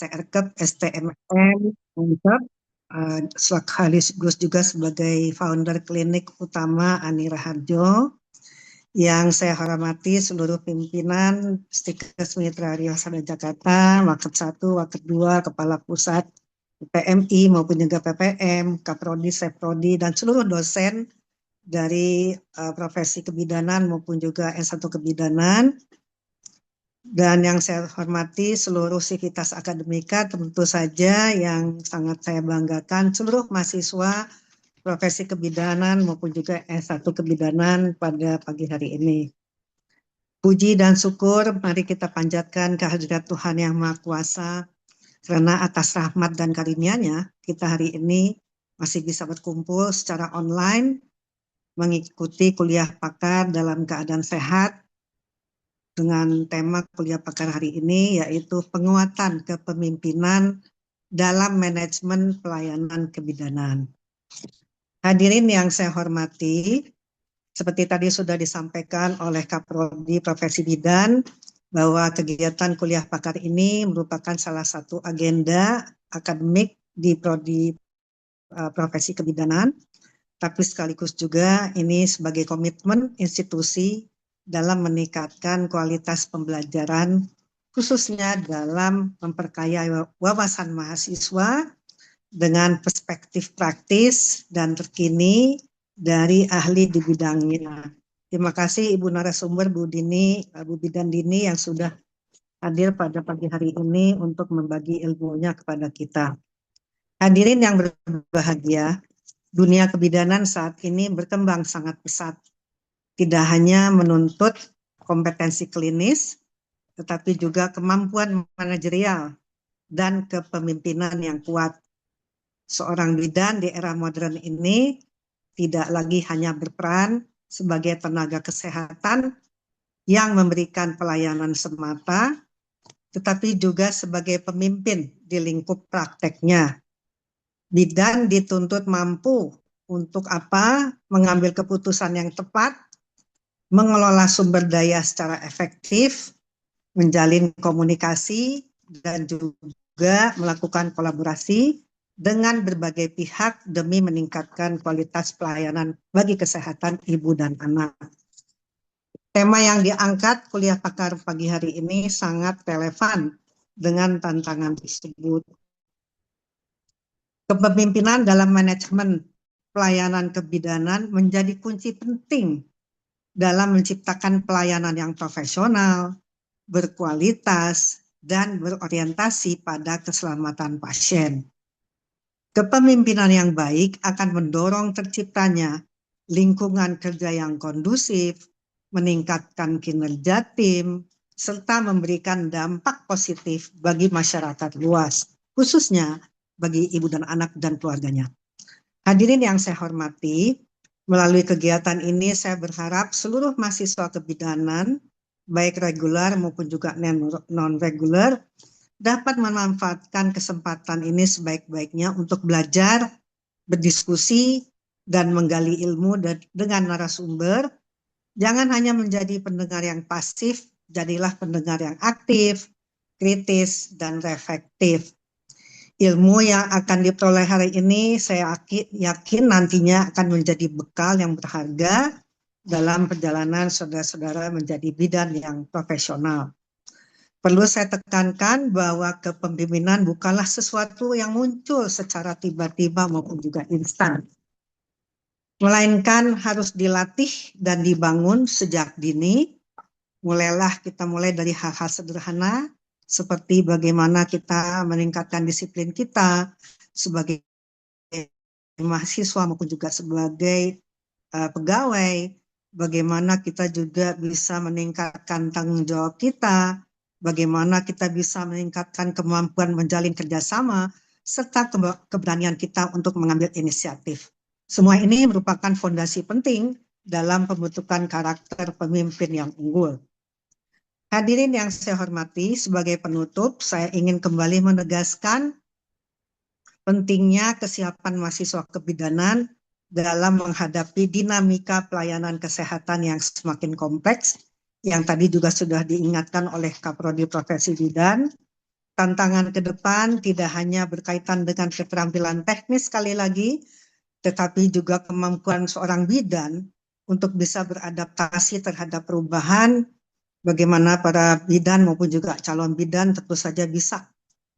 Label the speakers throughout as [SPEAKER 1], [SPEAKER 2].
[SPEAKER 1] STRKEP, STMM, sekaligus juga sebagai founder klinik utama Ani Raharjo. Yang saya hormati seluruh pimpinan Stikes Mitra Riasada Jakarta, Waket 1, Waket 2, Kepala Pusat PMI maupun juga PPM, Kaprodi, Seprodi, dan seluruh dosen dari profesi kebidanan maupun juga S1 kebidanan. Dan yang saya hormati seluruh sivitas akademika, tentu saja yang sangat saya banggakan seluruh mahasiswa profesi kebidanan maupun juga S1 kebidanan pada pagi hari ini. Puji dan syukur mari kita panjatkan kehadirat Tuhan Yang Maha Kuasa, karena atas rahmat dan karunia-Nya kita hari ini masih bisa berkumpul secara online mengikuti kuliah pakar dalam keadaan sehat dengan tema kuliah pakar hari ini yaitu penguatan kepemimpinan dalam manajemen pelayanan kebidanan. Hadirin yang saya hormati, seperti tadi sudah disampaikan oleh Kaprodi Profesi Bidan bahwa kegiatan kuliah pakar ini merupakan salah satu agenda akademik di Prodi Profesi Kebidanan, tapi sekaligus juga ini sebagai komitmen institusi dalam meningkatkan kualitas pembelajaran, khususnya dalam memperkaya wawasan mahasiswa dengan perspektif praktis dan terkini dari ahli di bidangnya. Terima kasih Ibu narasumber Bu Bidan Dini yang sudah hadir pada pagi hari ini untuk membagi ilmunya kepada kita. Hadirin yang berbahagia, dunia kebidanan saat ini berkembang sangat pesat. Tidak hanya menuntut kompetensi klinis, tetapi juga kemampuan manajerial dan kepemimpinan yang kuat. Seorang bidan di era modern ini tidak lagi hanya berperan sebagai tenaga kesehatan yang memberikan pelayanan semata, tetapi juga sebagai pemimpin di lingkup prakteknya. Bidan dituntut mampu untuk apa? Mengambil keputusan yang tepat, mengelola sumber daya secara efektif, menjalin komunikasi, dan juga melakukan kolaborasi dengan berbagai pihak demi meningkatkan kualitas pelayanan bagi kesehatan ibu dan anak. Tema yang diangkat kuliah pakar pagi hari ini sangat relevan dengan tantangan tersebut. Kepemimpinan dalam manajemen pelayanan kebidanan menjadi kunci penting dalam menciptakan pelayanan yang profesional, berkualitas, dan berorientasi pada keselamatan pasien. Kepemimpinan yang baik akan mendorong terciptanya lingkungan kerja yang kondusif, meningkatkan kinerja tim, serta memberikan dampak positif bagi masyarakat luas, khususnya bagi ibu dan anak dan keluarganya. Hadirin yang saya hormati, melalui kegiatan ini saya berharap seluruh mahasiswa kebidanan, baik reguler maupun juga non-reguler, dapat memanfaatkan kesempatan ini sebaik-baiknya untuk belajar, berdiskusi, dan menggali ilmu dengan narasumber. Jangan hanya menjadi pendengar yang pasif, jadilah pendengar yang aktif, kritis, dan reflektif. Ilmu yang akan diperoleh hari ini saya yakin nantinya akan menjadi bekal yang berharga dalam perjalanan saudara-saudara menjadi bidan yang profesional. Perlu saya tekankan bahwa kepemimpinan bukanlah sesuatu yang muncul secara tiba-tiba maupun juga instan, melainkan harus dilatih dan dibangun sejak dini. Mulailah kita mulai dari hal-hal sederhana, seperti bagaimana kita meningkatkan disiplin kita sebagai mahasiswa maupun juga sebagai pegawai, bagaimana kita juga bisa meningkatkan tanggung jawab kita, bagaimana kita bisa meningkatkan kemampuan menjalin kerjasama, serta keberanian kita untuk mengambil inisiatif. Semua ini merupakan fondasi penting dalam pembentukan karakter pemimpin yang unggul. Hadirin yang saya hormati, sebagai penutup, saya ingin kembali menegaskan pentingnya kesiapan mahasiswa kebidanan dalam menghadapi dinamika pelayanan kesehatan yang semakin kompleks, yang tadi juga sudah diingatkan oleh Kaprodi Profesi Bidan, Tantangan ke depan tidak hanya berkaitan dengan keterampilan teknis sekali lagi, tetapi juga kemampuan seorang bidan untuk bisa beradaptasi terhadap perubahan, bagaimana para bidan maupun juga calon bidan tentu saja bisa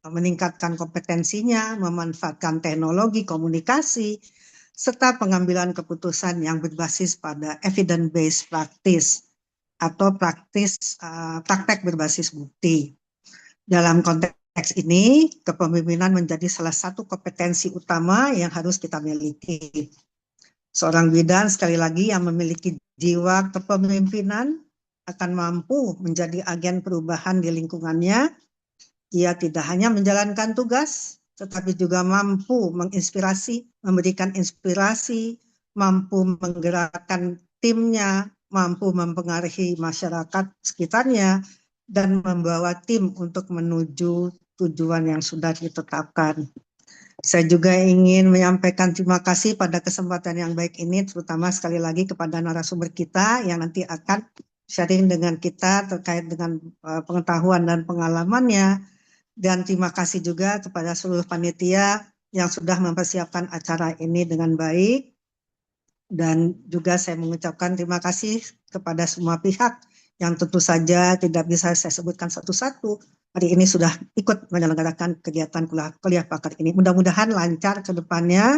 [SPEAKER 1] meningkatkan kompetensinya, memanfaatkan teknologi komunikasi, serta pengambilan keputusan yang berbasis pada evidence-based practice atau praktek berbasis bukti. Dalam konteks ini, kepemimpinan menjadi salah satu kompetensi utama yang harus kita miliki. Seorang bidan sekali lagi yang memiliki jiwa kepemimpinan akan mampu menjadi agen perubahan di lingkungannya. Ia tidak hanya menjalankan tugas, tetapi juga mampu menginspirasi, memberikan inspirasi, mampu menggerakkan timnya, mampu mempengaruhi masyarakat sekitarnya, dan membawa tim untuk menuju tujuan yang sudah ditetapkan. Saya juga ingin menyampaikan terima kasih pada kesempatan yang baik ini, terutama sekali lagi kepada narasumber kita yang nanti akan sharing dengan kita terkait dengan pengetahuan dan pengalamannya. Dan terima kasih juga kepada seluruh panitia yang sudah mempersiapkan acara ini dengan baik. Dan juga saya mengucapkan terima kasih kepada semua pihak yang tentu saja tidak bisa saya sebutkan satu-satu. Hari ini sudah ikut menyelenggarakan kegiatan kuliah pakar ini. Mudah-mudahan lancar ke depannya.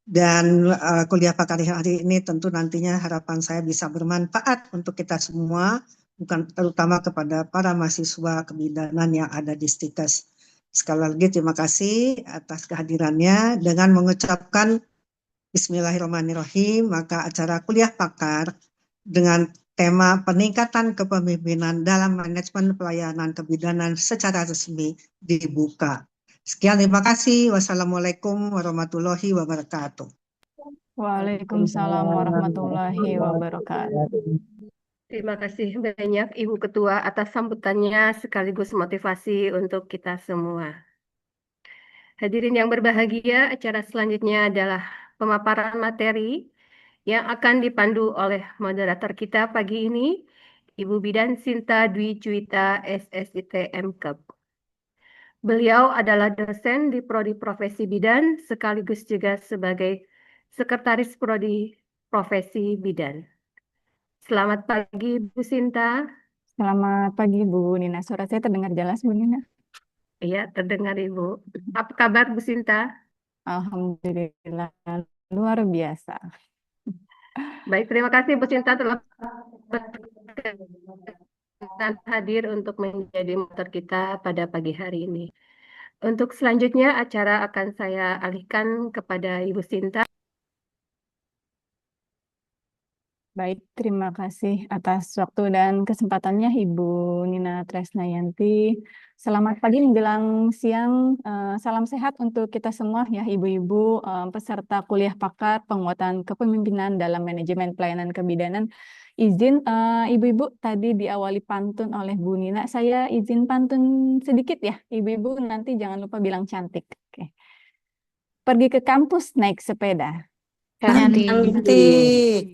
[SPEAKER 1] Dan kuliah pakar hari ini tentu nantinya harapan saya bisa bermanfaat untuk kita semua, bukan terutama kepada para mahasiswa kebidanan yang ada di Stikes. Sekali lagi terima kasih atas kehadirannya. Dengan mengucapkan Bismillahirrahmanirrahim, maka acara kuliah pakar dengan tema peningkatan kepemimpinan dalam manajemen pelayanan kebidanan secara resmi dibuka. Sekian, terima kasih. Wassalamualaikum warahmatullahi wabarakatuh.
[SPEAKER 2] Waalaikumsalam warahmatullahi wabarakatuh.
[SPEAKER 3] Terima kasih banyak Ibu Ketua atas sambutannya sekaligus motivasi untuk kita semua. Hadirin yang berbahagia, acara selanjutnya adalah pemaparan materi yang akan dipandu oleh moderator kita pagi ini, Ibu Bidan Sinta Dwi Cuita, SSIT MKEP. Beliau adalah dosen di Prodi Profesi Bidan sekaligus juga sebagai Sekretaris Prodi Profesi Bidan. Selamat pagi, Bu Sinta.
[SPEAKER 2] Selamat pagi, Bu Nina. Suara saya terdengar jelas, Bu Nina?
[SPEAKER 3] Iya, terdengar Ibu. Apa kabar, Bu Sinta?
[SPEAKER 2] Alhamdulillah, luar biasa.
[SPEAKER 3] Baik, terima kasih Bu Sinta telah hadir untuk menjadi moderator kita pada pagi hari ini. Untuk selanjutnya, acara akan saya alihkan kepada Ibu Sinta.
[SPEAKER 2] Baik, terima kasih atas waktu dan kesempatannya Ibu Nina Tresnayanti. Selamat pagi menjelang siang, salam sehat untuk kita semua ya Ibu-Ibu peserta kuliah pakar penguatan kepemimpinan dalam manajemen pelayanan kebidanan. Izin Ibu-Ibu tadi diawali pantun oleh Bu Nina, saya izin pantun sedikit ya Ibu-Ibu, nanti jangan lupa bilang cantik. Oke. Pergi ke kampus naik sepeda.
[SPEAKER 4] Cantik.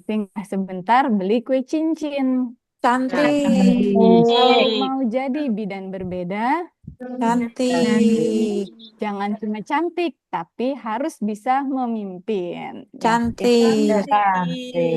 [SPEAKER 2] Singgah sebentar beli kue cincin.
[SPEAKER 4] Cantik.
[SPEAKER 2] Kalau mau jadi bidan berbeda,
[SPEAKER 4] Cantik.
[SPEAKER 2] jangan cuma cantik, tapi harus bisa memimpin. Ya,
[SPEAKER 4] Cantik.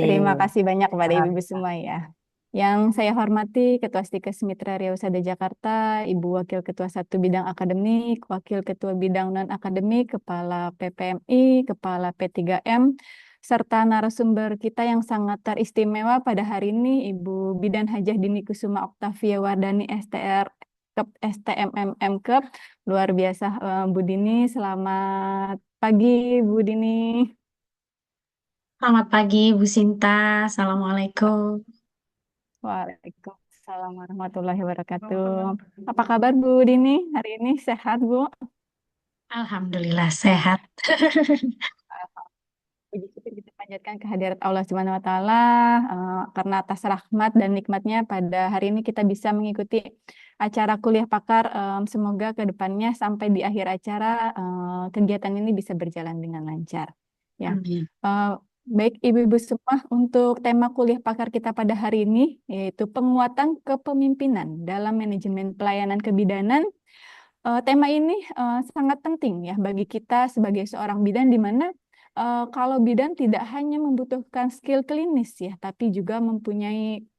[SPEAKER 2] terima kasih banyak kepada ibu-ibu semua ya. Yang saya hormati Ketua Stikes Mitra Riau Sada Jakarta, Ibu Wakil Ketua 1 Bidang Akademik, Wakil Ketua Bidang Non-Akademik, Kepala PPMI, Kepala P3M, serta narasumber kita yang sangat teristimewa pada hari ini, Ibu Bidan Hajah Dini Kusuma Oktavia Wardani STR KEP STMM MKEP. Luar biasa Bu Dini, selamat pagi Bu Dini.
[SPEAKER 5] Selamat pagi, Bu Sinta. Assalamualaikum.
[SPEAKER 2] Waalaikumsalam warahmatullahi wabarakatuh. Apa kabar Bu Dini? Hari ini sehat Bu?
[SPEAKER 5] Alhamdulillah sehat.
[SPEAKER 2] Puji syukur kita panjatkan kehadirat Allah Subhanahu wa taala karena atas rahmat dan nikmatnya pada hari ini kita bisa mengikuti acara kuliah pakar. Semoga ke depannya sampai di akhir acara kegiatan ini bisa berjalan dengan lancar. Ya.
[SPEAKER 5] Amin.
[SPEAKER 2] Baik Ibu-Ibu semua, untuk tema kuliah pakar kita pada hari ini yaitu penguatan kepemimpinan dalam manajemen pelayanan kebidanan. tema ini sangat penting ya bagi kita sebagai seorang bidan, di mana kalau bidan tidak hanya membutuhkan skill klinis ya, tapi juga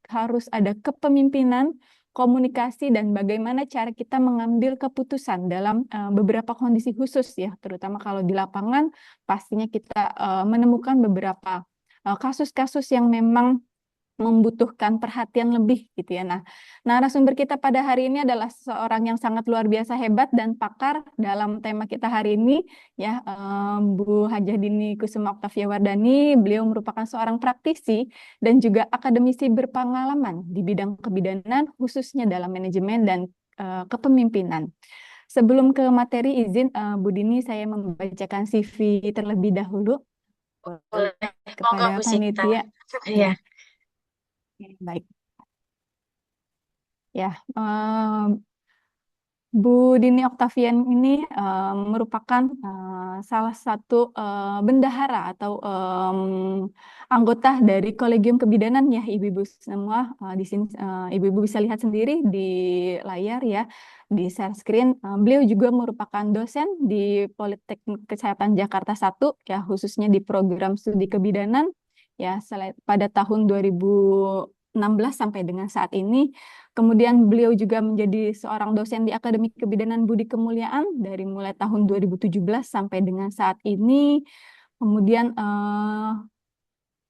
[SPEAKER 2] harus ada kepemimpinan, komunikasi, dan bagaimana cara kita mengambil keputusan dalam beberapa kondisi khusus ya, terutama kalau di lapangan pastinya kita menemukan beberapa kasus-kasus yang memang membutuhkan perhatian lebih gitu ya. Nah, narasumber kita pada hari ini adalah seorang yang sangat luar biasa hebat dan pakar dalam tema kita hari ini ya, Bu Hajah Dini Kusuma Oktavia Wardani. Beliau merupakan seorang praktisi dan juga akademisi berpengalaman di bidang kebidanan, khususnya dalam manajemen dan kepemimpinan. Sebelum ke materi, izin Bu Dini saya membacakan CV terlebih dahulu
[SPEAKER 5] Boleh. Monggo
[SPEAKER 2] kepada
[SPEAKER 5] Bu Sinta.
[SPEAKER 2] panitia.
[SPEAKER 5] Iya.
[SPEAKER 2] Baik. Ya, Bu Dini Oktavian ini merupakan salah satu bendahara atau anggota dari Kolegium Kebidanan ya, ibu-ibu semua. Di sini ibu-ibu bisa lihat sendiri di layar ya, di share screen. Beliau juga merupakan dosen di Politeknik Kesehatan Jakarta 1 ya, khususnya di program studi kebidanan ya, pada tahun 2016 sampai dengan saat ini. Kemudian beliau juga menjadi seorang dosen di Akademi Kebidanan Budi Kemuliaan dari mulai tahun 2017 sampai dengan saat ini. Kemudian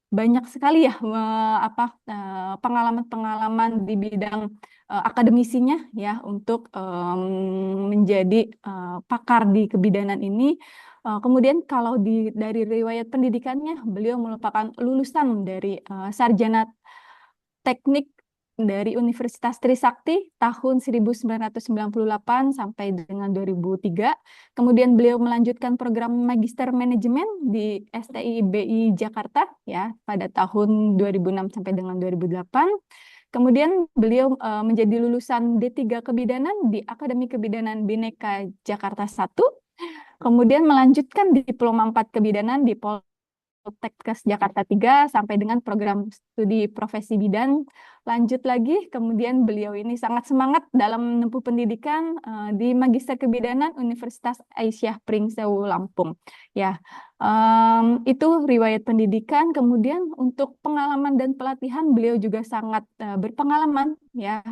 [SPEAKER 2] banyak sekali ya pengalaman-pengalaman di bidang akademisinya ya untuk menjadi pakar di kebidanan ini. Kemudian kalau dari riwayat pendidikannya, beliau merupakan lulusan dari sarjana teknik dari Universitas Trisakti tahun 1998 sampai dengan 2003. Kemudian beliau melanjutkan program Magister Manajemen di STIBI Jakarta ya pada tahun 2006 sampai dengan 2008. Kemudian beliau menjadi lulusan D3 Kebidanan di Akademi Kebidanan Bhinneka Jakarta 1. Kemudian melanjutkan Diploma 4 Kebidanan di Poltekkes Jakarta 3 sampai dengan program studi profesi bidan. Lanjut lagi, kemudian beliau ini sangat semangat dalam menempuh pendidikan di Magister Kebidanan Universitas Aisyah Pringsewu Lampung. Ya, itu riwayat pendidikan. Kemudian untuk pengalaman dan pelatihan, beliau juga sangat berpengalaman ya,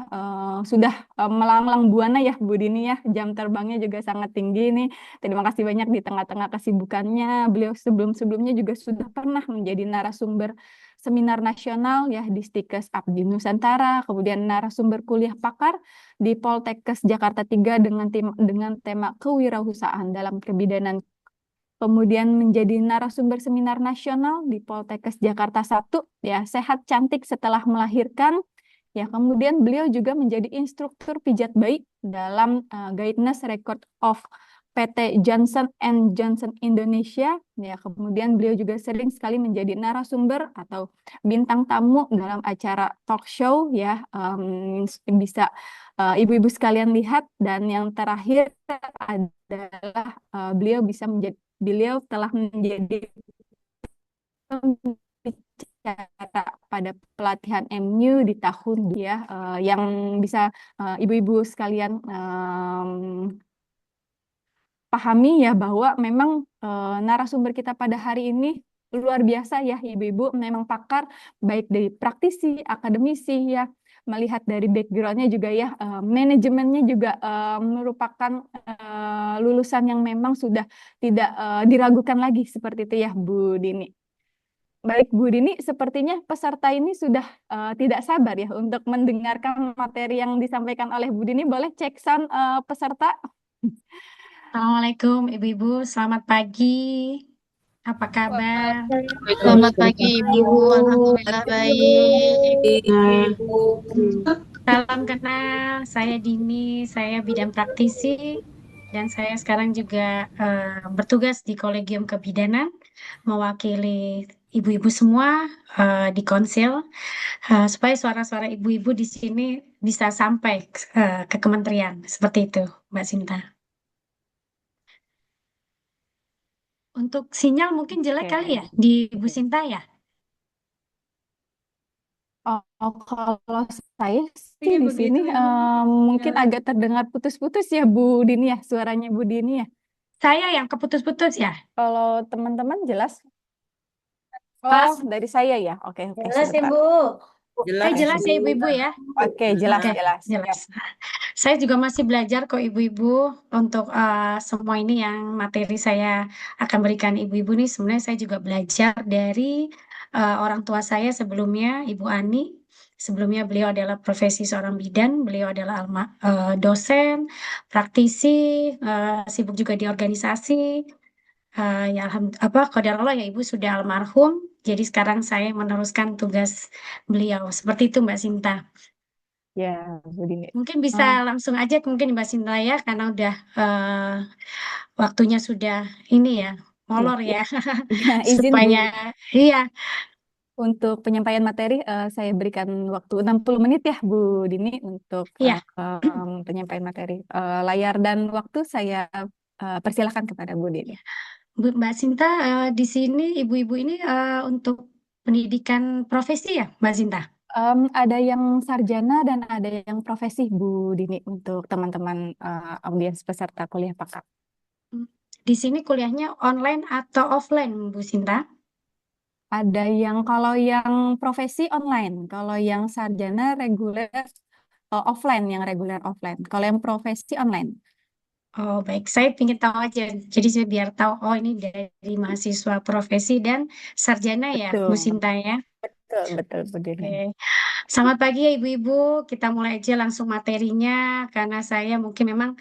[SPEAKER 2] sudah melanglang buana ya Bu Dini ya, jam terbangnya juga sangat tinggi nih. Terima kasih banyak di tengah-tengah kesibukannya. Beliau sebelum-sebelumnya juga sudah pernah menjadi narasumber seminar nasional ya di Stikes Abdi Nusantara, kemudian narasumber kuliah pakar di Poltekkes Jakarta 3 dengan tema kewirausahaan dalam kebidanan. Kemudian menjadi narasumber seminar nasional di Poltekkes Jakarta 1 ya, sehat cantik setelah melahirkan. Ya, kemudian beliau juga menjadi instruktur pijat bayi dalam Guinness Record of PT Johnson Johnson Indonesia. Ya, kemudian beliau juga sering sekali menjadi narasumber atau bintang tamu dalam acara talk show ya. Bisa ibu-ibu sekalian lihat. Dan yang terakhir adalah beliau telah menjadi pembicara pada pelatihan MU di tahun dia yang bisa ibu-ibu sekalian pahami ya, bahwa memang narasumber kita pada hari ini luar biasa ya ibu-ibu, memang pakar baik dari praktisi, akademisi ya, melihat dari background-nya juga ya, manajemennya juga merupakan lulusan yang memang sudah tidak diragukan lagi seperti itu ya Bu Dini. Baik Bu Dini, sepertinya peserta ini sudah tidak sabar ya untuk mendengarkan materi yang disampaikan oleh Bu Dini. Boleh cek sound peserta?
[SPEAKER 5] Assalamualaikum Ibu-Ibu, selamat pagi. Apa kabar?
[SPEAKER 6] Selamat pagi Ibu, Alhamdulillah baik.
[SPEAKER 5] Salam kenal, saya Dini, saya bidang praktisi, dan saya sekarang juga bertugas di Kolegium Kebidanan, mewakili ibu-ibu semua di konsil, supaya suara-suara ibu-ibu di sini bisa sampai ke kementerian, seperti itu, Mbak Sinta. Untuk sinyal mungkin jelek kali ya di Bu Sinta ya?
[SPEAKER 2] Kalau saya sih di sini mungkin agak terdengar putus-putus ya Bu Dini ya, suaranya Bu Dini ya.
[SPEAKER 5] Saya yang keputus-putus ya.
[SPEAKER 2] Kalau teman-teman jelas?
[SPEAKER 5] Pas.
[SPEAKER 2] Dari saya ya. Oke,
[SPEAKER 6] Jelas ya,
[SPEAKER 2] sebentar.
[SPEAKER 6] Bu.
[SPEAKER 5] Jelas ya ibu-ibu ya.
[SPEAKER 2] Oke, jelas,
[SPEAKER 5] Oke,
[SPEAKER 2] jelas.
[SPEAKER 5] jelas. Saya juga masih belajar kok ibu-ibu untuk semua ini yang materi saya akan berikan ibu-ibu nih. Sebenarnya saya juga belajar dari orang tua saya sebelumnya, Ibu Ani. Sebelumnya beliau adalah profesi seorang bidan, beliau adalah dosen, praktisi, sibuk juga di organisasi. Ya qadar Allah ya Ibu sudah almarhum. Jadi sekarang saya meneruskan tugas beliau. Seperti itu Mbak Sinta.
[SPEAKER 2] Ya, Bu Dini.
[SPEAKER 5] Mungkin bisa langsung aja mungkin Mbak Sinta ya, karena udah waktunya sudah ini ya, molor ya.
[SPEAKER 2] Ya, izin Bu.
[SPEAKER 5] Supaya, iya,
[SPEAKER 2] Untuk penyampaian materi, saya berikan waktu 60 menit ya, Bu Dini, untuk
[SPEAKER 5] iya.
[SPEAKER 2] penyampaian materi. Layar dan waktu saya persilahkan kepada Bu Dini.
[SPEAKER 5] Mbak Sinta, di sini ibu-ibu ini untuk pendidikan profesi ya, Mbak Sinta?
[SPEAKER 2] Ada yang sarjana dan ada yang profesi, Bu Dini, untuk teman-teman audiens peserta kuliah pakar.
[SPEAKER 5] Di sini kuliahnya online atau offline, Bu Sinta?
[SPEAKER 2] Ada kalau yang profesi online, kalau yang sarjana reguler offline, yang reguler offline. Kalau yang profesi online.
[SPEAKER 5] Oh baik, saya ingin tahu aja. Jadi saya biar tahu, oh ini dari mahasiswa profesi dan sarjana ya, Bu
[SPEAKER 2] Betul,
[SPEAKER 5] Sinta ya.
[SPEAKER 2] betul, betul, Bu Dini.
[SPEAKER 5] Oke. Selamat pagi ya ibu-ibu. Kita mulai aja langsung materinya karena saya mungkin memang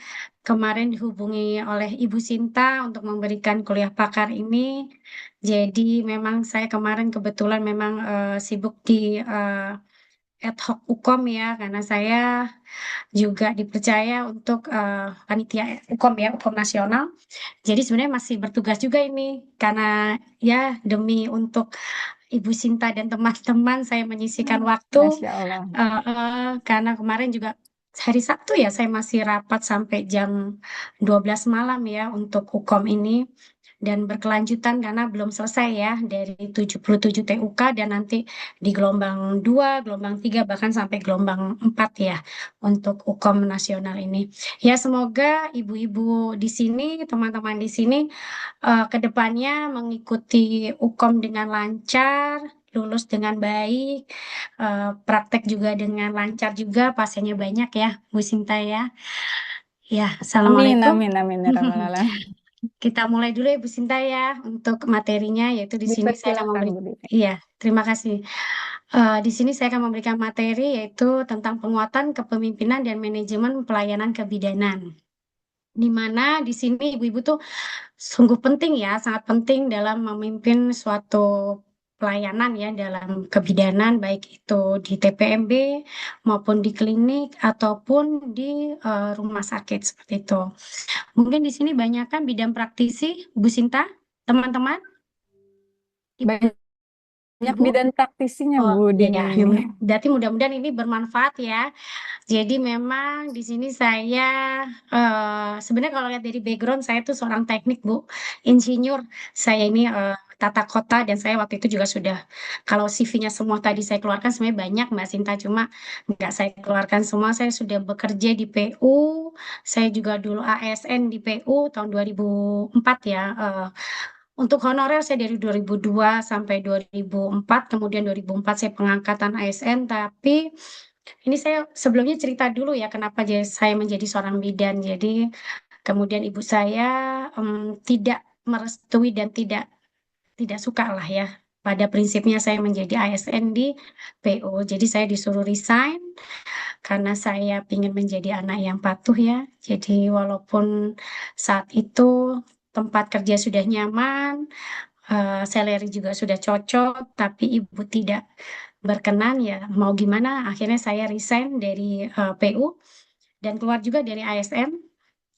[SPEAKER 5] kemarin dihubungi oleh Ibu Sinta untuk memberikan kuliah pakar ini. Jadi memang saya kemarin kebetulan memang sibuk di ad hoc Ukom ya karena saya juga dipercaya untuk panitia Ukom ya, Ukom nasional. Jadi sebenarnya masih bertugas juga ini karena ya demi untuk Ibu Sinta dan teman-teman saya menyisihkan waktu
[SPEAKER 2] Masya Allah.
[SPEAKER 5] karena kemarin juga hari Sabtu ya saya masih rapat sampai jam 12 malam ya untuk Ukom ini dan berkelanjutan karena belum selesai ya dari 77 TUK dan nanti di gelombang 2, gelombang 3 bahkan sampai gelombang 4 ya untuk Ukom nasional ini. Ya semoga ibu-ibu di sini, teman-teman di sini ke depannya mengikuti Ukom dengan lancar, lulus dengan baik, praktek juga dengan lancar juga, pasiennya banyak ya, Bu Sinta ya. Ya,
[SPEAKER 2] Amin,
[SPEAKER 5] Assalamualaikum.
[SPEAKER 2] amin, amin, ya Rabbal Alamin.
[SPEAKER 5] Kita mulai dulu ya Bu Sinta ya untuk materinya, yaitu di sini saya akan
[SPEAKER 2] Dipersilakan, Bu
[SPEAKER 5] memberi.
[SPEAKER 2] Dini.
[SPEAKER 5] Iya, terima kasih. Di sini saya akan memberikan materi yaitu tentang penguatan kepemimpinan dan manajemen pelayanan kebidanan. Di mana di sini ibu-ibu tuh sungguh penting ya, sangat penting dalam memimpin suatu pelayanan ya dalam kebidanan baik itu di TPMB maupun di klinik ataupun di rumah sakit seperti itu. Mungkin di sini banyak kan bidang praktisi, Bu Sinta, teman-teman.
[SPEAKER 2] Banyak
[SPEAKER 5] Ibu?
[SPEAKER 2] bidang praktisinya,
[SPEAKER 5] Oh
[SPEAKER 2] Bu Dini.
[SPEAKER 5] iya, berarti mudah-mudahan ini bermanfaat ya. Jadi memang di sini saya sebenarnya kalau lihat dari background saya tuh seorang teknik Bu, insinyur. Saya ini tata kota dan saya waktu itu juga sudah kalau CV-nya semua tadi saya keluarkan sebenarnya banyak Mbak Sinta cuma nggak saya keluarkan semua. Saya sudah bekerja di PU, saya juga dulu ASN di PU tahun 2004 ya. Untuk honorer saya dari 2002 sampai 2004, kemudian 2004 saya pengangkatan ASN, tapi ini saya sebelumnya cerita dulu ya kenapa saya menjadi seorang bidan. Jadi kemudian ibu saya tidak merestui dan tidak suka lah ya pada prinsipnya saya menjadi ASN di PO. Jadi saya disuruh resign karena saya ingin menjadi anak yang patuh ya. Jadi walaupun saat itu tempat kerja sudah nyaman, salary juga sudah cocok, tapi ibu tidak berkenan ya mau gimana akhirnya saya resign dari PU dan keluar juga dari ASN.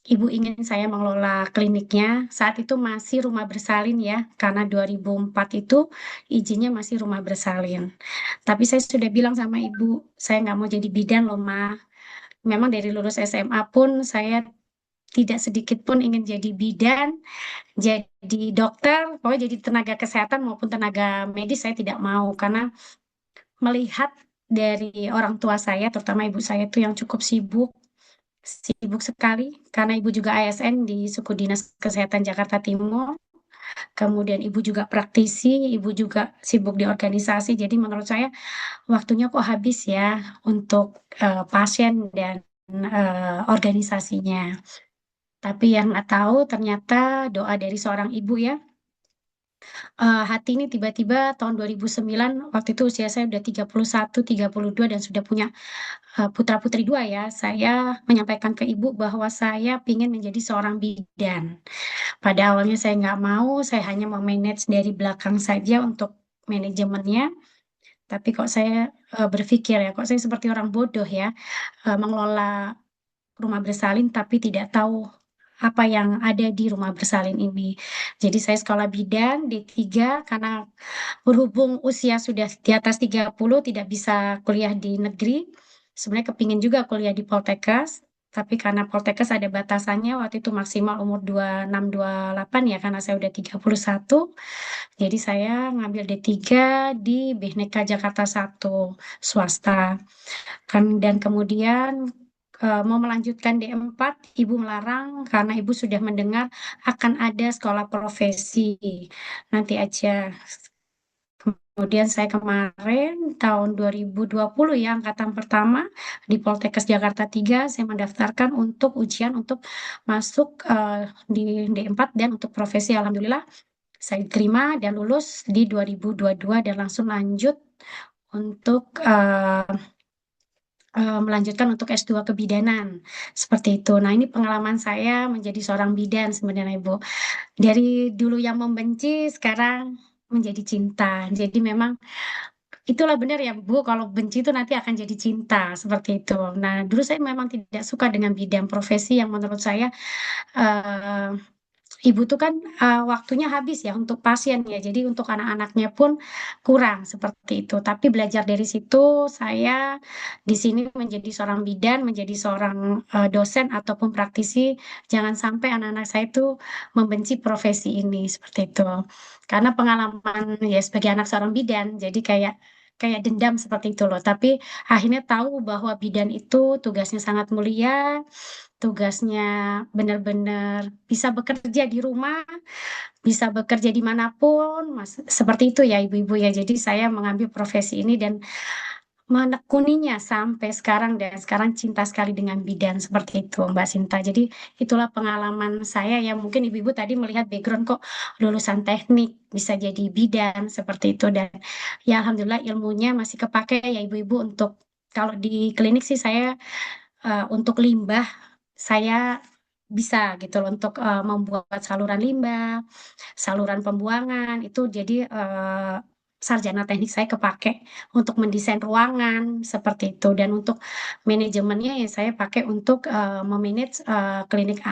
[SPEAKER 5] Ibu ingin saya mengelola kliniknya. Saat itu masih rumah bersalin ya, karena 2004 itu izinnya masih rumah bersalin. Tapi saya sudah bilang sama ibu, saya nggak mau jadi bidan loh, Ma. Memang dari lulus SMA pun saya tidak sedikit pun ingin jadi bidan, jadi dokter, pokoknya jadi tenaga kesehatan maupun tenaga medis saya tidak mau karena melihat dari orang tua saya, terutama ibu saya itu yang cukup sibuk sekali, karena ibu juga ASN di Suku Dinas Kesehatan Jakarta Timur. Kemudian ibu juga praktisi, ibu juga sibuk di organisasi. Jadi menurut saya waktunya kok habis ya untuk pasien dan organisasinya. Tapi yang nggak tahu ternyata doa dari seorang ibu ya. Hati ini tiba-tiba tahun 2009, waktu itu usia saya udah 31, 32 dan sudah punya putra-putri dua ya. Saya menyampaikan ke ibu bahwa saya ingin menjadi seorang bidan. Pada awalnya saya nggak mau, saya hanya mau manage dari belakang saja untuk manajemennya. Tapi kok saya berpikir ya, kok saya seperti orang bodoh ya, mengelola rumah bersalin tapi tidak tahu apa yang ada di rumah bersalin ini. Jadi saya sekolah bidan D3 karena berhubung usia sudah di atas 30 tidak bisa kuliah di negeri. Sebenarnya kepingin juga kuliah di Poltekkes, tapi karena Poltekkes ada batasannya waktu itu maksimal umur 26 28 ya karena saya udah 31. Jadi saya ngambil D3 di Bhinneka Jakarta 1 swasta. Dan kemudian mau melanjutkan D4, ibu melarang karena ibu sudah mendengar akan ada sekolah profesi. Nanti aja. Kemudian saya kemarin tahun 2020 ya angkatan pertama di Poltekkes Jakarta 3 saya mendaftarkan untuk ujian untuk masuk di D4 dan untuk profesi alhamdulillah saya diterima dan lulus di 2022 dan langsung lanjut untuk melanjutkan untuk S2 kebidanan seperti itu. Nah, ini pengalaman saya menjadi seorang bidan sebenarnya Ibu. Dari dulu yang membenci sekarang menjadi cinta. Jadi memang itulah benar ya Bu, kalau benci itu nanti akan jadi cinta seperti itu. Nah, dulu saya memang tidak suka dengan bidang profesi yang menurut saya eh, ibu tuh kan waktunya habis ya untuk pasien ya. Jadi untuk anak-anaknya pun kurang seperti itu. Tapi belajar dari situ saya di sini menjadi seorang bidan, menjadi seorang dosen ataupun praktisi, jangan sampai anak-anak saya itu membenci profesi ini seperti itu. Karena pengalaman ya sebagai anak seorang bidan, jadi kayak kayak dendam seperti itu loh. Tapi akhirnya tahu bahwa bidan itu tugasnya sangat mulia, tugasnya benar-benar bisa bekerja di rumah, bisa bekerja dimanapun, Mas. Seperti itu ya ibu-ibu ya. Jadi saya mengambil profesi ini dan menekuninya sampai sekarang dan sekarang cinta sekali dengan bidan seperti itu Mbak Sinta. Jadi itulah pengalaman saya yang mungkin ibu-ibu tadi melihat background kok lulusan teknik bisa jadi bidan seperti itu dan ya alhamdulillah ilmunya masih kepake ya ibu-ibu untuk kalau di klinik sih saya untuk limbah saya bisa gitu loh untuk membuat saluran limbah, saluran pembuangan itu jadi sarjana teknik saya kepake untuk mendesain ruangan seperti itu dan untuk manajemennya ya saya pakai untuk memanage klinik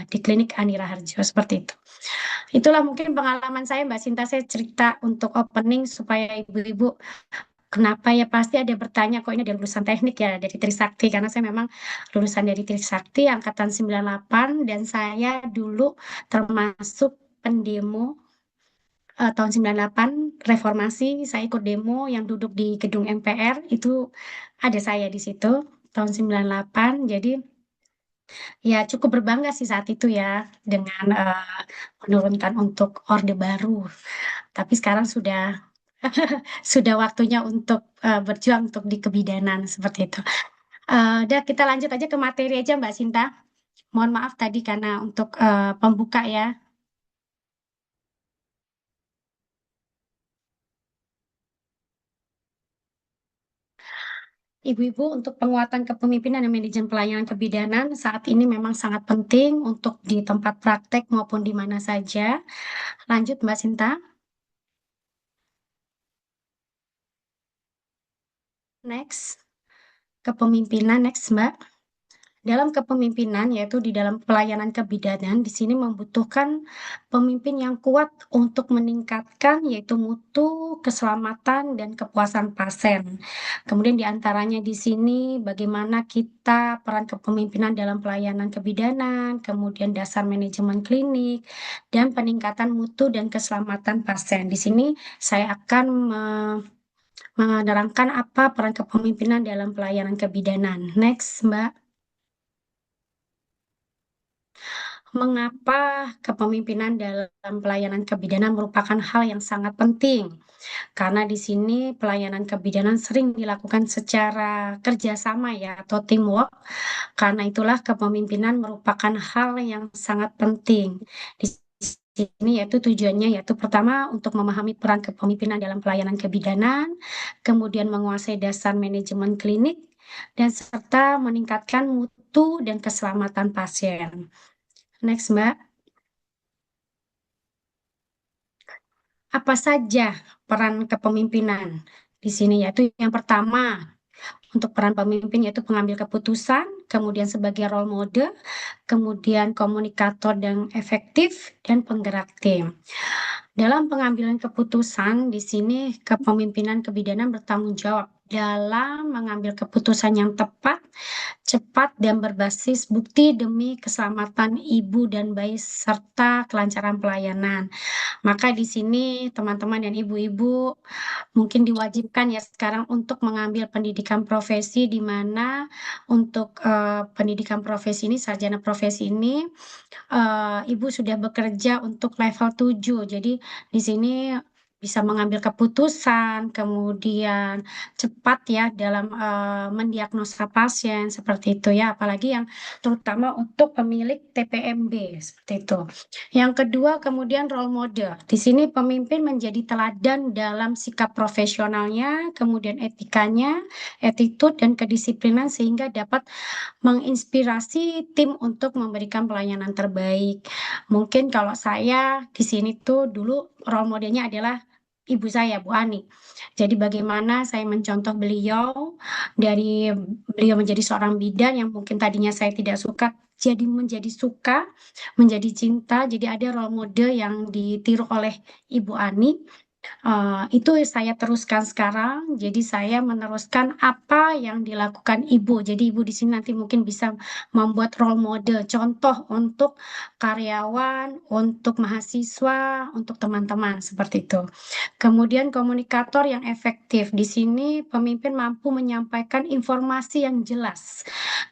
[SPEAKER 5] di klinik Anira Harjo seperti itu. Itulah mungkin pengalaman saya Mbak Sinta saya cerita untuk opening supaya ibu-ibu kenapa ya pasti ada bertanya kok ini dari lulusan teknik ya dari Trisakti karena saya memang lulusan dari Trisakti angkatan 98 dan saya dulu termasuk pendemo tahun 98 reformasi saya ikut demo yang duduk di gedung MPR itu ada saya di situ tahun 98 jadi ya cukup berbangga sih saat itu ya dengan menurunkan untuk Orde Baru tapi sekarang sudah sudah waktunya untuk berjuang untuk di kebidanan seperti itu. Udah kita lanjut aja ke materi aja Mbak Sinta. Mohon maaf tadi karena untuk pembuka ya. Ibu-ibu untuk penguatan kepemimpinan dan manajemen pelayanan kebidanan saat ini memang sangat penting untuk di tempat praktek maupun di mana saja. Lanjut Mbak Sinta. Next. Kepemimpinan next Mbak. Dalam kepemimpinan, yaitu di dalam pelayanan kebidanan, di sini membutuhkan pemimpin yang kuat untuk meningkatkan, yaitu mutu, keselamatan, dan kepuasan pasien. Kemudian di antaranya di sini bagaimana kita peran kepemimpinan dalam pelayanan kebidanan, kemudian dasar manajemen klinik, dan peningkatan mutu dan keselamatan pasien. Di sini saya akan menerangkan apa peran kepemimpinan dalam pelayanan kebidanan. Next, Mbak. Mengapa kepemimpinan dalam pelayanan kebidanan merupakan hal yang sangat penting? Karena di sini pelayanan kebidanan sering dilakukan secara kerjasama ya atau teamwork. Karena itulah kepemimpinan merupakan hal yang sangat penting. Di sini yaitu tujuannya yaitu pertama untuk memahami peran kepemimpinan dalam pelayanan kebidanan, kemudian menguasai dasar manajemen klinik, dan serta meningkatkan mutu dan keselamatan pasien. Next, Mbak. Apa saja peran kepemimpinan di sini? Yaitu yang pertama, untuk peran pemimpin yaitu pengambil keputusan, kemudian sebagai role model, kemudian komunikator yang efektif, dan penggerak tim. Dalam pengambilan keputusan, di sini kepemimpinan kebidanan bertanggung jawab dalam mengambil keputusan yang tepat, cepat, dan berbasis bukti demi keselamatan ibu dan bayi serta kelancaran pelayanan. Maka di sini teman-teman dan ibu-ibu mungkin diwajibkan ya sekarang untuk mengambil pendidikan profesi di mana untuk pendidikan profesi ini, sarjana profesi ini Ibu sudah bekerja untuk level 7. Jadi di sini bisa mengambil keputusan, kemudian cepat ya dalam mendiagnosa pasien seperti itu ya, apalagi yang terutama untuk pemilik TPMB seperti itu. Yang kedua kemudian role model. Di sini pemimpin menjadi teladan dalam sikap profesionalnya, kemudian etikanya, attitude dan kedisiplinan sehingga dapat menginspirasi tim untuk memberikan pelayanan terbaik. Mungkin kalau saya di sini tuh dulu role modelnya adalah ibu saya, Bu Ani. Jadi bagaimana saya mencontoh beliau dari beliau menjadi seorang bidan yang mungkin tadinya saya tidak suka, jadi menjadi suka, menjadi cinta. Jadi ada role model yang ditiru oleh Ibu Ani. Itu saya teruskan sekarang. Jadi saya meneruskan apa yang dilakukan ibu. Jadi ibu di sini nanti mungkin bisa membuat role model, contoh untuk karyawan, untuk mahasiswa, untuk teman-teman seperti itu. Kemudian komunikator yang efektif. Di sini pemimpin mampu menyampaikan informasi yang jelas.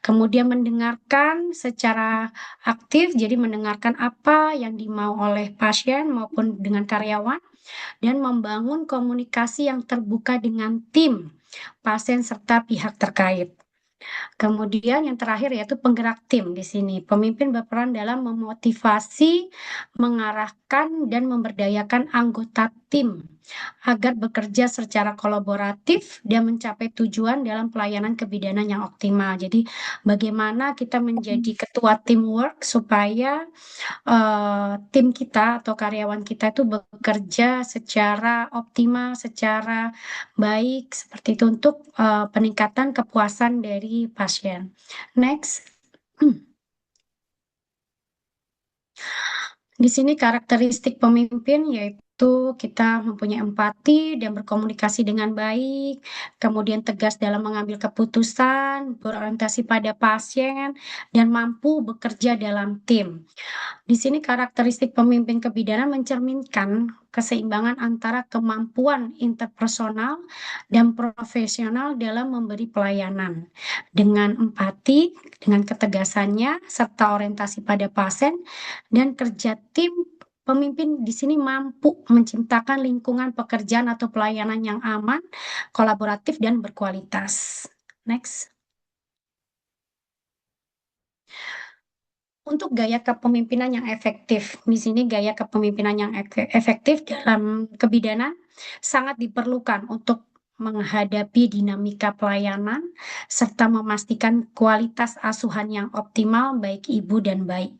[SPEAKER 5] Kemudian mendengarkan secara aktif, jadi mendengarkan apa yang dimau oleh pasien maupun dengan karyawan dan membangun komunikasi yang terbuka dengan tim, pasien, serta pihak terkait. Kemudian yang terakhir yaitu penggerak tim di sini. Pemimpin berperan dalam memotivasi, mengarahkan, dan memberdayakan anggota tim agar bekerja secara kolaboratif dan mencapai tujuan dalam pelayanan kebidanan yang optimal. Jadi bagaimana kita menjadi ketua teamwork supaya tim kita atau karyawan kita itu bekerja secara optimal, secara baik seperti itu untuk peningkatan kepuasan dari pasien. Next. Di sini karakteristik pemimpin yaitu kita mempunyai empati dan berkomunikasi dengan baik, kemudian tegas dalam mengambil keputusan, berorientasi pada pasien, dan mampu bekerja dalam tim. Di sini karakteristik pemimpin kebidanan mencerminkan keseimbangan antara kemampuan interpersonal dan profesional dalam memberi pelayanan. Dengan empati, dengan ketegasannya, serta orientasi pada pasien, dan kerja tim, pemimpin di sini mampu menciptakan lingkungan pekerjaan atau pelayanan yang aman, kolaboratif, dan berkualitas. Next. Untuk gaya kepemimpinan yang efektif, di sini gaya kepemimpinan yang efektif dalam kebidanan sangat diperlukan untuk menghadapi dinamika pelayanan serta memastikan kualitas asuhan yang optimal baik ibu dan bayi.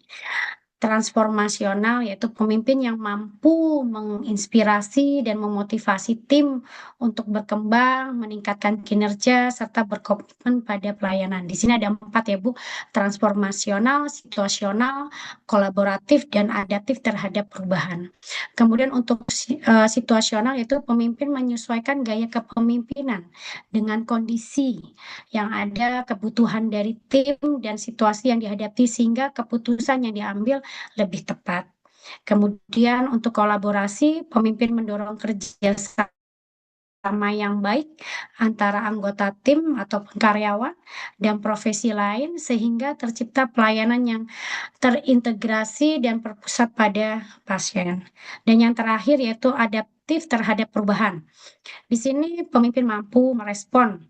[SPEAKER 5] Transformasional yaitu pemimpin yang mampu menginspirasi dan memotivasi tim untuk berkembang, meningkatkan kinerja, serta berkomitmen pada pelayanan. Di sini ada 4 ya Bu, transformasional, situasional, kolaboratif, dan adaptif terhadap perubahan. Kemudian untuk situasional yaitu pemimpin menyesuaikan gaya kepemimpinan dengan kondisi yang ada, kebutuhan dari tim, dan situasi yang dihadapi sehingga keputusan yang diambil lebih tepat. Kemudian untuk kolaborasi, pemimpin mendorong kerjasama kerjasama yang baik antara anggota tim ataupun karyawan dan profesi lain sehingga tercipta pelayanan yang terintegrasi dan berpusat pada pasien. Dan yang terakhir yaitu adaptif terhadap perubahan. Di sini pemimpin mampu merespon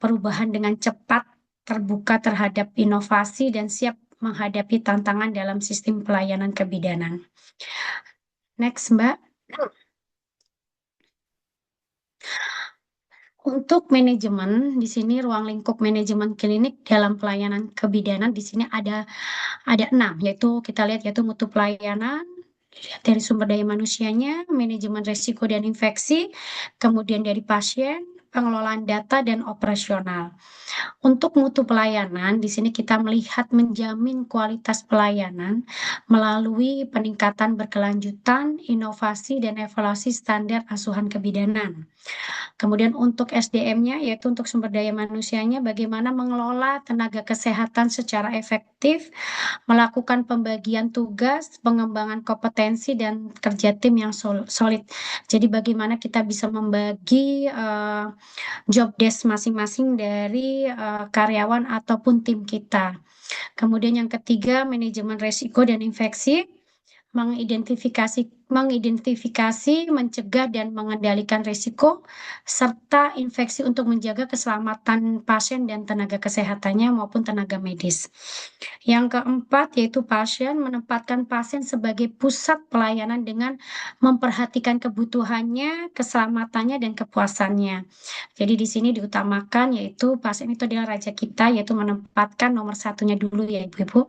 [SPEAKER 5] perubahan dengan cepat, terbuka terhadap inovasi dan siap menghadapi tantangan dalam sistem pelayanan kebidanan. Next, Mbak. Untuk manajemen, di sini ruang lingkup manajemen klinik dalam pelayanan kebidanan di sini ada 6, yaitu kita lihat yaitu mutu pelayanan, dari sumber daya manusianya, manajemen risiko dan infeksi, kemudian dari pasien, pengelolaan data dan operasional. Untuk mutu pelayanan, di sini kita melihat menjamin kualitas pelayanan melalui peningkatan berkelanjutan, inovasi dan evaluasi standar asuhan kebidanan. Kemudian untuk SDM-nya, yaitu untuk sumber daya manusianya, bagaimana mengelola tenaga kesehatan secara efektif, melakukan pembagian tugas, pengembangan kompetensi, dan kerja tim yang solid. Jadi bagaimana kita bisa membagi job desk masing-masing dari karyawan ataupun tim kita. Kemudian yang ketiga, manajemen risiko dan infeksi, mengidentifikasi, mencegah dan mengendalikan risiko serta infeksi untuk menjaga keselamatan pasien dan tenaga kesehatannya maupun tenaga medis. Yang keempat yaitu pasien, menempatkan pasien sebagai pusat pelayanan dengan memperhatikan kebutuhannya, keselamatannya dan kepuasannya. Jadi di sini diutamakan yaitu pasien itu adalah raja kita, yaitu menempatkan nomor satunya dulu ya Ibu-Ibu.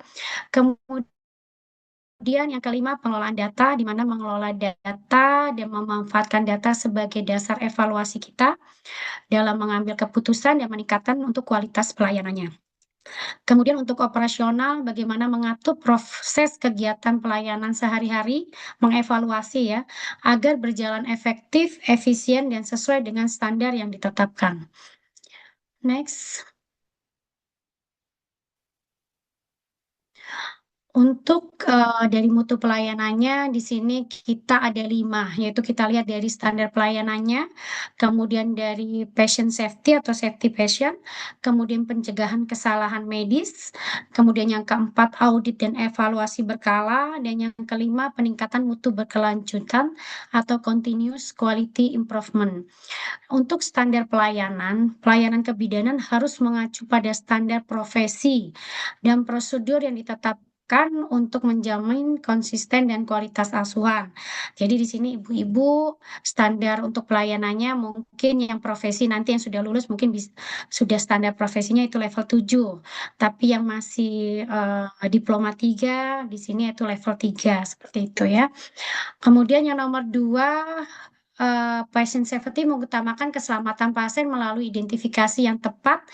[SPEAKER 5] Kemudian yang kelima, pengelolaan data, di mana mengelola data dan memanfaatkan data sebagai dasar evaluasi kita dalam mengambil keputusan dan meningkatkan untuk kualitas pelayanannya. Kemudian untuk operasional, bagaimana mengatur proses kegiatan pelayanan sehari-hari, mengevaluasi ya, agar berjalan efektif, efisien, dan sesuai dengan standar yang ditetapkan. Next. Untuk dari mutu pelayanannya di sini kita ada 5, yaitu kita lihat dari standar pelayanannya, kemudian dari patient safety atau safety patient, kemudian pencegahan kesalahan medis, kemudian yang keempat audit dan evaluasi berkala, dan yang kelima peningkatan mutu berkelanjutan atau continuous quality improvement. Untuk standar pelayanan kebidanan harus mengacu pada standar profesi dan prosedur yang ditetapkan untuk menjamin konsisten dan kualitas asuhan. Jadi di sini ibu-ibu standar untuk pelayanannya mungkin yang profesi nanti yang sudah lulus mungkin sudah standar profesinya itu level 7. Tapi yang masih diploma 3 di sini itu level 3 seperti itu ya. Kemudian yang nomor 2 patient safety mengutamakan keselamatan pasien melalui identifikasi yang tepat,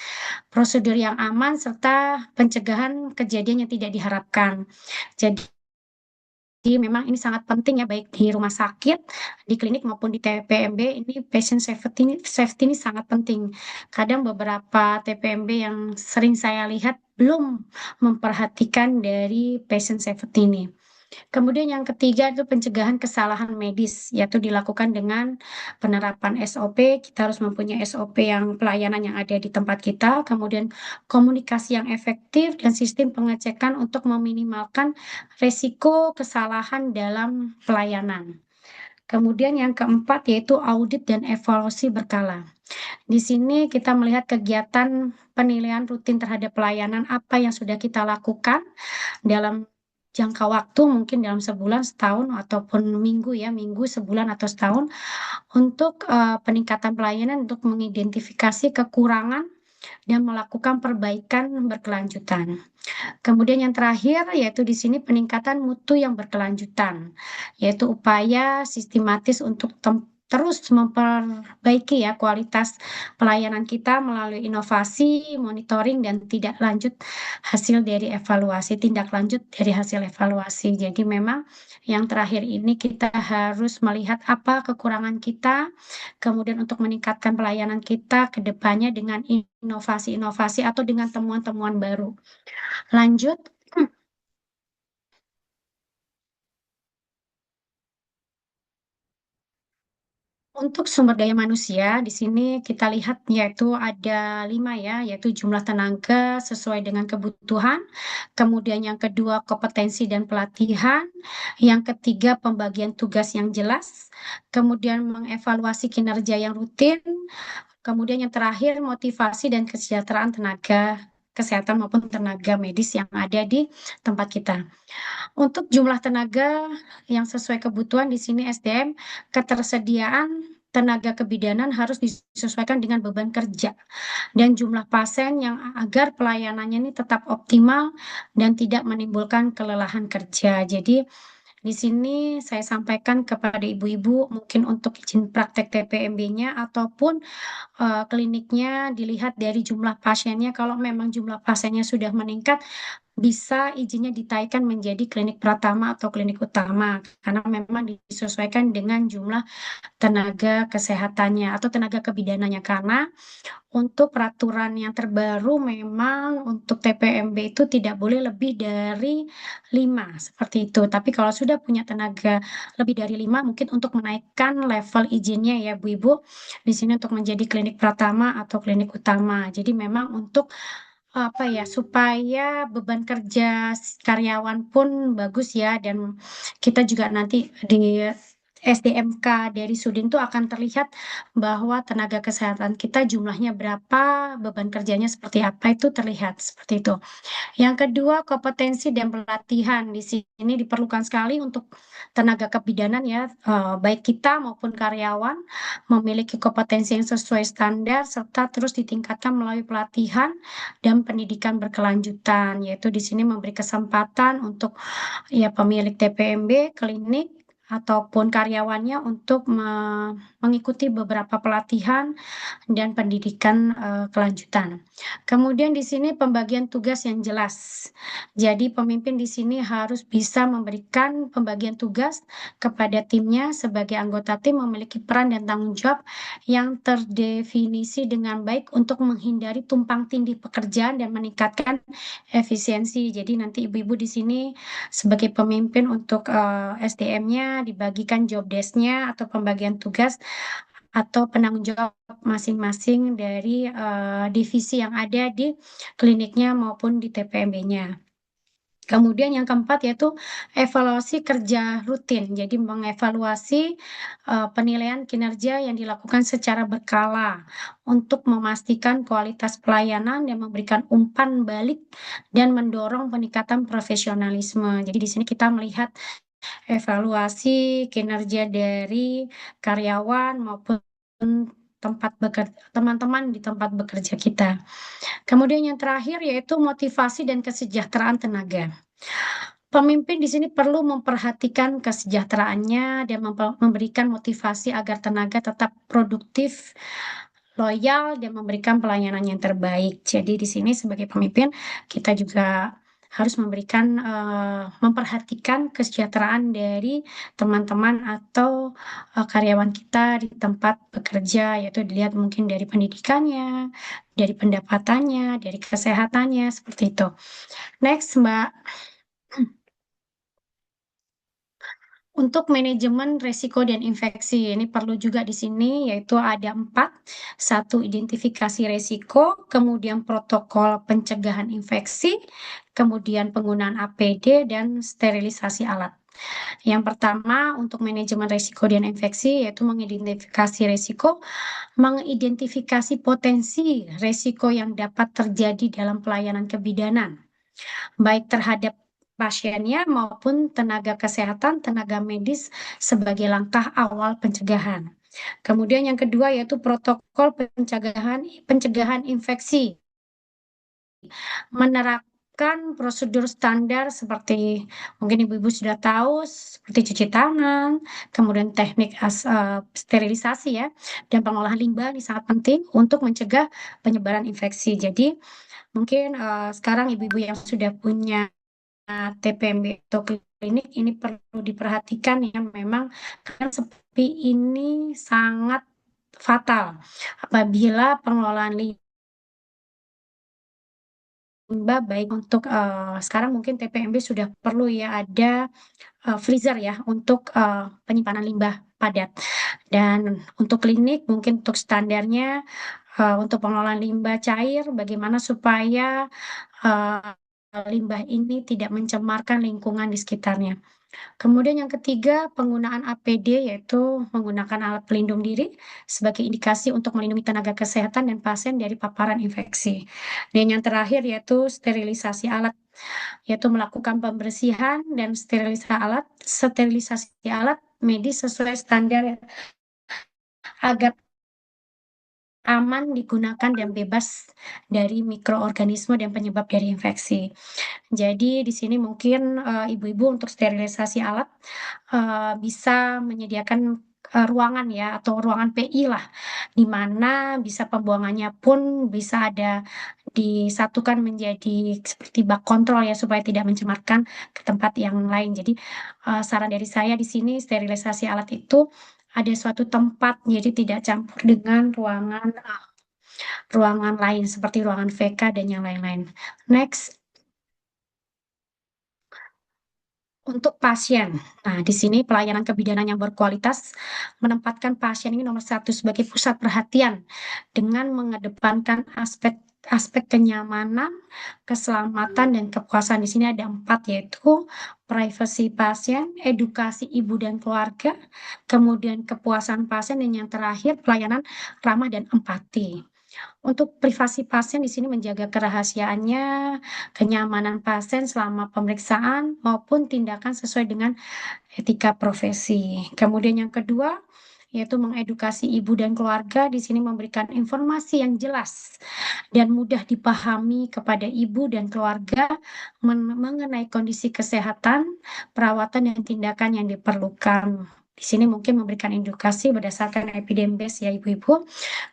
[SPEAKER 5] prosedur yang aman, serta pencegahan kejadian yang tidak diharapkan. Jadi memang ini sangat penting ya, baik di rumah sakit, di klinik maupun di TPMB, ini patient safety ini sangat penting. Kadang beberapa TPMB yang sering saya lihat belum memperhatikan dari patient safety ini. Kemudian yang ketiga itu pencegahan kesalahan medis, yaitu dilakukan dengan penerapan SOP. Kita harus mempunyai SOP yang pelayanan yang ada di tempat kita, kemudian komunikasi yang efektif dan sistem pengecekan untuk meminimalkan risiko kesalahan dalam pelayanan. Kemudian yang keempat yaitu audit dan evaluasi berkala. Di sini kita melihat kegiatan penilaian rutin terhadap pelayanan apa yang sudah kita lakukan dalam jangka waktu mungkin dalam sebulan, setahun, ataupun minggu ya, minggu, sebulan, atau setahun untuk peningkatan pelayanan untuk mengidentifikasi kekurangan dan melakukan perbaikan berkelanjutan. Kemudian yang terakhir yaitu di sini peningkatan mutu yang berkelanjutan, yaitu upaya sistematis untuk terus memperbaiki ya kualitas pelayanan kita melalui inovasi, monitoring, dan tindak lanjut dari hasil evaluasi. Jadi memang yang terakhir ini kita harus melihat apa kekurangan kita, kemudian untuk meningkatkan pelayanan kita ke depannya dengan inovasi-inovasi atau dengan temuan-temuan baru. Lanjut. Untuk sumber daya manusia, di sini kita lihat yaitu ada 5 ya, yaitu jumlah tenaga sesuai dengan kebutuhan, kemudian yang kedua kompetensi dan pelatihan, yang ketiga pembagian tugas yang jelas, kemudian mengevaluasi kinerja yang rutin, kemudian yang terakhir motivasi dan kesejahteraan tenaga kesehatan maupun tenaga medis yang ada di tempat kita. Untuk jumlah tenaga yang sesuai kebutuhan di sini SDM, ketersediaan tenaga kebidanan harus disesuaikan dengan beban kerja dan jumlah pasien yang agar pelayanannya ini tetap optimal dan tidak menimbulkan kelelahan kerja. Jadi di sini saya sampaikan kepada ibu-ibu mungkin untuk izin praktek TPMB-nya ataupun kliniknya dilihat dari jumlah pasiennya. Kalau memang jumlah pasiennya sudah meningkat, bisa izinnya ditaikkan menjadi klinik pratama atau klinik utama karena memang disesuaikan dengan jumlah tenaga kesehatannya atau tenaga kebidanannya karena untuk peraturan yang terbaru memang untuk TPMB itu tidak boleh lebih dari 5 seperti itu. Tapi kalau sudah punya tenaga lebih dari 5 mungkin untuk menaikkan level izinnya ya Bu Ibu di sini untuk menjadi klinik pratama atau klinik utama. Jadi memang untuk apa ya supaya beban kerja karyawan pun bagus ya dan kita juga nanti di SDMK dari Sudin tuh akan terlihat bahwa tenaga kesehatan kita jumlahnya berapa, beban kerjanya seperti apa itu terlihat seperti itu. Yang kedua, kompetensi dan pelatihan di sini diperlukan sekali untuk tenaga kebidanan ya, baik kita maupun karyawan memiliki kompetensi yang sesuai standar serta terus ditingkatkan melalui pelatihan dan pendidikan berkelanjutan, yaitu di sini memberi kesempatan untuk ya pemilik TPMB, klinik ataupun karyawannya untuk mengikuti beberapa pelatihan dan pendidikan kelanjutan. Kemudian di sini pembagian tugas yang jelas. Jadi pemimpin di sini harus bisa memberikan pembagian tugas kepada timnya sebagai anggota tim memiliki peran dan tanggung jawab yang terdefinisi dengan baik untuk menghindari tumpang tindih pekerjaan dan meningkatkan efisiensi. Jadi nanti ibu-ibu di sini sebagai pemimpin untuk SDM-nya dibagikan job desk-nya atau pembagian tugas atau penanggung jawab masing-masing dari divisi yang ada di kliniknya maupun di TPMB-nya. Kemudian yang keempat yaitu evaluasi kerja rutin. Jadi mengevaluasi penilaian kinerja yang dilakukan secara berkala untuk memastikan kualitas pelayanan dan memberikan umpan balik dan mendorong peningkatan profesionalisme. Jadi di sini kita melihat evaluasi kinerja dari karyawan maupun teman-teman di tempat bekerja kita. Kemudian yang terakhir yaitu motivasi dan kesejahteraan tenaga. Pemimpin di sini perlu memperhatikan kesejahteraannya dan memberikan motivasi agar tenaga tetap produktif, loyal, dan memberikan pelayanan yang terbaik. Jadi di sini sebagai pemimpin kita juga harus memperhatikan kesejahteraan dari teman-teman atau karyawan kita di tempat bekerja, yaitu dilihat mungkin dari pendidikannya, dari pendapatannya, dari kesehatannya, seperti itu. Next, Mbak. Untuk manajemen risiko dan infeksi, ini perlu juga di sini, yaitu ada 4. 1, identifikasi risiko, kemudian protokol pencegahan infeksi, kemudian penggunaan APD, dan sterilisasi alat. Yang pertama, untuk manajemen risiko dan infeksi, yaitu mengidentifikasi risiko, mengidentifikasi potensi risiko yang dapat terjadi dalam pelayanan kebidanan, baik terhadap pasiennya maupun tenaga kesehatan, tenaga medis sebagai langkah awal pencegahan. Kemudian yang kedua yaitu protokol pencegahan infeksi. Menerapkan prosedur standar seperti mungkin ibu-ibu sudah tahu seperti cuci tangan, kemudian teknik sterilisasi ya, dan pengolahan limbah ini sangat penting untuk mencegah penyebaran infeksi. Jadi mungkin sekarang ibu-ibu yang sudah punya TPMB atau klinik ini perlu diperhatikan ya memang karena seperti ini sangat fatal apabila pengelolaan limbah baik untuk sekarang mungkin TPMB sudah perlu ya ada freezer ya untuk penyimpanan limbah padat. Dan untuk klinik mungkin untuk standarnya untuk pengelolaan limbah cair, bagaimana supaya eh, limbah ini tidak mencemarkan lingkungan di sekitarnya. Kemudian yang ketiga, penggunaan APD yaitu menggunakan alat pelindung diri sebagai indikasi untuk melindungi tenaga kesehatan dan pasien dari paparan infeksi. Dan yang terakhir yaitu sterilisasi alat, yaitu melakukan pembersihan dan sterilisasi alat medis sesuai standar agar aman digunakan dan bebas dari mikroorganisme dan penyebab dari infeksi. Jadi di sini mungkin ibu-ibu untuk sterilisasi alat bisa menyediakan ruangan ya atau ruangan PI lah, di mana bisa pembuangannya pun bisa ada disatukan menjadi seperti bak kontrol ya supaya tidak mencemarkan ke tempat yang lain. Jadi saran dari saya di sini sterilisasi alat itu ada suatu tempat jadi tidak campur dengan ruangan lain seperti ruangan VK dan yang lain-lain. Next. Untuk pasien, nah di sini pelayanan kebidanan yang berkualitas menempatkan pasien ini nomor satu sebagai pusat perhatian dengan mengedepankan aspek kenyamanan, keselamatan dan kepuasan. Di sini ada 4 yaitu privasi pasien, edukasi ibu dan keluarga, kemudian kepuasan pasien dan yang terakhir pelayanan ramah dan empati. Untuk privasi pasien di sini menjaga kerahasiaannya, kenyamanan pasien selama pemeriksaan maupun tindakan sesuai dengan etika profesi. Kemudian yang kedua, yaitu mengedukasi ibu dan keluarga di sini memberikan informasi yang jelas dan mudah dipahami kepada ibu dan keluarga mengenai kondisi kesehatan, perawatan dan tindakan yang diperlukan. Di sini mungkin memberikan edukasi berdasarkan epidemiologi ya ibu-ibu.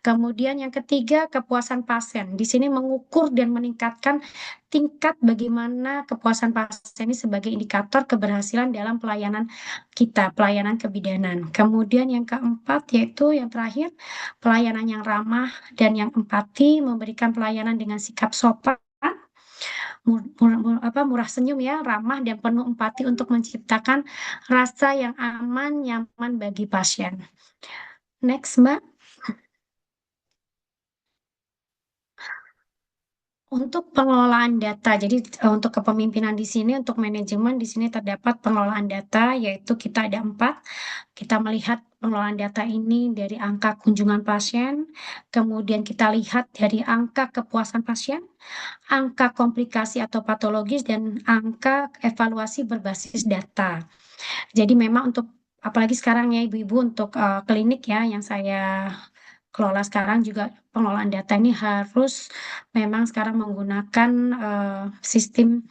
[SPEAKER 5] Kemudian yang ketiga, kepuasan pasien. Di sini mengukur dan meningkatkan tingkat bagaimana kepuasan pasien ini sebagai indikator keberhasilan dalam pelayanan kita, pelayanan kebidanan. Kemudian yang keempat yaitu yang terakhir, pelayanan yang ramah dan yang empati, memberikan pelayanan dengan sikap sopan, murah senyum ya, ramah dan penuh empati untuk menciptakan rasa yang aman, nyaman bagi pasien. Next, Mbak. Untuk pengelolaan data, jadi untuk kepemimpinan di sini, untuk manajemen di sini terdapat pengelolaan data, yaitu kita ada 4. Kita melihat pengelolaan data ini dari angka kunjungan pasien, kemudian kita lihat dari angka kepuasan pasien, angka komplikasi atau patologis, dan angka evaluasi berbasis data. Jadi memang untuk, apalagi sekarang ya ibu-ibu, untuk klinik ya yang saya kelola sekarang juga pengelolaan data ini harus memang sekarang menggunakan sistem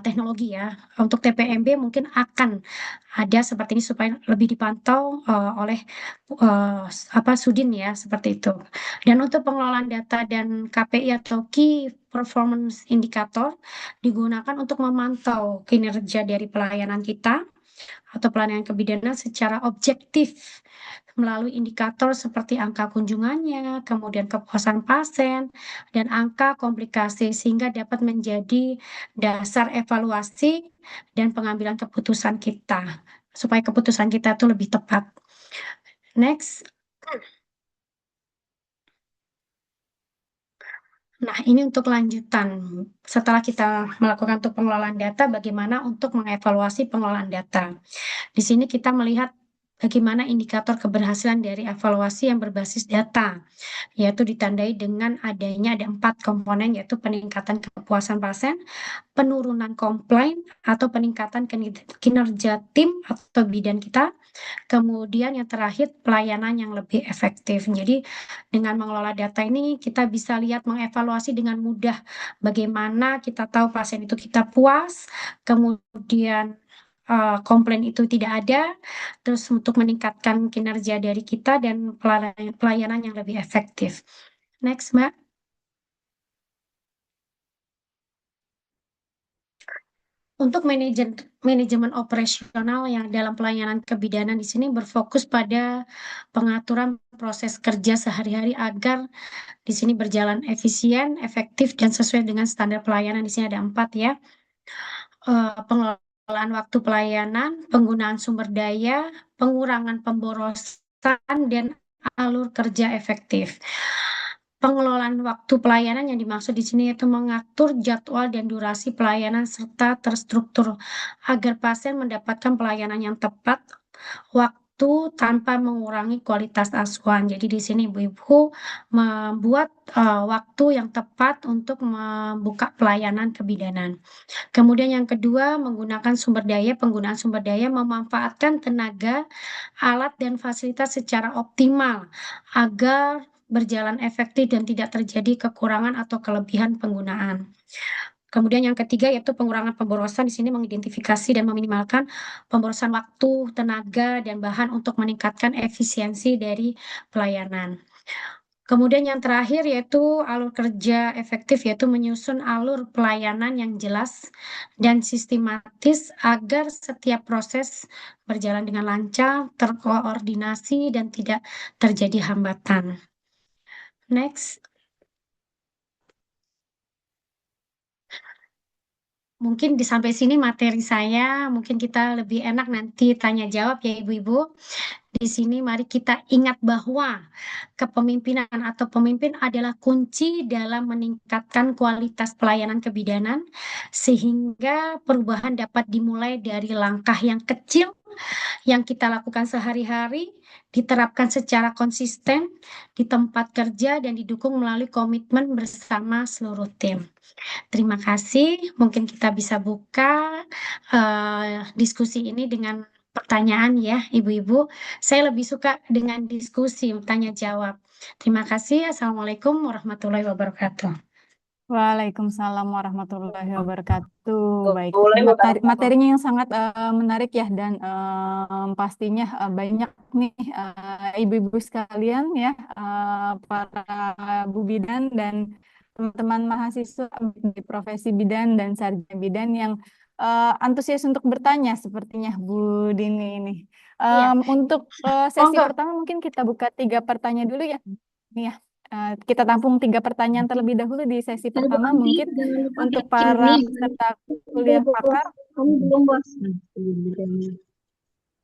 [SPEAKER 5] teknologi ya. Untuk TPMB mungkin akan ada seperti ini supaya lebih dipantau oleh Sudin ya seperti itu. Dan untuk pengelolaan data dan KPI atau Key Performance Indicator digunakan untuk memantau kinerja dari pelayanan kita atau pelayanan kebidanan secara objektif melalui indikator seperti angka kunjungannya, kemudian kepuasan pasien, dan angka komplikasi sehingga dapat menjadi dasar evaluasi dan pengambilan keputusan kita supaya keputusan kita itu lebih tepat. Next. Nah, ini untuk lanjutan. Setelah kita melakukan untuk pengelolaan data, bagaimana untuk mengevaluasi pengelolaan data. Di sini kita melihat bagaimana indikator keberhasilan dari evaluasi yang berbasis data, yaitu ditandai dengan adanya ada 4 komponen, yaitu peningkatan kepuasan pasien, penurunan komplain atau peningkatan kinerja tim atau bidan kita, kemudian yang terakhir pelayanan yang lebih efektif. Jadi dengan mengelola data ini kita bisa lihat mengevaluasi dengan mudah bagaimana kita tahu pasien itu kita puas, kemudian komplain itu tidak ada, terus untuk meningkatkan kinerja dari kita dan pelayanan yang lebih efektif. Next, Mbak. Untuk manajemen operasional yang dalam pelayanan kebidanan di sini berfokus pada pengaturan proses kerja sehari-hari agar di sini berjalan efisien, efektif, dan sesuai dengan standar pelayanan. Di sini ada 4 ya. Pengelolaan pengelolaan waktu pelayanan, penggunaan sumber daya, pengurangan pemborosan, dan alur kerja efektif. Pengelolaan waktu pelayanan yang dimaksud di sini yaitu mengatur jadwal dan durasi pelayanan serta terstruktur agar pasien mendapatkan pelayanan yang tepat waktu tanpa mengurangi kualitas asuhan. Jadi di sini Ibu-ibu membuat waktu yang tepat untuk membuka pelayanan kebidanan. Kemudian yang kedua, menggunakan sumber daya, penggunaan sumber daya memanfaatkan tenaga, alat, dan fasilitas secara optimal agar berjalan efektif dan tidak terjadi kekurangan atau kelebihan penggunaan. Kemudian yang ketiga yaitu pengurangan pemborosan. Di sini mengidentifikasi dan meminimalkan pemborosan waktu, tenaga, dan bahan untuk meningkatkan efisiensi dari pelayanan. Kemudian yang terakhir yaitu alur kerja efektif, yaitu menyusun alur pelayanan yang jelas dan sistematis agar setiap proses berjalan dengan lancar, terkoordinasi, dan tidak terjadi hambatan. Next. Mungkin sampai sini materi saya, mungkin kita lebih enak nanti tanya jawab ya Ibu-ibu. Di sini mari kita ingat bahwa kepemimpinan atau pemimpin adalah kunci dalam meningkatkan kualitas pelayanan kebidanan sehingga perubahan dapat dimulai dari langkah yang kecil yang kita lakukan sehari-hari, diterapkan secara konsisten di tempat kerja dan didukung melalui komitmen bersama seluruh tim. Terima kasih. Mungkin kita bisa buka diskusi ini dengan pertanyaan ya, Ibu-ibu. Saya lebih suka dengan diskusi, tanya jawab. Terima kasih. Assalamualaikum warahmatullahi wabarakatuh.
[SPEAKER 2] Waalaikumsalam warahmatullahi wabarakatuh. Baik,
[SPEAKER 7] Boleh,
[SPEAKER 2] materinya yang sangat menarik ya, dan pastinya banyak nih ibu-ibu sekalian ya, para Bu Bidan dan teman-teman mahasiswa di profesi bidan dan sarjana bidan yang antusias untuk bertanya sepertinya Bu Dini ini.
[SPEAKER 5] Iya.
[SPEAKER 2] Untuk sesi
[SPEAKER 5] Monggo.
[SPEAKER 2] pertama mungkin kita buka 3 pertanyaan dulu ya. Nih ya. Kita tampung 3 pertanyaan terlebih dahulu di sesi pertama, mungkin untuk para peserta kuliah pakar.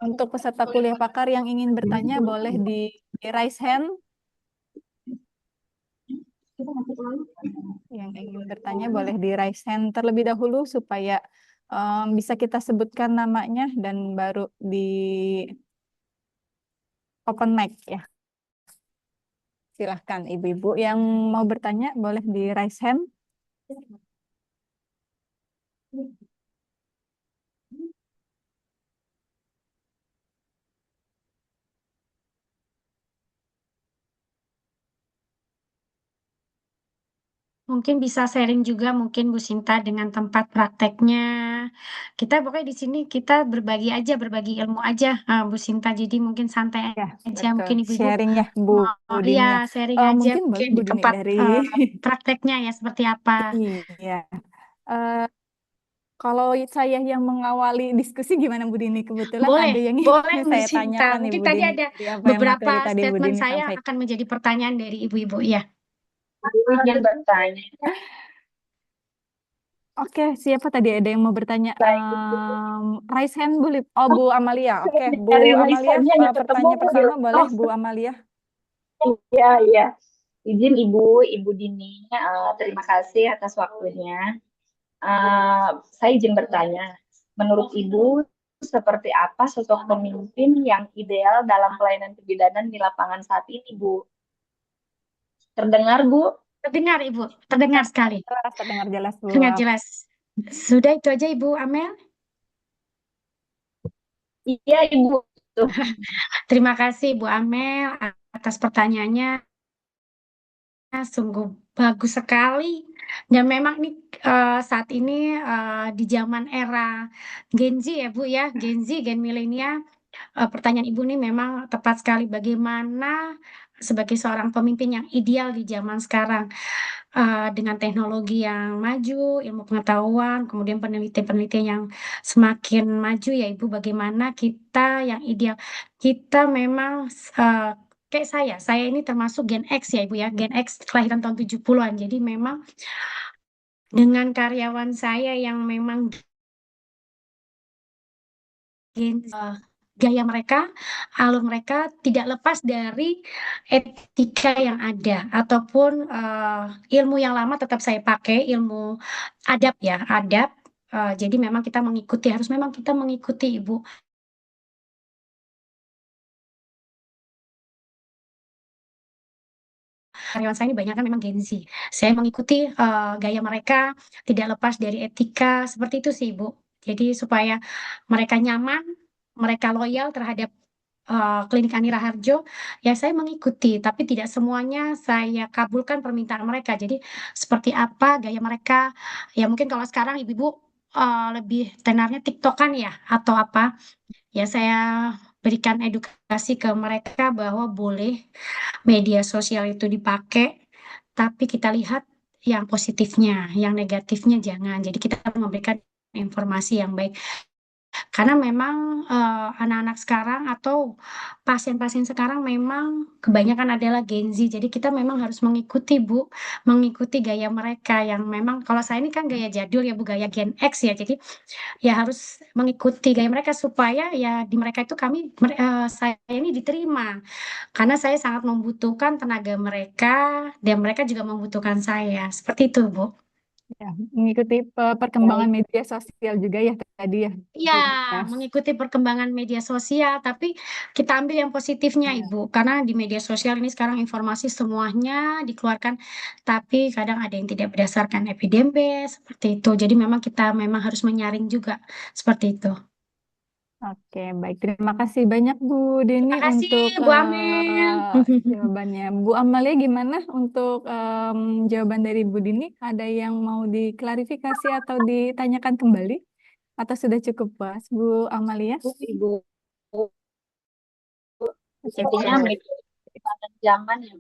[SPEAKER 2] Untuk peserta kuliah pakar yang ingin bertanya boleh di raise hand. Yang ingin bertanya boleh di raise hand terlebih dahulu supaya bisa kita sebutkan namanya dan baru di open mic ya. Silahkan ibu-ibu yang mau bertanya boleh di raise hand.
[SPEAKER 5] Mungkin bisa sharing juga mungkin Bu Sinta dengan tempat prakteknya. Kita pokoknya di sini kita berbagi aja, berbagi ilmu aja, Bu Sinta. Jadi mungkin santai
[SPEAKER 2] Ya,
[SPEAKER 5] aja,
[SPEAKER 2] betul.
[SPEAKER 5] mungkin ibu-ibu
[SPEAKER 2] Sharing ya Bu Dini
[SPEAKER 5] iya
[SPEAKER 2] ya.
[SPEAKER 5] sharing aja
[SPEAKER 2] Mungkin boleh
[SPEAKER 5] mungkin
[SPEAKER 2] Bu
[SPEAKER 5] di
[SPEAKER 2] Dini
[SPEAKER 5] tempat
[SPEAKER 2] dari
[SPEAKER 5] prakteknya ya seperti apa.
[SPEAKER 2] Iya. Kalau saya yang mengawali diskusi gimana Bu Dini? Kebetulan
[SPEAKER 5] Boleh,
[SPEAKER 2] ada yang
[SPEAKER 5] boleh
[SPEAKER 2] ingin
[SPEAKER 5] Bu
[SPEAKER 2] saya
[SPEAKER 5] Sinta.
[SPEAKER 2] tanyakan nih
[SPEAKER 5] Mungkin
[SPEAKER 2] Bu
[SPEAKER 5] tadi
[SPEAKER 2] Dini
[SPEAKER 5] ada
[SPEAKER 2] dari apa yang
[SPEAKER 5] beberapa
[SPEAKER 2] materi tadi Bu
[SPEAKER 5] statement
[SPEAKER 2] Dini
[SPEAKER 5] saya
[SPEAKER 2] sampaikan.
[SPEAKER 5] akan menjadi pertanyaan dari ibu-ibu ya.
[SPEAKER 7] Izin bertanya.
[SPEAKER 2] Oke, siapa tadi ada yang mau bertanya? Raise hand boleh. Oh, Bu Amalia. Oke, Bu
[SPEAKER 7] Dari
[SPEAKER 2] Amalia,
[SPEAKER 7] lisannya nggak ketemu,
[SPEAKER 2] pertanyaan
[SPEAKER 7] aku
[SPEAKER 2] pertama
[SPEAKER 7] bilang,
[SPEAKER 2] boleh Bu Amalia.
[SPEAKER 7] Iya, iya. Izin Ibu Dini, terima kasih atas waktunya. Saya izin bertanya, menurut Ibu, seperti apa sosok pemimpin yang ideal dalam pelayanan kebidanan di lapangan saat ini, Bu? Terdengar, Bu?
[SPEAKER 5] Terdengar Ibu, terdengar sekali.
[SPEAKER 2] Terdengar jelas Bu.
[SPEAKER 5] Terdengar jelas. Sudah itu aja Ibu Amel.
[SPEAKER 7] Iya, Ibu.
[SPEAKER 5] Terima kasih Ibu Amel atas pertanyaannya. Sungguh bagus sekali. Dan memang nih saat ini di zaman era Gen Z ya Bu ya, Gen Z, Gen milenial. Pertanyaan Ibu ini memang tepat sekali. Bagaimana sebagai seorang pemimpin yang ideal di zaman sekarang dengan teknologi yang maju, ilmu pengetahuan, kemudian penelitian-penelitian yang semakin maju ya Ibu, bagaimana kita yang ideal. Kita memang kayak saya ini termasuk Gen X ya Ibu ya, Gen X kelahiran tahun 70-an. Jadi memang dengan karyawan saya yang memang gaya mereka, alur mereka tidak lepas dari etika yang ada ataupun ilmu yang lama tetap saya pakai, ilmu adab ya, adab. Jadi memang kita mengikuti, harus memang kita mengikuti Ibu. Karyawan saya ini banyak kan memang Gen Z. Saya mengikuti gaya mereka, tidak lepas dari etika, seperti itu sih Ibu. Jadi supaya mereka nyaman, mereka loyal terhadap Klinik Ani Raharjo, ya saya mengikuti, tapi tidak semuanya saya kabulkan permintaan mereka. Jadi seperti apa gaya mereka, ya mungkin kalau sekarang ibu-ibu lebih tenarnya TikTokan ya, atau apa, ya saya berikan edukasi ke mereka bahwa boleh media sosial itu dipakai, tapi kita lihat yang positifnya, yang negatifnya jangan. Jadi kita memberikan informasi yang baik. Karena memang anak-anak sekarang atau pasien-pasien sekarang memang kebanyakan adalah Gen Z. Jadi kita memang harus mengikuti Bu, mengikuti gaya mereka yang memang kalau saya ini kan gaya jadul ya Bu, gaya Gen X ya. Jadi ya harus mengikuti gaya mereka supaya ya di mereka itu saya ini diterima. Karena saya sangat membutuhkan tenaga mereka dan mereka juga membutuhkan saya. Seperti itu Bu.
[SPEAKER 2] Ya, mengikuti perkembangan media sosial juga ya tadi ya.
[SPEAKER 5] Iya,
[SPEAKER 2] Ya.
[SPEAKER 5] mengikuti perkembangan media sosial, tapi kita ambil yang positifnya,
[SPEAKER 2] Ya.
[SPEAKER 5] Ibu. Karena di media sosial ini sekarang informasi semuanya dikeluarkan, tapi kadang ada yang tidak berdasarkan epidemi, seperti itu. Jadi memang kita harus menyaring juga, seperti itu.
[SPEAKER 2] Oke, baik. Terima kasih banyak Bu Dini
[SPEAKER 5] Terima kasih,
[SPEAKER 2] untuk
[SPEAKER 5] Bu Amel.
[SPEAKER 2] jawabannya. Bu Amalia gimana untuk jawaban dari Bu Dini? Ada yang mau diklarifikasi atau ditanyakan kembali? Atau sudah cukup puas, Bu Amalia?
[SPEAKER 7] Ibu, intinya mengikuti zaman ya.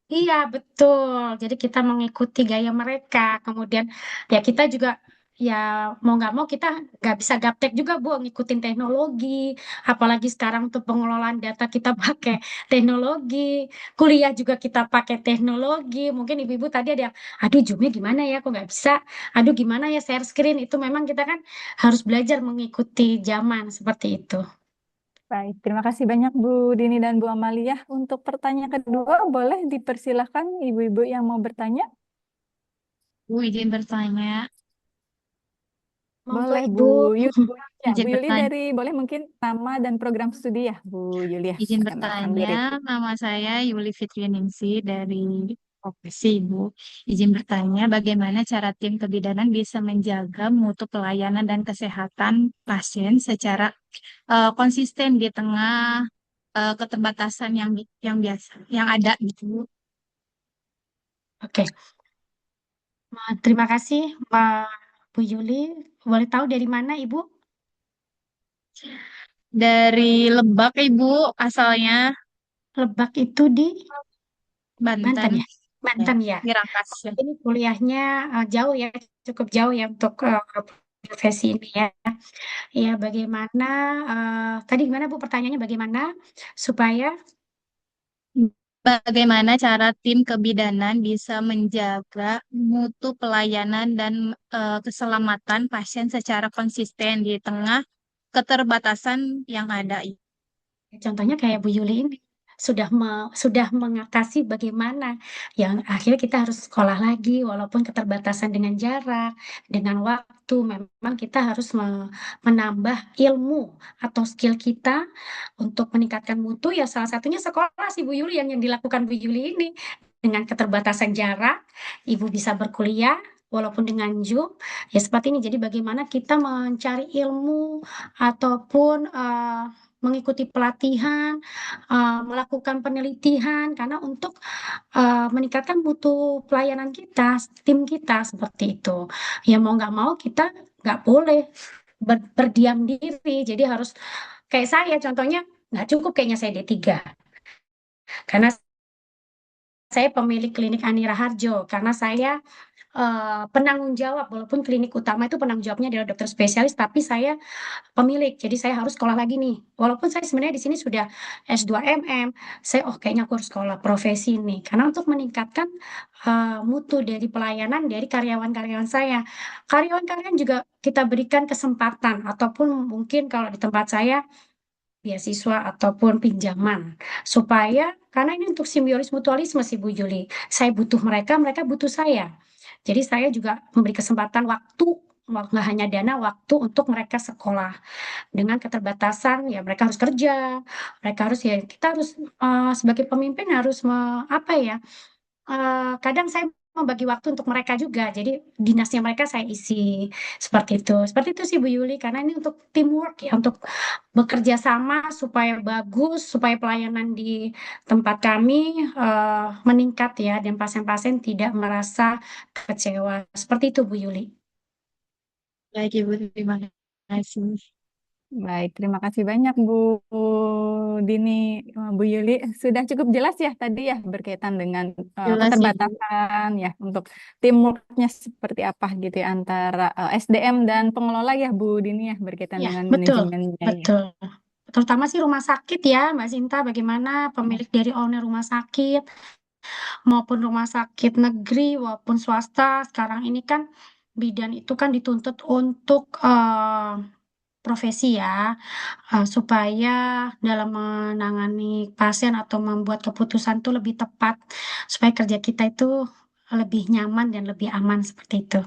[SPEAKER 5] Iya, betul. Jadi kita mengikuti gaya mereka. Kemudian ya kita juga ya mau nggak mau kita nggak bisa gaptek juga Bu ngikutin teknologi. Apalagi sekarang tuh pengelolaan data kita pakai teknologi. Kuliah juga kita pakai teknologi. Mungkin ibu-ibu tadi ada yang, aduh Zoom-nya gimana ya kok nggak bisa. Aduh gimana ya share screen. Itu memang kita kan harus belajar mengikuti zaman seperti itu.
[SPEAKER 2] Baik, terima kasih banyak Bu Dini dan Bu Amalia. Untuk pertanyaan kedua, boleh dipersilahkan ibu-ibu yang mau bertanya?
[SPEAKER 6] Bu, izin bertanya.
[SPEAKER 5] Monggo
[SPEAKER 2] Boleh
[SPEAKER 5] Ibu.
[SPEAKER 2] Bu Yuli. Ya,
[SPEAKER 6] Izin
[SPEAKER 2] Bu Yuli
[SPEAKER 6] bertanya.
[SPEAKER 2] dari, boleh mungkin nama dan program studi ya, Bu Yuli ya.
[SPEAKER 6] Izin
[SPEAKER 2] Perkenalkan
[SPEAKER 6] bertanya,
[SPEAKER 2] diri.
[SPEAKER 6] nama saya Yuli Fitrianingsi dari Profesi Ibu. Izin bertanya, bagaimana cara tim kebidanan bisa menjaga mutu pelayanan dan kesehatan pasien secara konsisten di tengah keterbatasan yang biasa yang ada gitu.
[SPEAKER 5] Oke. Terima kasih, Bu Yuli. Boleh tahu dari mana, Ibu?
[SPEAKER 6] Dari Lebak Ibu asalnya
[SPEAKER 5] Lebak itu di Banten
[SPEAKER 6] Banten.
[SPEAKER 5] ya? Banten ya.
[SPEAKER 6] Di Rangkas. Ya.
[SPEAKER 5] Ini kuliahnya jauh ya, cukup jauh ya untuk profesi ini ya. Ya, bagaimana, tadi gimana Bu pertanyaannya bagaimana supaya
[SPEAKER 6] Bagaimana cara tim kebidanan bisa menjaga mutu pelayanan dan keselamatan pasien secara konsisten di tengah keterbatasan yang ada?
[SPEAKER 5] contohnya kayak Bu Yuli ini sudah mengatasi bagaimana yang akhirnya kita harus sekolah lagi walaupun keterbatasan dengan jarak, dengan waktu memang kita harus menambah ilmu atau skill kita untuk meningkatkan mutu ya salah satunya sekolah sih Bu Yuli yang dilakukan Bu Yuli ini dengan keterbatasan jarak, Ibu bisa berkuliah walaupun dengan Zoom ya seperti ini. Jadi bagaimana kita mencari ilmu ataupun mengikuti pelatihan, melakukan penelitian karena untuk meningkatkan mutu pelayanan kita, tim kita seperti itu. Ya mau nggak mau kita nggak boleh berdiam diri. Jadi harus kayak saya contohnya nggak cukup kayaknya saya D3 karena saya pemilik klinik Ani Raharjo karena saya penanggung jawab, walaupun klinik utama itu penanggung jawabnya adalah dokter spesialis, tapi saya pemilik, jadi saya harus sekolah lagi nih. Walaupun saya sebenarnya di sini sudah S2 MM, saya kayaknya aku harus sekolah profesi nih, karena untuk meningkatkan mutu dari pelayanan dari karyawan-karyawan saya. Karyawan-karyawan juga kita berikan kesempatan, ataupun mungkin kalau di tempat saya beasiswa ataupun pinjaman, supaya karena ini untuk simbiosis mutualisme sih Bu Juli. Saya butuh mereka, mereka butuh saya. Jadi saya juga memberi kesempatan waktu, nggak hanya dana, waktu untuk mereka sekolah. Dengan keterbatasan, ya mereka harus kerja, mereka harus, ya kita harus sebagai pemimpin harus apa ya, kadang saya membagi waktu untuk mereka juga. Jadi dinasnya mereka saya isi seperti itu. Seperti itu sih Bu Yuli, karena ini untuk teamwork ya, untuk bekerja sama supaya bagus, supaya pelayanan di tempat kami meningkat ya, dan pasien-pasien tidak merasa kecewa. Seperti itu Bu Yuli.
[SPEAKER 6] Baik, Ibu, terima kasih.
[SPEAKER 2] Baik, terima kasih banyak Bu Dini, Bu Yuli. Sudah cukup jelas ya tadi ya berkaitan dengan
[SPEAKER 6] Jelas, Ibu.
[SPEAKER 2] keterbatasan ya untuk teamworknya seperti apa gitu ya antara SDM dan pengelola ya Bu Dini ya berkaitan
[SPEAKER 5] Ya,
[SPEAKER 2] dengan
[SPEAKER 5] betul,
[SPEAKER 2] manajemennya ya.
[SPEAKER 5] betul. Terutama sih rumah sakit ya, Mbak Sinta, bagaimana pemilik dari owner rumah sakit maupun rumah sakit negeri maupun swasta sekarang ini kan bidan itu kan dituntut untuk profesi ya, supaya dalam menangani pasien atau membuat keputusan itu lebih tepat, supaya kerja kita itu lebih nyaman dan lebih aman seperti itu.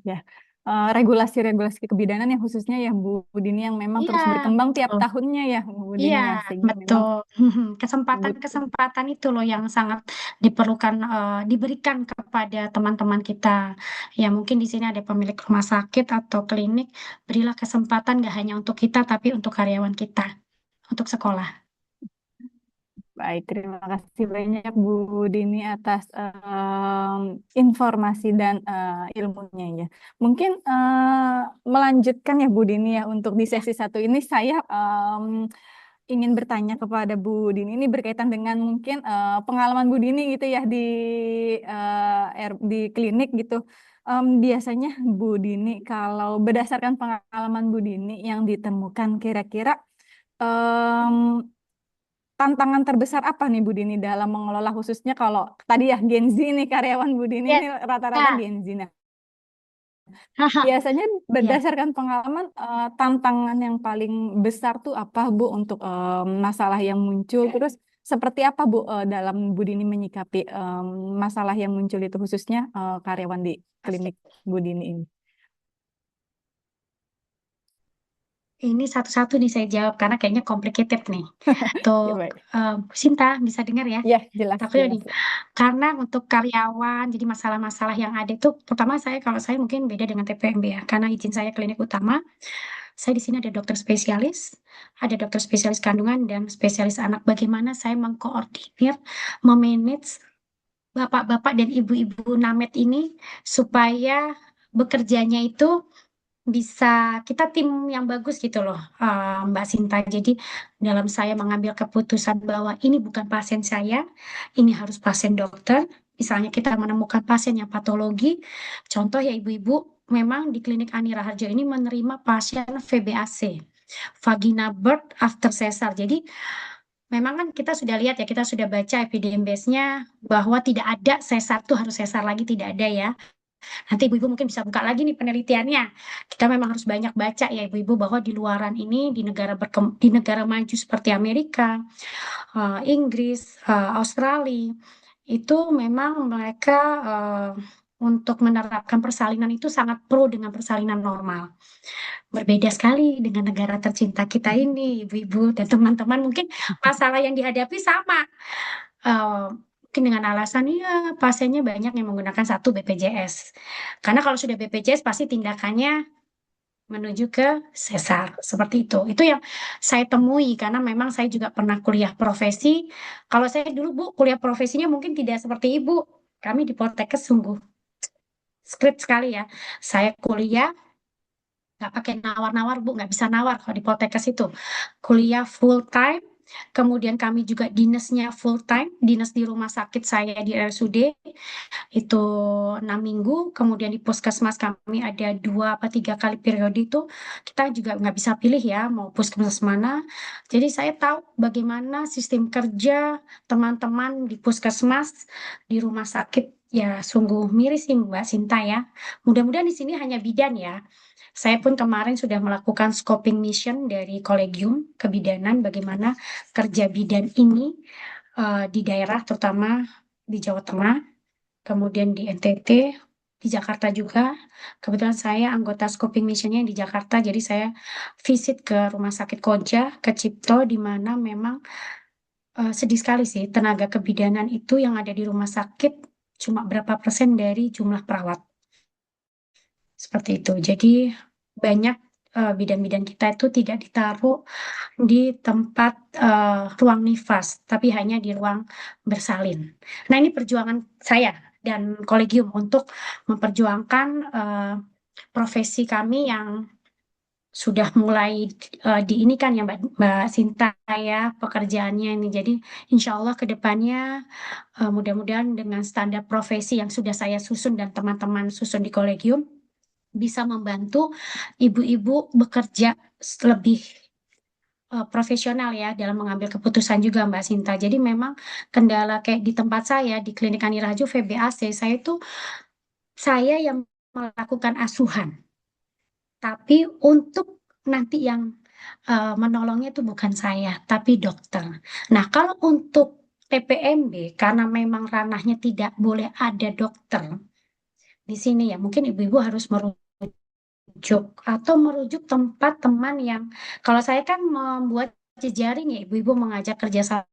[SPEAKER 2] Ya, regulasi-regulasi kebidanan yang khususnya ya Bu Dini yang memang terus
[SPEAKER 5] Iya,
[SPEAKER 2] berkembang tiap
[SPEAKER 5] betul.
[SPEAKER 2] tahunnya ya Bu Dini
[SPEAKER 5] Iya,
[SPEAKER 2] ya sehingga memang
[SPEAKER 5] betul.
[SPEAKER 2] butuh
[SPEAKER 5] Kesempatan-kesempatan itu loh yang sangat diperlukan, diberikan kepada teman-teman kita. Ya mungkin di sini ada pemilik rumah sakit atau klinik, berilah kesempatan gak hanya untuk kita, tapi untuk karyawan kita, untuk sekolah.
[SPEAKER 2] baik. Terima kasih banyak Bu Dini atas informasi dan ilmunya ya. Mungkin melanjutkan ya Bu Dini ya untuk di sesi satu ini saya ingin bertanya kepada Bu Dini ini berkaitan dengan mungkin pengalaman Bu Dini gitu ya di klinik gitu. Biasanya Bu Dini kalau berdasarkan pengalaman Bu Dini yang ditemukan kira-kira tantangan terbesar apa nih Bu Dini dalam mengelola khususnya kalau tadi ya Gen Z nih karyawan Bu Dini
[SPEAKER 5] Ya,
[SPEAKER 2] ini rata-rata Gen Z. Nah, biasanya
[SPEAKER 5] ya.
[SPEAKER 2] berdasarkan pengalaman tantangan yang paling besar tuh apa Bu untuk masalah yang muncul terus seperti apa Bu dalam Bu Dini menyikapi masalah yang muncul itu khususnya karyawan di klinik Bu Dini ini.
[SPEAKER 5] Ini satu-satu nih saya jawab karena kayaknya complicated nih. Tuh,
[SPEAKER 2] Ya, baik.
[SPEAKER 5] Sinta bisa dengar ya?
[SPEAKER 2] Ya, jelas,
[SPEAKER 5] Takutnya
[SPEAKER 2] jelas.
[SPEAKER 5] nih, karena untuk karyawan, jadi masalah-masalah yang ada itu, pertama kalau saya mungkin beda dengan TPMB ya, karena izin saya klinik utama, saya di sini ada dokter spesialis, ada dokter spesialis kandungan dan spesialis anak. Bagaimana saya mengkoordinir, memanage bapak-bapak dan ibu-ibu namet ini supaya bekerjanya itu bisa kita tim yang bagus gitu loh, Mbak Sinta. Jadi dalam saya mengambil keputusan bahwa ini bukan pasien saya, ini harus pasien dokter. Misalnya kita menemukan pasien yang patologi, contoh ya ibu-ibu, memang di klinik Ani Raharjo ini menerima pasien VBAC, vagina birth after sesar. Jadi memang kan kita sudah lihat ya, kita sudah baca epidemiologisnya bahwa tidak ada sesar tuh harus sesar lagi, tidak ada ya. Nanti ibu-ibu mungkin bisa buka lagi nih penelitiannya. Kita memang harus banyak baca ya ibu-ibu bahwa di luaran ini di negara maju seperti Amerika, Inggris, Australia itu memang mereka untuk menerapkan persalinan itu sangat pro dengan persalinan normal. Berbeda sekali dengan negara tercinta kita ini, ibu-ibu dan teman-teman. Mungkin masalah yang dihadapi sama. Mungkin dengan alasan ya pasiennya banyak yang menggunakan satu BPJS. Karena kalau sudah BPJS pasti tindakannya menuju ke sesar. Seperti itu. Itu yang saya temui karena memang saya juga pernah kuliah profesi. Kalau saya dulu Bu, kuliah profesinya mungkin tidak seperti Ibu. Kami di Poltekkes sungguh skrip sekali ya. Saya kuliah nggak pakai nawar-nawar Bu, nggak bisa nawar kalau di Poltekkes itu. Kuliah full time, Kemudian kami juga dinasnya full time, dinas di rumah sakit saya di RSUD itu 6 minggu. Kemudian di puskesmas kami ada 2 atau 3 kali periode itu kita juga nggak bisa pilih ya mau puskesmas mana. Jadi saya tahu bagaimana sistem kerja teman-teman di puskesmas, di rumah sakit. Ya sungguh miris sih Mbak Sinta ya. Mudah-mudahan di sini hanya bidan ya. Saya pun kemarin sudah melakukan scoping mission dari Kolegium Kebidanan bagaimana kerja bidan ini di daerah terutama di Jawa Tengah, kemudian di NTT, di Jakarta juga. Kebetulan saya anggota scoping missionnya di Jakarta, jadi saya visit ke Rumah Sakit Koja, ke Cipto, di mana memang sedih sekali sih tenaga kebidanan itu yang ada di rumah sakit cuma berapa persen dari jumlah perawat. Seperti itu. Jadi banyak bidan-bidan kita itu tidak ditaruh di tempat ruang nifas, tapi hanya di ruang bersalin. Nah, ini perjuangan saya dan kolegium untuk memperjuangkan profesi kami yang sudah mulai diinikan ya Mbak Sinta ya pekerjaannya ini. Jadi insya Allah ke depannya mudah-mudahan dengan standar profesi yang sudah saya susun dan teman-teman susun di kolegium bisa membantu ibu-ibu bekerja lebih profesional ya dalam mengambil keputusan juga Mbak Sinta. Jadi memang kendala kayak di tempat saya di Klinik Ani Rahayu VBAC saya yang melakukan asuhan. Tapi untuk nanti yang menolongnya itu bukan saya, tapi dokter. Nah, kalau untuk TPMB karena memang ranahnya tidak boleh ada dokter di sini ya, mungkin ibu-ibu harus merujuk atau merujuk tempat teman yang kalau saya kan membuat jejaring ya ibu-ibu mengajak kerja sama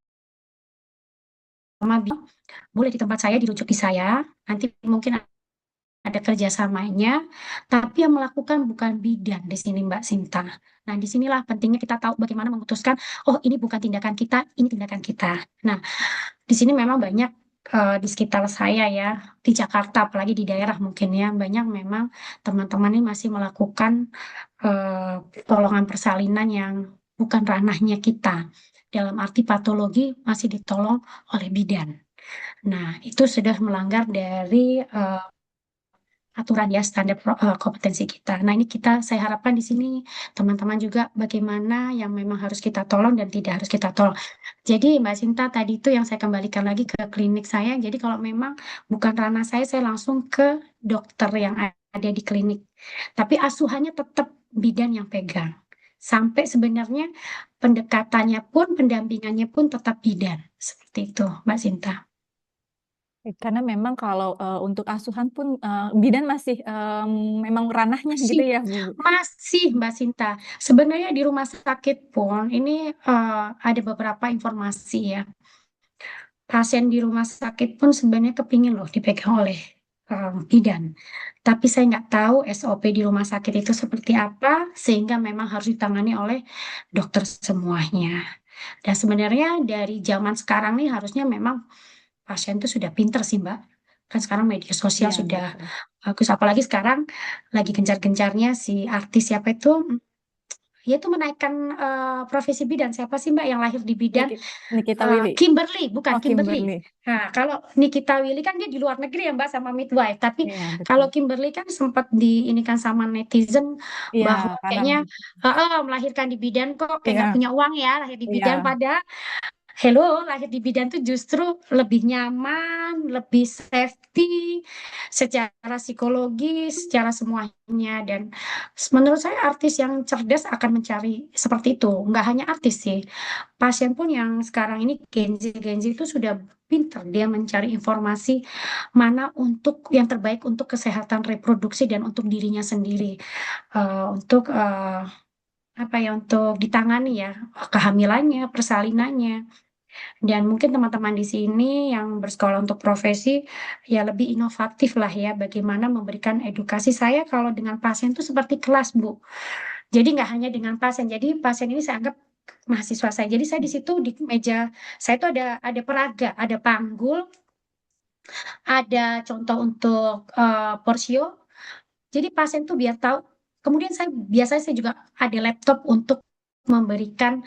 [SPEAKER 5] boleh di tempat saya dirujuk di saya nanti mungkin ada kerjasamanya tapi yang melakukan bukan bidan di sini Mbak Sinta. Nah disinilah pentingnya kita tahu bagaimana memutuskan oh ini bukan tindakan kita ini tindakan kita. Nah di sini memang banyak di sekitar saya ya, di Jakarta, apalagi di daerah mungkin ya, banyak memang teman-teman ini masih melakukan pertolongan persalinan yang bukan ranahnya kita. Dalam arti patologi masih ditolong oleh bidan. Nah, itu sudah melanggar dari aturan ya standar kompetensi kita. Nah, ini saya harapkan di sini teman-teman juga bagaimana yang memang harus kita tolong dan tidak harus kita tolong. Jadi Mbak Sinta tadi itu yang saya kembalikan lagi ke klinik saya. Jadi kalau memang bukan ranah saya langsung ke dokter yang ada di klinik. Tapi asuhannya tetap bidan yang pegang. Sampai sebenarnya pendekatannya pun, pendampingannya pun tetap bidan. Seperti itu Mbak Sinta.
[SPEAKER 2] Karena memang kalau untuk asuhan pun bidan masih memang ranahnya gitu ya Bu.
[SPEAKER 5] Masih Mbak Sinta. Sebenarnya di rumah sakit pun ini ada beberapa informasi ya. Pasien di rumah sakit pun sebenarnya kepingin loh dipegang oleh bidan. Tapi saya nggak tahu SOP di rumah sakit itu seperti apa sehingga memang harus ditangani oleh dokter semuanya. Dan sebenarnya dari zaman sekarang nih harusnya memang pasien itu sudah pinter sih Mbak. Kan sekarang media sosial
[SPEAKER 2] Iya,
[SPEAKER 5] sudah
[SPEAKER 2] betul.
[SPEAKER 5] bagus. Apalagi sekarang lagi gencar-gencarnya si artis siapa itu, ya itu menaikkan profesi bidan. Siapa sih Mbak yang lahir di bidan?
[SPEAKER 2] Nikita Willy.
[SPEAKER 5] Kimberly, bukan
[SPEAKER 2] Oh,
[SPEAKER 5] Kimberly.
[SPEAKER 2] Kimberly.
[SPEAKER 5] Nah, kalau Nikita Willy kan dia di luar negeri ya Mbak sama midwife. Tapi
[SPEAKER 2] Iya,
[SPEAKER 5] kalau
[SPEAKER 2] betul.
[SPEAKER 5] Kimberly kan sempat diinikan sama netizen
[SPEAKER 2] Iya,
[SPEAKER 5] bahwa
[SPEAKER 2] karena
[SPEAKER 5] kayaknya melahirkan di bidan kok kayak nggak
[SPEAKER 2] iya,
[SPEAKER 5] punya uang ya lahir di bidan.
[SPEAKER 2] iya.
[SPEAKER 5] Padahal hello, lahir di bidan tuh justru lebih nyaman, lebih safety, secara psikologis, secara semuanya. Dan menurut saya artis yang cerdas akan mencari seperti itu. Nggak hanya artis sih, pasien pun yang sekarang ini Gen Z itu sudah pinter. Dia mencari informasi mana untuk yang terbaik untuk kesehatan reproduksi dan untuk dirinya sendiri. Untuk apa ya, untuk ditangani ya, kehamilannya, persalinannya. Dan mungkin teman-teman di sini yang bersekolah untuk profesi ya lebih inovatif lah ya bagaimana memberikan edukasi. Saya kalau dengan pasien itu seperti kelas Bu. Jadi nggak hanya dengan pasien. Jadi pasien ini saya anggap mahasiswa saya. Jadi saya di situ di meja saya itu ada peraga, ada panggul, ada contoh untuk porsio. Jadi pasien tuh biar tahu. Kemudian biasanya saya juga ada laptop untuk memberikan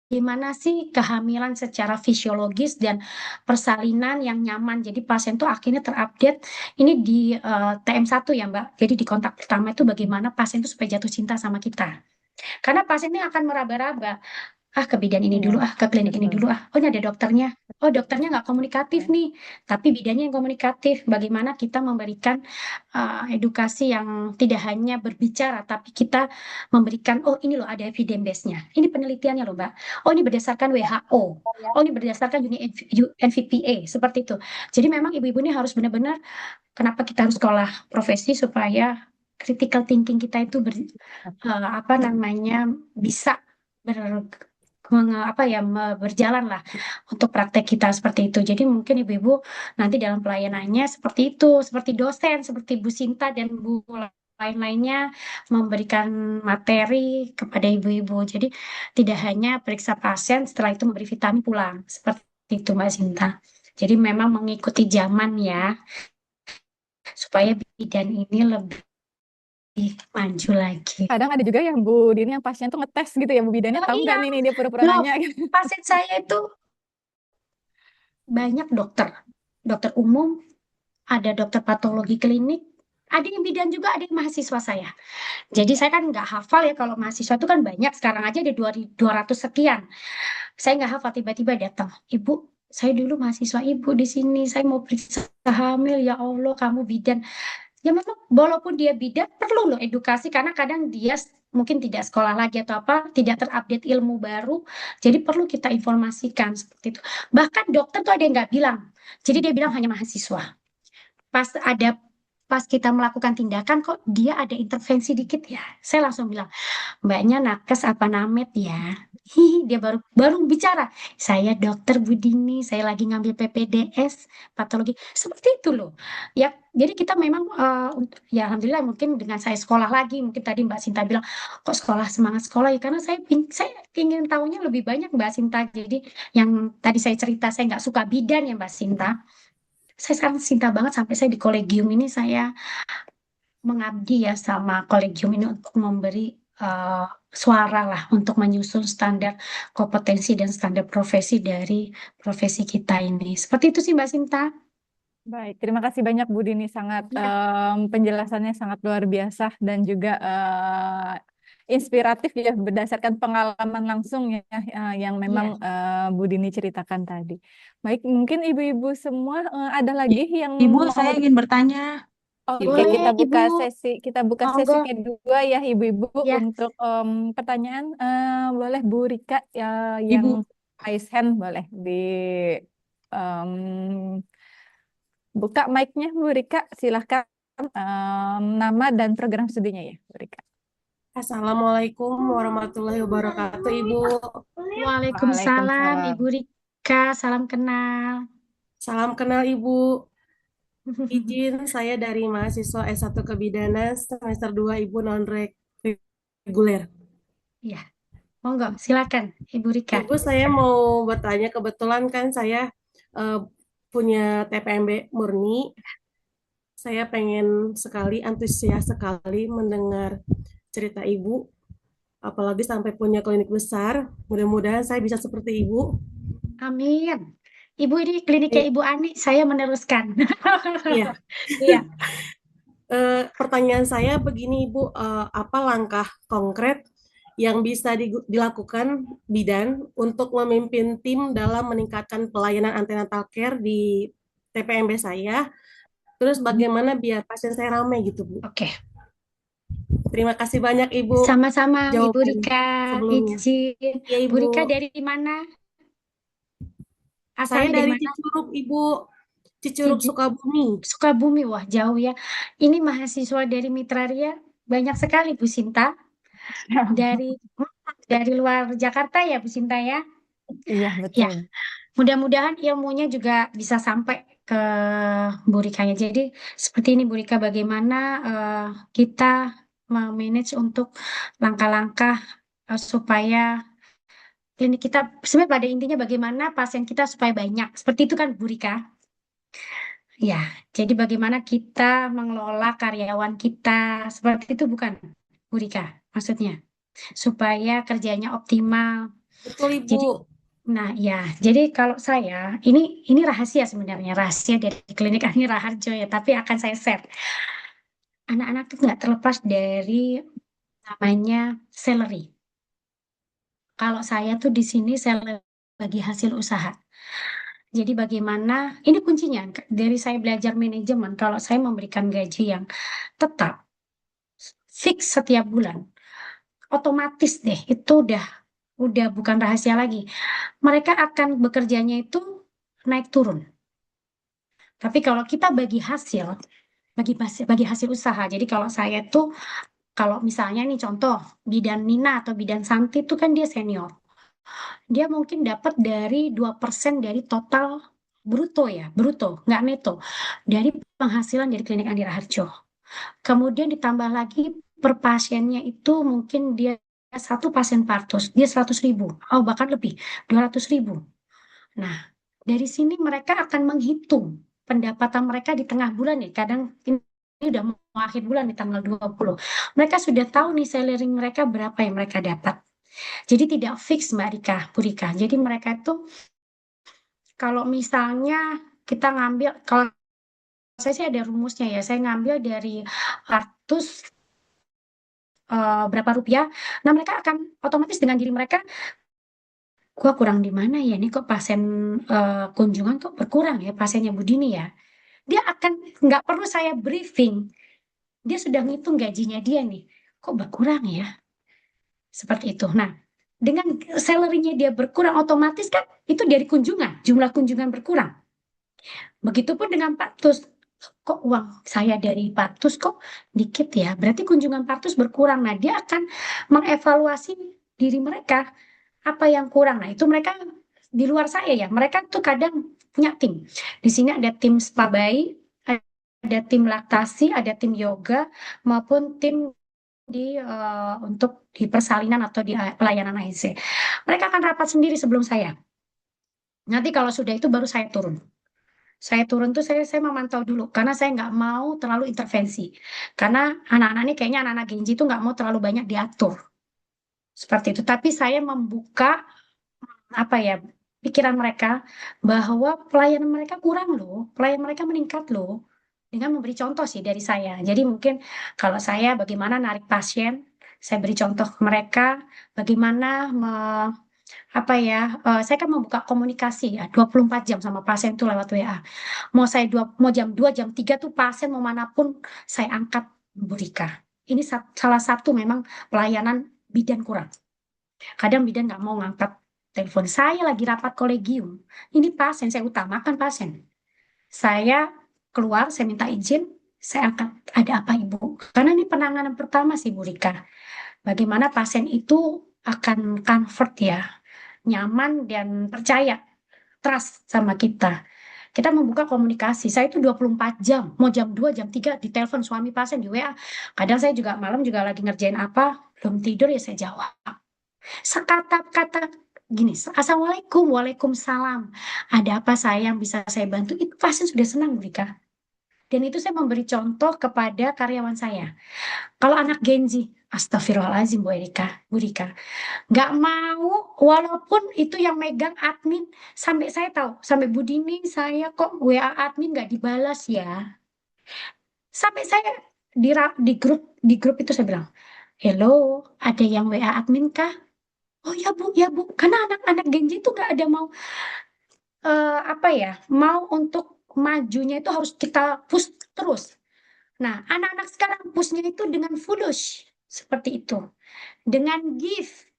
[SPEAKER 5] bagaimana sih kehamilan secara fisiologis dan persalinan yang nyaman. Jadi pasien tuh akhirnya terupdate ini di TM1 ya Mbak. Jadi di kontak pertama itu bagaimana pasien tuh supaya jatuh cinta sama kita. Karena pasien ini akan meraba-raba. Ke bidan ini dulu,
[SPEAKER 2] Iya,
[SPEAKER 5] ke klinik ini
[SPEAKER 2] betul.
[SPEAKER 5] dulu, oh ini ada dokternya. Oh dokternya nggak komunikatif
[SPEAKER 2] Oke.
[SPEAKER 5] nih, tapi bidannya yang komunikatif. Bagaimana kita memberikan edukasi yang tidak hanya berbicara, tapi kita memberikan, oh ini loh ada evidence base-nya. Ini penelitiannya loh Mbak. Oh ini berdasarkan WHO. Oh ini berdasarkan NVPA, seperti itu. Jadi memang ibu-ibu ini harus benar-benar, kenapa kita harus sekolah profesi supaya critical thinking kita itu apa namanya bisa ber, berjalan lah untuk praktek kita seperti itu. Jadi mungkin ibu-ibu nanti dalam pelayanannya seperti itu, seperti dosen, seperti Bu Sinta dan Bu lain-lainnya memberikan materi kepada ibu-ibu. Jadi tidak hanya periksa pasien, setelah itu memberi vitamin pulang. Seperti itu Mbak Sinta. Jadi memang mengikuti zaman ya, supaya bidan ini lebih maju lagi.
[SPEAKER 2] Kadang ada juga yang Bu Dini yang pasien tuh ngetes gitu ya, Bu bidannya
[SPEAKER 5] Oh
[SPEAKER 2] tahu nggak
[SPEAKER 5] iya,
[SPEAKER 2] nih dia pura-pura
[SPEAKER 5] loh,
[SPEAKER 2] nanya gitu.
[SPEAKER 5] pasien saya itu banyak dokter umum, ada dokter patologi klinik, ada yang bidan juga, ada yang mahasiswa saya. Jadi saya kan nggak hafal ya, kalau mahasiswa itu kan banyak, sekarang aja ada 200 sekian. Saya nggak hafal, tiba-tiba datang, Ibu, saya dulu mahasiswa Ibu di sini, saya mau periksa hamil, ya Allah kamu bidan. Ya memang walaupun dia bidan perlu loh edukasi, karena kadang dia mungkin tidak sekolah lagi atau apa, tidak terupdate ilmu baru, jadi perlu kita informasikan seperti itu. Bahkan dokter tuh ada yang nggak bilang, jadi dia bilang hanya mahasiswa. Pas kita melakukan tindakan kok dia ada intervensi dikit ya, saya langsung bilang, Mbaknya nakes apa namet ya? Hihi, dia baru baru bicara. Saya dokter Budini, saya lagi ngambil PPDS, patologi. Seperti itu loh. Ya, jadi kita memang ya alhamdulillah mungkin dengan saya sekolah lagi, mungkin tadi Mbak Sinta bilang, kok sekolah semangat sekolah ya, karena saya ingin tahunya lebih banyak Mbak Sinta. Jadi yang tadi saya cerita saya nggak suka bidan ya Mbak Sinta. Saya sekarang cinta banget sampai saya di kolegium ini saya mengabdi ya sama kolegium ini untuk memberi suara lah untuk menyusun standar kompetensi dan standar profesi dari profesi kita ini. Seperti itu sih Mbak Sinta.
[SPEAKER 2] Baik, terima kasih banyak Bu Dini, sangat penjelasannya sangat luar biasa dan juga inspiratif ya berdasarkan pengalaman langsung ya yang memang Bu Dini ceritakan tadi. Baik, mungkin ibu-ibu semua ada lagi yang
[SPEAKER 4] Ibu,
[SPEAKER 2] mau
[SPEAKER 4] saya ingin bertanya.
[SPEAKER 2] Oke,
[SPEAKER 5] Boleh
[SPEAKER 2] kita buka
[SPEAKER 5] Ibu,
[SPEAKER 2] sesi
[SPEAKER 5] monggo
[SPEAKER 2] kedua ya ibu-ibu
[SPEAKER 5] ya.
[SPEAKER 2] untuk pertanyaan. Boleh Bu Rika
[SPEAKER 4] Ibu,
[SPEAKER 2] yang raise hand boleh em, buka mic-nya Bu Rika, silahkan nama dan program studinya ya Bu Rika.
[SPEAKER 8] Assalamualaikum warahmatullahi wabarakatuh, Ibu.
[SPEAKER 5] Waalaikumsalam
[SPEAKER 2] Waalaikumsalam.
[SPEAKER 5] Ibu Rika, salam kenal.
[SPEAKER 8] Salam kenal, Ibu. Izin saya dari mahasiswa S1 Kebidanan semester 2, Ibu, non-reguler.
[SPEAKER 5] Ya, monggo silakan Ibu Rika.
[SPEAKER 8] Ibu, saya mau bertanya, kebetulan kan saya punya TPMB murni. Saya pengen sekali, antusias sekali mendengar cerita Ibu, apalagi sampai punya klinik besar. Mudah-mudahan saya bisa seperti Ibu.
[SPEAKER 5] Amin. Ibu ini kliniknya Ibu Ani, saya meneruskan.
[SPEAKER 8] Iya.
[SPEAKER 5] Iya.
[SPEAKER 8] Pertanyaan saya begini, Ibu, apa langkah konkret yang bisa dilakukan bidan untuk memimpin tim dalam meningkatkan pelayanan antenatal care di TPMB saya? Terus bagaimana biar pasien saya ramai gitu, Bu?
[SPEAKER 5] Oke.
[SPEAKER 8] Terima kasih banyak, Ibu.
[SPEAKER 5] Sama-sama Ibu
[SPEAKER 8] Jawaban
[SPEAKER 5] Rika.
[SPEAKER 8] sebelumnya.
[SPEAKER 5] Izin.
[SPEAKER 8] Ya,
[SPEAKER 5] Bu Rika
[SPEAKER 8] Ibu.
[SPEAKER 5] dari mana?
[SPEAKER 8] Saya
[SPEAKER 5] Asalnya
[SPEAKER 8] dari
[SPEAKER 5] mana?
[SPEAKER 8] Cicurug, Ibu. Cicurug,
[SPEAKER 5] Ciju-
[SPEAKER 8] Sukabumi.
[SPEAKER 5] Sukabumi, wah jauh ya. Ini mahasiswa dari Mitra Ria banyak sekali Bu Sinta. Dari luar Jakarta ya Bu Sinta ya.
[SPEAKER 2] Iya,
[SPEAKER 5] Ya,
[SPEAKER 2] betul.
[SPEAKER 5] mudah-mudahan ilmunya juga bisa sampai ke Bu Rikanya. Jadi seperti ini Bu Rika, bagaimana kita memanage untuk langkah-langkah supaya klinik kita, sebenarnya pada intinya bagaimana pasien kita supaya banyak. Seperti itu kan Bu Rika? Ya, jadi bagaimana kita mengelola karyawan kita. Seperti itu bukan Bu Rika maksudnya? Supaya kerjanya optimal.
[SPEAKER 8] Betul,
[SPEAKER 5] Jadi,
[SPEAKER 8] Ibu.
[SPEAKER 5] nah ya, jadi kalau saya ini rahasia sebenarnya, rahasia dari klinik Ani Raharjo ya, tapi akan saya share. Anak-anak tuh nggak terlepas dari namanya salary. Kalau saya tuh di sini salary bagi hasil usaha. Jadi bagaimana, ini kuncinya, dari saya belajar manajemen, kalau saya memberikan gaji yang tetap, fix setiap bulan, otomatis deh, itu udah bukan rahasia lagi. Mereka akan bekerjanya itu naik turun. Tapi kalau kita bagi hasil usaha. Jadi kalau saya tuh, kalau misalnya nih contoh, bidan Nina atau bidan Santi itu kan dia senior. Dia mungkin dapat dari 2% dari total bruto ya, bruto, nggak neto, dari penghasilan dari klinik Andi Raharjo. Kemudian ditambah lagi per pasiennya itu mungkin dia satu pasien partus, dia 100.000, oh bahkan lebih, 200.000. Nah, dari sini mereka akan menghitung pendapatan mereka di tengah bulan nih, kadang ini udah mau akhir bulan di tanggal 20. Mereka sudah tahu nih salary mereka berapa yang mereka dapat. Jadi tidak fix Mbak Rika, Bu Rika. Jadi mereka itu kalau misalnya kita ngambil, kalau saya sih ada rumusnya ya, saya ngambil dari kartus berapa rupiah. Nah mereka akan otomatis dengan diri mereka, gua kurang di mana ya, nih kok pasien kunjungan kok berkurang ya, pasiennya Budini ya. Dia akan, nggak perlu saya briefing, dia sudah ngitung gajinya dia nih, kok berkurang ya, seperti itu. Nah, dengan salary-nya dia berkurang, otomatis kan itu dari kunjungan, jumlah kunjungan berkurang. Begitupun dengan Partus, kok uang saya dari Partus kok dikit ya, berarti kunjungan Partus berkurang. Nah, dia akan mengevaluasi diri mereka, apa yang kurang. Nah, itu mereka di luar saya ya, mereka tuh kadang punya tim. Di sini ada tim spa bayi, ada tim laktasi, ada tim yoga, maupun tim untuk di persalinan atau di pelayanan AIC. Mereka akan rapat sendiri sebelum saya. Nanti kalau sudah itu baru saya turun. Saya turun tuh saya memantau dulu karena saya nggak mau terlalu intervensi. Karena anak-anak ini kayaknya anak-anak Genji itu nggak mau terlalu banyak diatur. Seperti itu. Tapi saya membuka apa ya, pikiran mereka bahwa pelayanan mereka kurang loh, pelayanan mereka meningkat loh, dengan memberi contoh sih dari saya. Jadi mungkin kalau saya bagaimana narik pasien, saya beri contoh ke mereka, bagaimana apa ya, saya kan membuka komunikasi ya 24 jam sama pasien itu lewat WA. Mau jam 2, jam 3 tuh pasien mau manapun saya angkat, Bu Rika. Ini salah satu memang pelayanan bidan kurang. Kadang bidan nggak mau ngangkat telepon. Saya lagi rapat kolegium. Ini pasien, saya utamakan pasien. Saya keluar, saya minta izin, saya angkat, ada apa Ibu? Karena ini penanganan pertama sih Bu Rika. Bagaimana pasien itu akan convert ya, nyaman dan percaya, trust sama kita. Kita membuka komunikasi. Saya itu 24 jam, mau jam 2, jam 3 ditelepon suami pasien di WA. Kadang saya juga malam juga lagi ngerjain apa, belum tidur ya saya jawab. Sekata-kata gini, Assalamualaikum, Waalaikumsalam. Ada apa saya yang bisa saya bantu? Itu pasien sudah senang, Bu Rika. Dan itu saya memberi contoh kepada karyawan saya. Kalau anak Genji, astagfirullahaladzim Bu Rika, nggak mau, walaupun itu yang megang admin, sampai saya tahu, sampai Bu Dini, saya kok WA admin nggak dibalas ya. Sampai saya di grup itu saya bilang, hello, ada yang WA admin kah? Oh ya Bu, karena anak-anak Genji itu nggak ada mau apa ya, mau untuk majunya itu harus kita push terus. Nah, anak-anak sekarang pushnya itu dengan fulus seperti itu, dengan gift.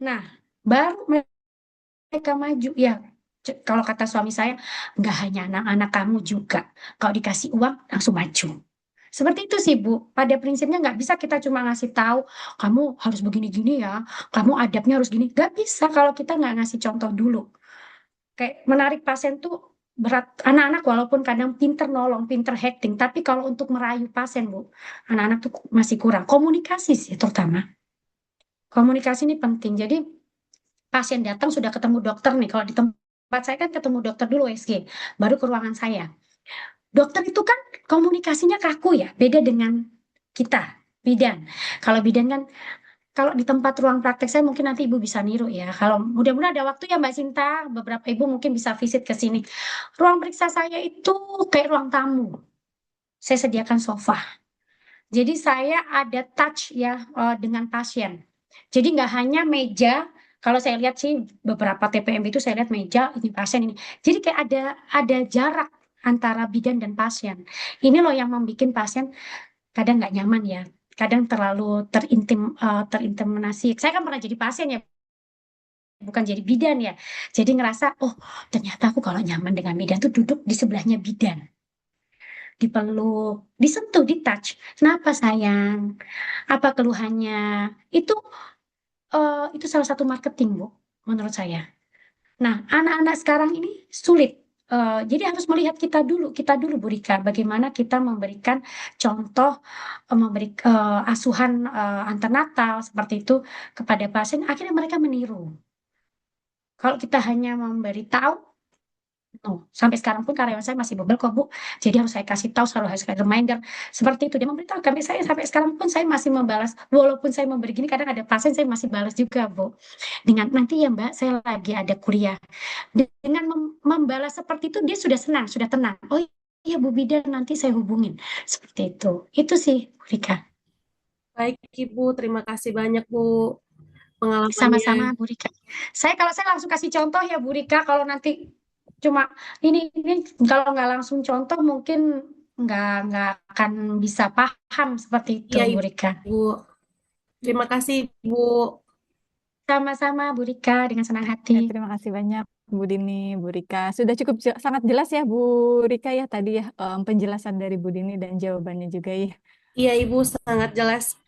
[SPEAKER 5] Nah, baru mereka maju ya. Kalau kata suami saya, nggak hanya anak-anak kamu juga, kalau dikasih uang langsung maju. Seperti itu sih Bu. Pada prinsipnya nggak bisa kita cuma ngasih tahu, kamu harus begini-gini ya, kamu adabnya harus gini. Nggak bisa kalau kita nggak ngasih contoh dulu. Kayak menarik pasien tuh berat. Anak-anak walaupun kadang pinter nolong, pinter hacking, tapi kalau untuk merayu pasien Bu, anak-anak tuh masih kurang. Komunikasi sih terutama. Komunikasi ini penting. Jadi pasien datang sudah ketemu dokter nih. Kalau di tempat saya kan ketemu dokter dulu USG, baru ke ruangan saya. Dokter itu kan komunikasinya kaku ya, beda dengan kita, bidan. Kalau bidan kan kalau di tempat ruang praktek saya mungkin nanti Ibu bisa niru ya. Kalau mudah-mudahan ada waktu ya Mbak Sinta, beberapa Ibu mungkin bisa visit ke sini. Ruang periksa saya itu kayak ruang tamu. Saya sediakan sofa. Jadi saya ada touch ya dengan pasien. Jadi nggak hanya meja. Kalau saya lihat sih beberapa TPM itu saya lihat meja ini pasien ini. Jadi kayak ada jarak antara bidan dan pasien. Ini loh yang membuat pasien kadang nggak nyaman ya. Kadang terlalu terintimidasi. Saya kan pernah jadi pasien ya, bukan jadi bidan ya. Jadi ngerasa, oh ternyata aku kalau nyaman dengan bidan tuh duduk di sebelahnya bidan. Dipeluk, disentuh, ditouch. Kenapa sayang? Apa keluhannya? Itu itu salah satu marketing, Bu, menurut saya. Nah, anak-anak sekarang ini sulit. Jadi harus melihat kita dulu Bu Rika, bagaimana kita memberikan contoh, asuhan antenatal seperti itu kepada pasien, akhirnya mereka meniru. Kalau kita hanya memberitahu, no. Sampai sekarang pun karyawan saya masih bebel kok Bu. Jadi harus saya kasih tahu, selalu harus saya reminder. Seperti itu dia memberitahu kami, saya sampai sekarang pun saya masih membalas. Walaupun saya memberi gini, kadang ada pasien saya masih balas juga Bu. Dengan nanti ya Mbak, saya lagi ada kuliah. Dengan membalas seperti itu dia sudah senang, sudah tenang. Oh iya Bu Bidan, nanti saya hubungin. Seperti itu. Itu sih Bu Rika.
[SPEAKER 8] Baik, Ibu. Terima kasih banyak, Bu, pengalamannya.
[SPEAKER 5] Sama-sama Bu Rika. Kalau saya langsung kasih contoh ya Bu Rika, kalau nanti cuma ini kalau nggak langsung contoh mungkin nggak akan bisa paham seperti itu
[SPEAKER 8] Iya,
[SPEAKER 5] Bu Rika.
[SPEAKER 8] Ibu. Terima kasih, Bu.
[SPEAKER 5] Sama-sama Bu Rika, dengan senang
[SPEAKER 2] Ya,
[SPEAKER 5] hati.
[SPEAKER 2] terima kasih banyak Bu Dini, Bu Rika. Sudah cukup sangat jelas ya Bu Rika ya tadi ya penjelasan dari Bu Dini dan jawabannya juga ya.
[SPEAKER 8] Iya, Ibu, sangat jelas.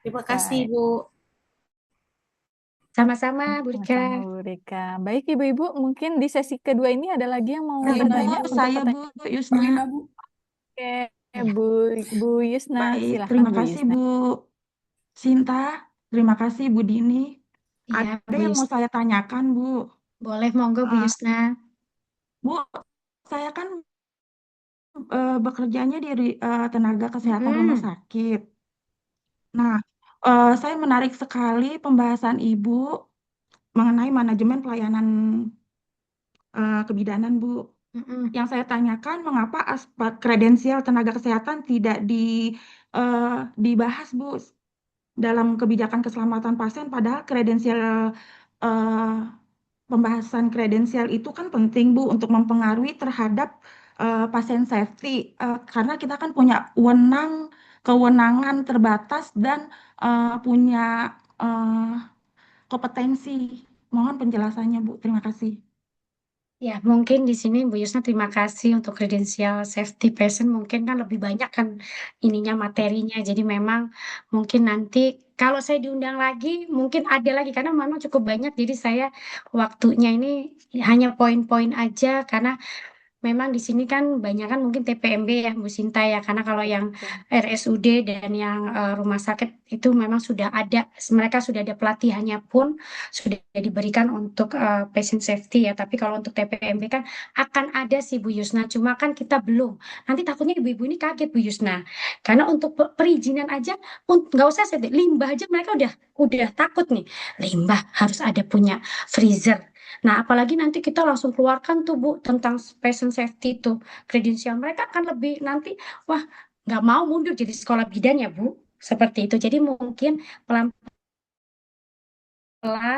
[SPEAKER 8] Terima kasih,
[SPEAKER 2] Baik.
[SPEAKER 8] Bu.
[SPEAKER 5] Sama-sama Bu Rika.
[SPEAKER 2] Sama-sama Bu Rika. Baik Ibu-Ibu, mungkin di sesi kedua ini ada lagi yang mau bertanya untuk
[SPEAKER 4] saya
[SPEAKER 2] pertanyaan?
[SPEAKER 4] Bu Yusna.
[SPEAKER 2] Oke,
[SPEAKER 4] Ya.
[SPEAKER 2] Bu Yusna,
[SPEAKER 4] Baik,
[SPEAKER 2] silakan
[SPEAKER 4] terima
[SPEAKER 2] Bu
[SPEAKER 4] kasih
[SPEAKER 2] Yusna.
[SPEAKER 4] Bu Sinta, terima kasih Bu Dini.
[SPEAKER 5] Iya,
[SPEAKER 4] Ada
[SPEAKER 5] Bu
[SPEAKER 4] yang mau
[SPEAKER 5] Yusna.
[SPEAKER 4] saya tanyakan Bu.
[SPEAKER 5] Boleh, monggo Bu
[SPEAKER 4] Eh,
[SPEAKER 5] Yusna.
[SPEAKER 4] Bu, saya kan bekerjanya di tenaga kesehatan rumah
[SPEAKER 5] Mm-mm.
[SPEAKER 4] sakit. Nah, saya menarik sekali pembahasan Ibu mengenai manajemen pelayanan kebidanan, Bu.
[SPEAKER 5] Mm-mm.
[SPEAKER 4] Yang saya tanyakan, mengapa aspek kredensial tenaga kesehatan tidak dibahas, Bu, dalam kebijakan keselamatan pasien, padahal eh, pembahasan kredensial itu kan penting, Bu, untuk mempengaruhi terhadap pasien safety, karena kita kan punya kewenangan terbatas dan punya kompetensi. Mohon penjelasannya, Bu. Terima kasih.
[SPEAKER 5] Ya, mungkin di sini Bu Yusna terima kasih untuk kredensial safety patient. Mungkin kan lebih banyak kan ininya materinya. Jadi memang mungkin nanti kalau saya diundang lagi, mungkin ada lagi karena memang cukup banyak. Jadi saya waktunya ini hanya poin-poin aja karena memang di sini kan banyak kan mungkin TPMB ya Bu Sinta ya, karena kalau yang RSUD dan yang rumah sakit itu memang sudah ada, mereka sudah ada pelatihannya pun sudah diberikan untuk patient safety ya. Tapi kalau untuk TPMB kan akan ada sih Bu Yusna, cuma kan kita belum. Nanti takutnya ibu-ibu ini kaget Bu Yusna, karena untuk perizinan aja nggak usah limbah aja mereka udah takut nih, limbah harus ada punya freezer. Nah, apalagi nanti kita langsung keluarkan tuh Bu tentang patient safety itu, kredensial mereka akan lebih nanti, wah nggak mau mundur jadi sekolah bidan ya Bu, seperti itu. Jadi mungkin pelan-pelan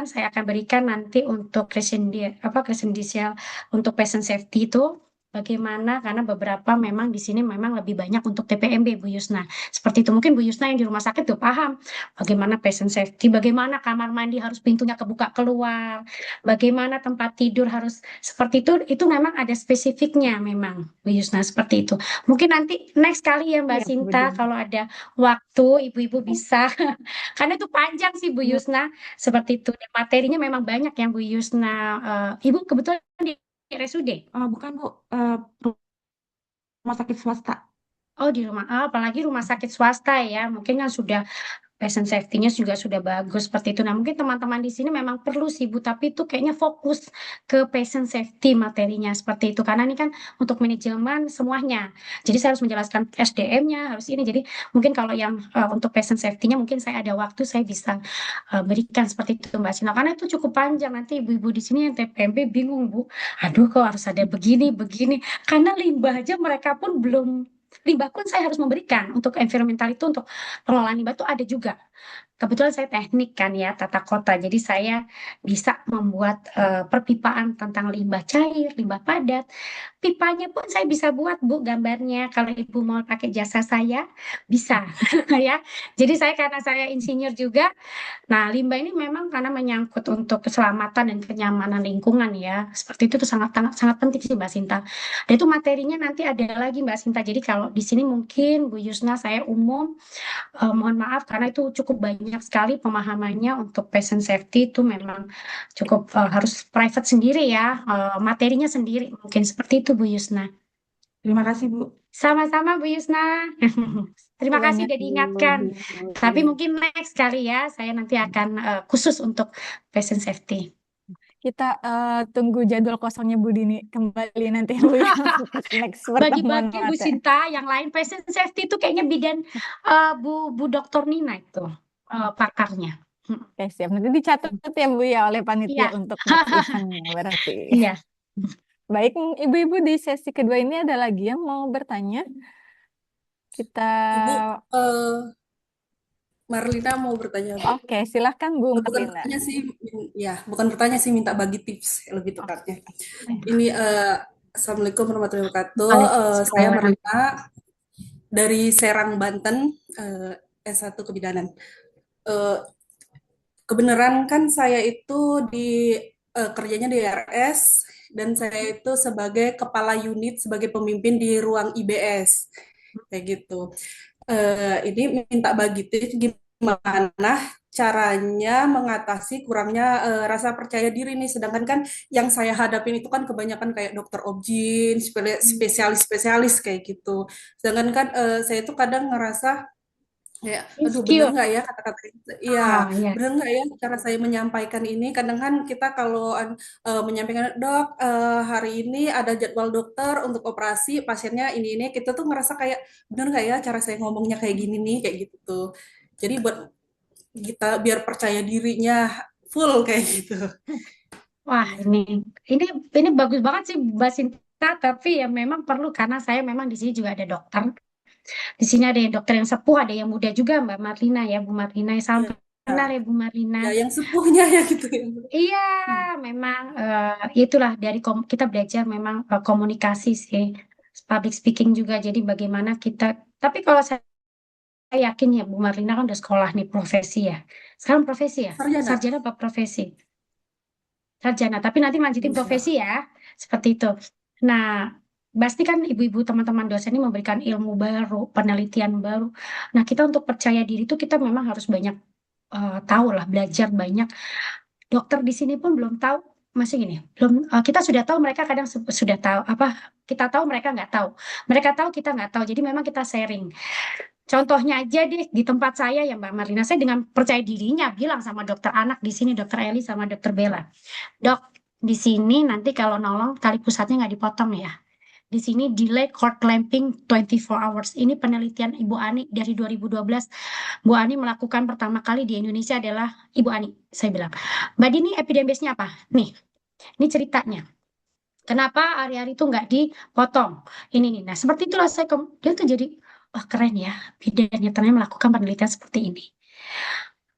[SPEAKER 5] saya akan berikan nanti untuk kredensial untuk patient safety itu. Bagaimana? Karena beberapa memang di sini memang lebih banyak untuk TPMB Bu Yusna. Seperti itu mungkin Bu Yusna yang di rumah sakit tuh paham bagaimana patient safety, bagaimana kamar mandi harus pintunya kebuka keluar, bagaimana tempat tidur harus seperti itu memang ada spesifiknya memang Bu Yusna seperti itu. Mungkin nanti next kali ya Mbak
[SPEAKER 2] Iya, Bu
[SPEAKER 5] Sinta
[SPEAKER 2] Dini.
[SPEAKER 5] kalau ada waktu ibu-ibu bisa karena itu panjang sih Bu
[SPEAKER 2] Iya.
[SPEAKER 5] Yusna seperti itu. Dan materinya memang banyak yang Bu Yusna. Ibu kebetulan di RSUD.
[SPEAKER 4] Bukan, Bu. Rumah sakit swasta.
[SPEAKER 5] Oh di rumah, apalagi rumah sakit swasta ya, mungkin kan sudah Patient safety-nya juga sudah bagus seperti itu. Nah, mungkin teman-teman di sini memang perlu sih Bu, tapi itu kayaknya fokus ke patient safety materinya seperti itu. Karena ini kan untuk manajemen semuanya. Jadi saya harus menjelaskan SDM-nya, harus ini. Jadi mungkin kalau yang untuk patient safety-nya mungkin saya ada waktu saya bisa berikan seperti itu Mbak Sinta. Karena itu cukup panjang. Nanti ibu-ibu di sini yang TPMP bingung Bu. Aduh kok harus ada begini. Karena limbah aja mereka pun belum. Limbah pun saya harus memberikan untuk environmental itu, untuk pengelolaan limbah itu ada juga. Kebetulan saya teknik kan ya, tata kota. Jadi saya bisa membuat perpipaan tentang limbah cair, limbah padat. Pipanya pun saya bisa buat Bu gambarnya. Kalau Ibu mau pakai jasa saya, bisa ya. Jadi karena saya insinyur juga, nah limbah ini memang karena menyangkut untuk keselamatan dan kenyamanan lingkungan ya. Seperti itu tuh sangat sangat sangat penting sih Mbak Sinta. Dan itu materinya nanti ada lagi Mbak Sinta. Jadi kalau di sini mungkin Bu Yusna saya umum. Mohon maaf karena itu cukup banyak sekali pemahamannya untuk patient safety itu memang cukup harus private sendiri ya, materinya sendiri mungkin seperti itu Bu Yusna.
[SPEAKER 4] Terima kasih Bu.
[SPEAKER 5] Sama-sama Bu Yusna. Terima kasih
[SPEAKER 2] Banyak
[SPEAKER 5] sudah
[SPEAKER 2] Bu.
[SPEAKER 5] diingatkan. Tapi mungkin next kali ya saya nanti akan khusus untuk patient safety.
[SPEAKER 2] Kita tunggu jadwal kosongnya Bu Dini kembali nanti Bu ya. Next pertemuan
[SPEAKER 5] Bagi-bagi Bu
[SPEAKER 2] mate.
[SPEAKER 5] Sinta, yang lain patient safety itu kayaknya bidan Bu Dr. Nina itu pakarnya.
[SPEAKER 2] Oke, siap. Nanti dicatat ya Bu ya oleh panitia
[SPEAKER 5] Iya.
[SPEAKER 2] untuk next event berarti.
[SPEAKER 5] Iya.
[SPEAKER 2] Baik, Ibu-ibu di sesi kedua ini ada lagi yang mau bertanya? Kita
[SPEAKER 8] Ibu, Marlina mau bertanya, Bu.
[SPEAKER 2] Oke, silahkan Bu
[SPEAKER 8] Bukan
[SPEAKER 2] Marlina.
[SPEAKER 8] bertanya sih, bukan bertanya sih, minta bagi tips lebih tepatnya. Ini Assalamualaikum warahmatullahi wabarakatuh. Saya Marlina dari Serang, Banten, S1 Kebidanan. Kebenaran kan saya itu kerjanya di RS dan saya itu sebagai kepala unit, sebagai pemimpin di ruang IBS kayak gitu. Ini minta bagi tips gimana caranya mengatasi kurangnya rasa percaya diri nih. Sedangkan kan yang saya hadapin itu kan kebanyakan kayak dokter objin, spesialis kayak gitu. Sedangkan kan saya itu kadang ngerasa kayak, aduh bener
[SPEAKER 5] Insecure.
[SPEAKER 8] nggak ya kata-kata itu? Iya,
[SPEAKER 5] Iya.
[SPEAKER 8] bener nggak ya cara saya menyampaikan ini? Kadang kan kita kalau menyampaikan, dok, hari ini ada jadwal dokter untuk operasi, pasiennya ini, kita tuh ngerasa kayak, bener nggak ya cara saya ngomongnya kayak gini nih, kayak gitu tuh. Jadi buat kita biar percaya dirinya full kayak gitu.
[SPEAKER 5] Wah, ini bagus banget sih Mbak Sinta, tapi ya memang perlu karena saya memang di sini juga ada dokter. Di sini ada yang dokter yang sepuh, ada yang muda juga Mbak Marlina ya, Bu Marlina. Salam kenal ya Bu Marlina.
[SPEAKER 8] Ya, yang sepuhnya ya gitu.
[SPEAKER 5] Iya, memang itulah dari kita belajar memang komunikasi sih, public speaking juga. Jadi bagaimana kita, tapi kalau saya yakin ya Bu Marlina kan udah sekolah nih profesi ya. Sekarang profesi ya?
[SPEAKER 8] Sarjana.
[SPEAKER 5] Sarjana apa profesi? Sarjana, tapi nanti lanjutin profesi ya, seperti itu. Nah, pasti kan ibu-ibu teman-teman dosen ini memberikan ilmu baru, penelitian baru. Nah, kita untuk percaya diri itu kita memang harus banyak tahu lah, belajar banyak. Dokter di sini pun belum tahu, masih gini, belum kita sudah tahu mereka kadang sudah tahu apa kita tahu mereka nggak tahu, mereka tahu kita nggak tahu. Jadi memang kita sharing. Contohnya aja deh di tempat saya ya Mbak Marlina, saya dengan percaya dirinya bilang sama dokter anak di sini, dokter Eli sama dokter Bella, dok di sini nanti kalau nolong tali pusatnya nggak dipotong ya. Di sini delay cord clamping 24 hours. Ini penelitian Ibu Ani dari 2012. Bu Ani melakukan pertama kali di Indonesia adalah Ibu Ani. Saya bilang, Mbak Dini epidemiasnya apa? Nih, ini ceritanya. Kenapa hari-hari itu nggak dipotong? Ini nih. Nah, seperti itulah dia tuh jadi, wah keren ya, bidannya ternyata melakukan penelitian seperti ini.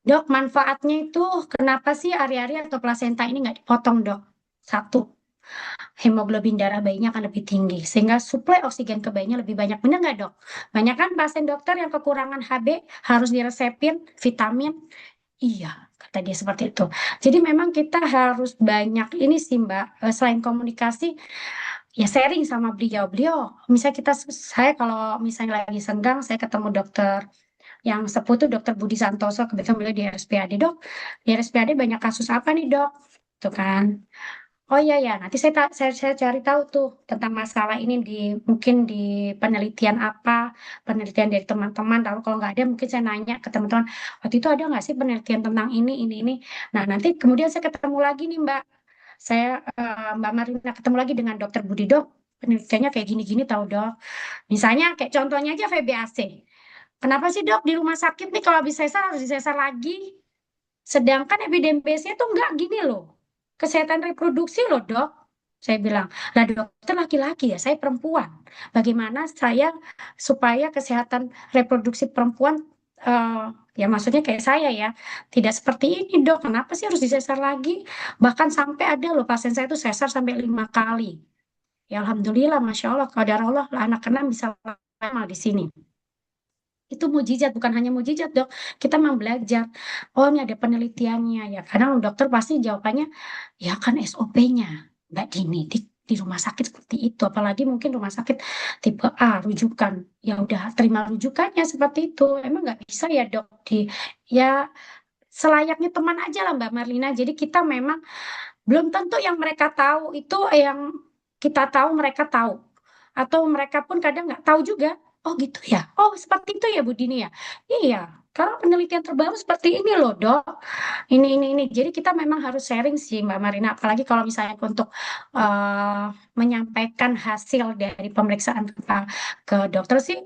[SPEAKER 5] Dok, manfaatnya itu kenapa sih hari-hari atau plasenta ini nggak dipotong dok? Satu, hemoglobin darah bayinya akan lebih tinggi sehingga suplai oksigen ke bayinya lebih banyak. Benar nggak dok? Banyak kan pasien dokter yang kekurangan HB harus diresepin vitamin. Iya, kata dia seperti itu. Jadi memang kita harus banyak ini sih Mbak, selain komunikasi ya sharing sama beliau. Misalnya saya kalau misalnya lagi senggang, saya ketemu dokter yang sepuh tuh dokter Budi Santoso, kebetulan beliau di RSPAD, dok. Di RSPAD banyak kasus apa nih dok? Tuh kan. Oh iya ya, nanti saya cari tahu tuh tentang masalah ini mungkin di penelitian apa, penelitian dari teman-teman. Lalu kalau nggak ada, mungkin saya nanya ke teman-teman, waktu itu ada nggak sih penelitian tentang ini. Nah nanti kemudian saya ketemu lagi nih Mbak, Mbak Marina ketemu lagi dengan Dokter Budi, dok, penelitiannya kayak gini-gini tahu dok. Misalnya kayak contohnya aja VBAC. Kenapa sih dok di rumah sakit nih kalau habis sesar harus disesar lagi? Sedangkan evidence-nya tuh enggak gini loh. Kesehatan reproduksi loh dok. Saya bilang, lah dokter laki-laki ya, saya perempuan. Bagaimana saya supaya kesehatan reproduksi perempuan, eh, ya maksudnya kayak saya ya, tidak seperti ini dok. Kenapa sih harus disesar lagi? Bahkan sampai ada loh pasien saya tuh sesar sampai 5 kali. Ya Alhamdulillah, Masya Allah, qadar Allah, lah anak keenam bisa lama di sini. Itu mujizat, bukan hanya mujizat dok. Kita mau belajar. Oh ini ada penelitiannya ya. Kadang dokter pasti jawabannya, ya kan SOP-nya. Mbak Dini, di rumah sakit seperti itu. Apalagi mungkin rumah sakit tipe A, rujukan. Ya udah terima rujukannya seperti itu. Emang nggak bisa ya dok? Ya selayaknya teman aja lah Mbak Marlina. Jadi kita memang belum tentu yang mereka tahu itu yang kita tahu mereka tahu. Atau mereka pun kadang nggak tahu juga. Oh gitu ya. Oh seperti itu ya Bu Dini ya. Iya. Karena penelitian terbaru seperti ini loh dok. Ini. Jadi kita memang harus sharing sih Mbak Marina. Apalagi kalau misalnya untuk eh, menyampaikan hasil dari pemeriksaan ke dokter sih.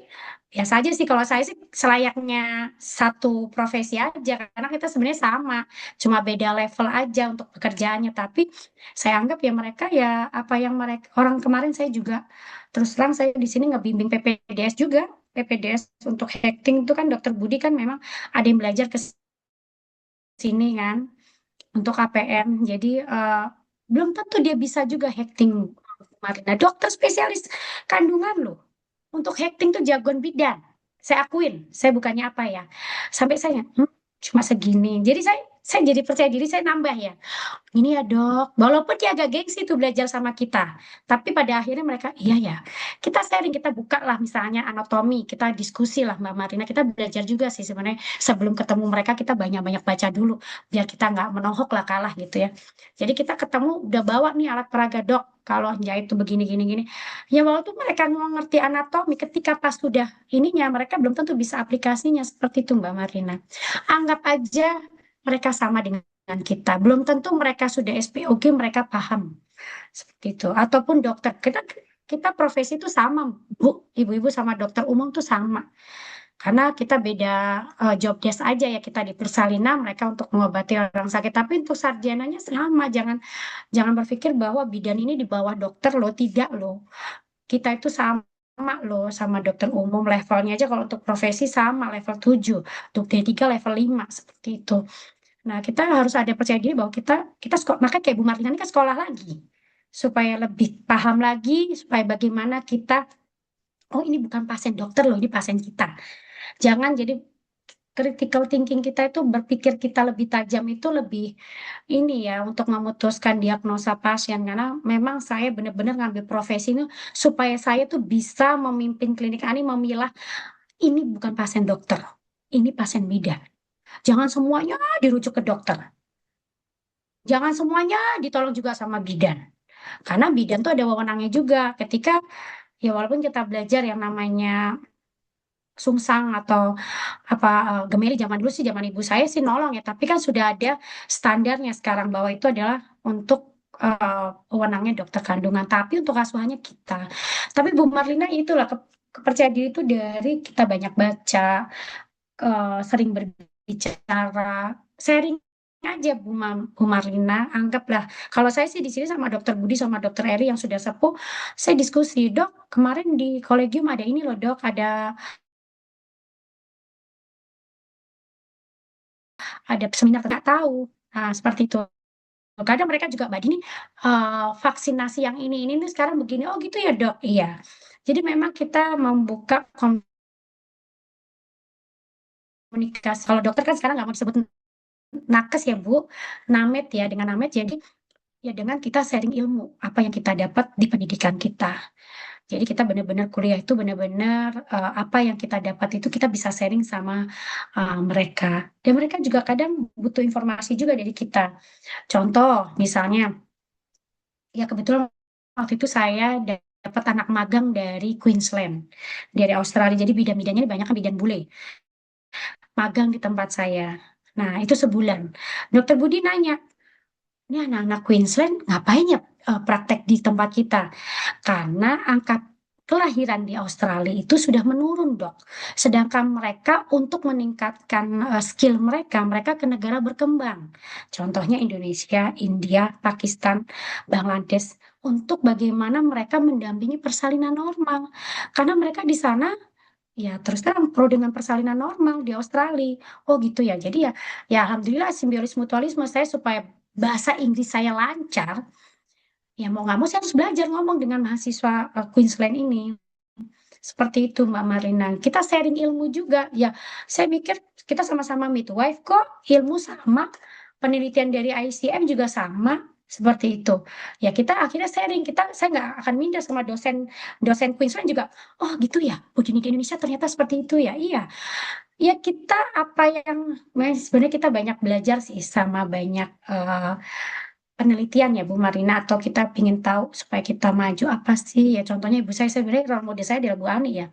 [SPEAKER 5] Biasa aja sih kalau saya sih selayaknya satu profesi aja. Karena kita sebenarnya sama. Cuma beda level aja untuk pekerjaannya. Tapi saya anggap ya mereka ya apa yang mereka orang kemarin saya juga terus terang saya di sini ngebimbing PPDS juga. PPDS untuk hacking itu kan Dokter Budi kan memang ada yang belajar ke sini kan untuk KPM. Jadi belum tentu dia bisa juga hacking kemarin. Nah, dokter spesialis kandungan loh. Untuk hacking tuh jagoan bidan. Saya akuin, saya bukannya apa ya. Sampai saya cuma segini. Jadi saya jadi percaya diri, saya nambah ya. Ini ya dok, walaupun dia agak gengsi tuh belajar sama kita, tapi pada akhirnya mereka, iya ya, kita sharing, kita buka lah misalnya anatomi, kita diskusi lah Mbak Marina, kita belajar juga sih sebenarnya sebelum ketemu mereka kita banyak-banyak baca dulu, biar kita nggak menohok lah kalah gitu ya. Jadi kita ketemu udah bawa nih alat peraga dok, kalau jahit tuh begini gini gini. Ya walaupun mereka mau ngerti anatomi, ketika pas sudah ininya mereka belum tentu bisa aplikasinya seperti itu Mbak Marina. Anggap aja mereka sama dengan kita. Belum tentu mereka sudah SPOG, mereka paham seperti itu. Ataupun dokter, kita profesi itu sama, Bu, ibu-ibu sama dokter umum tuh sama. Karena kita beda job desk aja ya, kita di persalinan, mereka untuk mengobati orang sakit. Tapi untuk sarjananya sama, jangan berpikir bahwa bidan ini di bawah dokter loh, tidak loh. Kita itu sama loh sama dokter umum, levelnya aja kalau untuk profesi sama, level 7, untuk D3 level 5, seperti itu. Nah, kita harus ada percaya diri bahwa kita sekolah, maka kayak Bu Marlina ini kan sekolah lagi supaya lebih paham lagi, supaya bagaimana kita, oh ini bukan pasien dokter loh, ini pasien kita. Jangan jadi critical thinking kita itu berpikir kita lebih tajam itu lebih ini ya untuk memutuskan diagnosa pasien karena memang saya benar-benar ngambil profesi ini supaya saya tuh bisa memimpin klinik ini memilah ini bukan pasien dokter, ini pasien bidan. Jangan semuanya dirujuk ke dokter. Jangan semuanya ditolong juga sama bidan. Karena bidan tuh ada wewenangnya juga ketika ya walaupun kita belajar yang namanya sungsang atau apa gemeli zaman dulu sih zaman ibu saya sih nolong ya, tapi kan sudah ada standarnya sekarang bahwa itu adalah untuk wewenangnya dokter kandungan, tapi untuk asuhannya kita. Tapi Bu Marlina itulah kepercayaan diri itu dari kita banyak baca, sering berbicara, sharing aja Bu Marlina, anggaplah kalau saya sih di sini sama Dokter Budi sama Dokter Eri yang sudah sepuh, saya diskusi, dok kemarin di kolegium ada ini loh dok, ada seminar nggak tahu, nah seperti itu. Kadang mereka juga Mbak Dini vaksinasi yang ini sekarang begini, oh gitu ya dok, iya. Jadi memang kita membuka komunikasi. Kalau dokter kan sekarang nggak mau disebut nakes ya Bu, namet ya, dengan namet jadi ya dengan kita sharing ilmu apa yang kita dapat di pendidikan kita. Jadi kita benar-benar kuliah itu benar-benar apa yang kita dapat itu kita bisa sharing sama mereka. Dan mereka juga kadang butuh informasi juga dari kita. Contoh misalnya ya kebetulan waktu itu saya dapat anak magang dari Queensland, dari Australia. Jadi bidan-bidannya banyak kan bidan bule, magang di tempat saya. Nah, itu sebulan. Dokter Budi nanya, ini anak-anak Queensland ngapain ya praktek di tempat kita? Karena angka kelahiran di Australia itu sudah menurun, Dok. Sedangkan mereka untuk meningkatkan skill mereka, mereka ke negara berkembang. Contohnya Indonesia, India, Pakistan, Bangladesh, untuk bagaimana mereka mendampingi persalinan normal. Karena mereka di sana ya terus terang pro dengan persalinan normal di Australia. Oh gitu ya. Jadi ya alhamdulillah simbiosis mutualisme saya supaya bahasa Inggris saya lancar. Ya mau nggak mau saya harus belajar ngomong dengan mahasiswa Queensland ini. Seperti itu Mbak Marina. Kita sharing ilmu juga. Ya saya mikir kita sama-sama midwife kok, ilmu sama, penelitian dari ICM juga sama. Seperti itu. Ya kita akhirnya sharing. Saya nggak akan minder sama dosen Queensland juga. Oh gitu ya, begini di Indonesia ternyata seperti itu ya. Iya. Ya kita apa yang sebenarnya kita banyak belajar sih sama banyak penelitian ya Bu Marina, atau kita ingin tahu supaya kita maju apa sih ya, contohnya ibu saya sebenarnya role model saya adalah Bu Ani ya.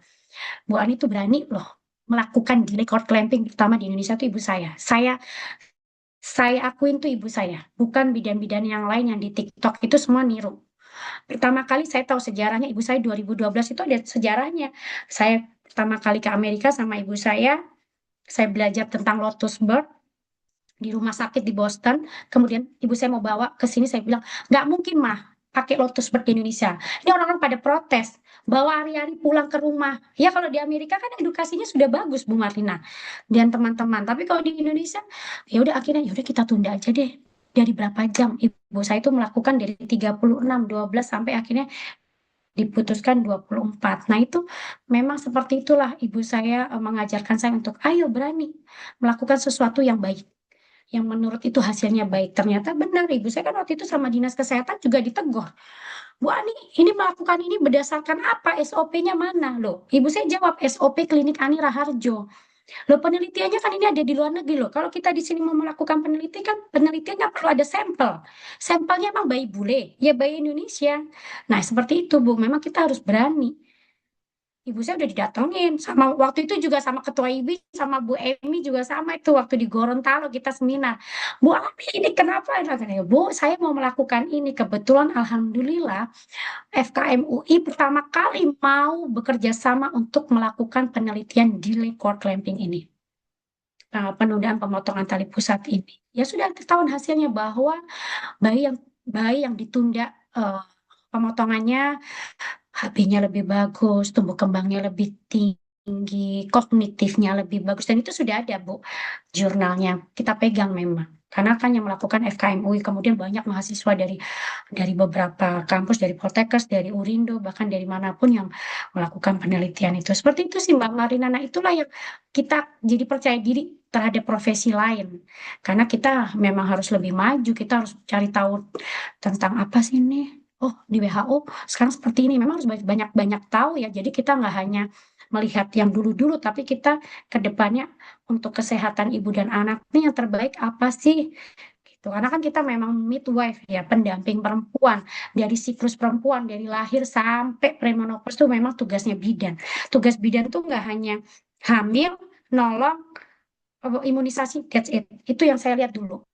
[SPEAKER 5] Bu Ani tuh berani loh melakukan delay cord clamping pertama di Indonesia tuh ibu saya akuin tuh ibu saya, bukan bidan-bidan yang lain yang di TikTok itu semua niru. Pertama kali saya tahu sejarahnya, ibu saya 2012 itu ada sejarahnya. Saya pertama kali ke Amerika sama ibu saya belajar tentang lotus birth di rumah sakit di Boston. Kemudian ibu saya mau bawa ke sini, saya bilang, nggak mungkin mah pakai lotus bird di Indonesia. Ini orang-orang pada protes, bawa hari-hari pulang ke rumah. Ya kalau di Amerika kan edukasinya sudah bagus Bu Marlina dan teman-teman. Tapi kalau di Indonesia, ya udah akhirnya ya udah kita tunda aja deh. Dari berapa jam ibu saya itu melakukan dari 36, 12 sampai akhirnya diputuskan 24. Nah itu memang seperti itulah ibu saya mengajarkan saya untuk ayo berani melakukan sesuatu yang baik, yang menurut itu hasilnya baik. Ternyata benar, ibu saya kan waktu itu sama dinas kesehatan juga ditegur. Bu Ani, ini melakukan ini berdasarkan apa? SOP-nya mana? Loh, ibu saya jawab SOP Klinik Ani Raharjo. Loh, penelitiannya kan ini ada di luar negeri loh. Kalau kita di sini mau melakukan penelitian nggak perlu ada sampel. Sampelnya emang bayi bule, ya bayi Indonesia. Nah, seperti itu Bu, memang kita harus berani. Ibu saya udah didatengin sama waktu itu juga sama ketua IBI sama Bu Emi juga sama itu waktu di Gorontalo kita seminar. Bu Ami ini kenapa? Katanya, Bu saya mau melakukan ini, kebetulan alhamdulillah FKM UI pertama kali mau bekerja sama untuk melakukan penelitian delay cord clamping ini. Penundaan pemotongan tali pusat ini. Ya sudah ketahuan hasilnya bahwa bayi yang ditunda pemotongannya HB-nya lebih bagus, tumbuh kembangnya lebih tinggi, kognitifnya lebih bagus. Dan itu sudah ada, Bu, jurnalnya. Kita pegang memang. Karena kan yang melakukan FKM UI, kemudian banyak mahasiswa dari beberapa kampus, dari Poltekkes, dari Urindo, bahkan dari manapun yang melakukan penelitian itu. Seperti itu sih Mbak Marina. Nah itulah yang kita jadi percaya diri terhadap profesi lain. Karena kita memang harus lebih maju, kita harus cari tahu tentang apa sih ini. Oh, di WHO sekarang seperti ini. Memang harus banyak-banyak tahu ya. Jadi kita nggak hanya melihat yang dulu-dulu, tapi kita ke depannya untuk kesehatan ibu dan anak ini yang terbaik apa sih? Gitu. Karena kan kita memang midwife ya, pendamping perempuan. Dari siklus perempuan, dari lahir sampai premenopause itu memang tugasnya bidan. Tugas bidan tuh nggak hanya hamil, nolong, imunisasi, that's it. Itu yang saya lihat dulu.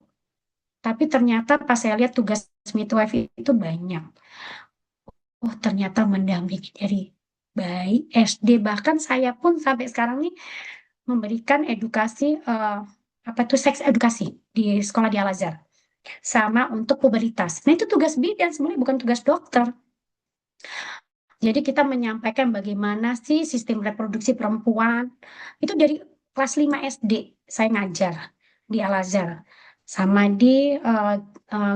[SPEAKER 5] Tapi ternyata pas saya lihat tugas midwife itu banyak. Oh, ternyata mendampingi dari bayi, SD, bahkan saya pun sampai sekarang nih memberikan edukasi apa tuh seks edukasi di sekolah di Al-Azhar. Sama untuk pubertas. Nah, itu tugas bidan sebenarnya bukan tugas dokter. Jadi kita menyampaikan bagaimana sih sistem reproduksi perempuan. Itu dari kelas 5 SD saya ngajar di Al-Azhar sama di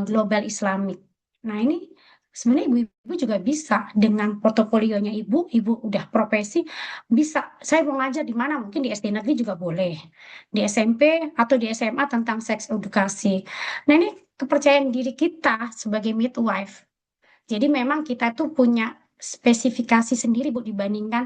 [SPEAKER 5] Global Islamic. Nah, ini sebenarnya ibu-ibu juga bisa dengan portofolionya ibu udah profesi, bisa. Saya mau ngajar di mana? Mungkin di SD negeri juga boleh. Di SMP atau di SMA tentang seks edukasi. Nah, ini kepercayaan diri kita sebagai midwife. Jadi memang kita tuh punya spesifikasi sendiri Bu dibandingkan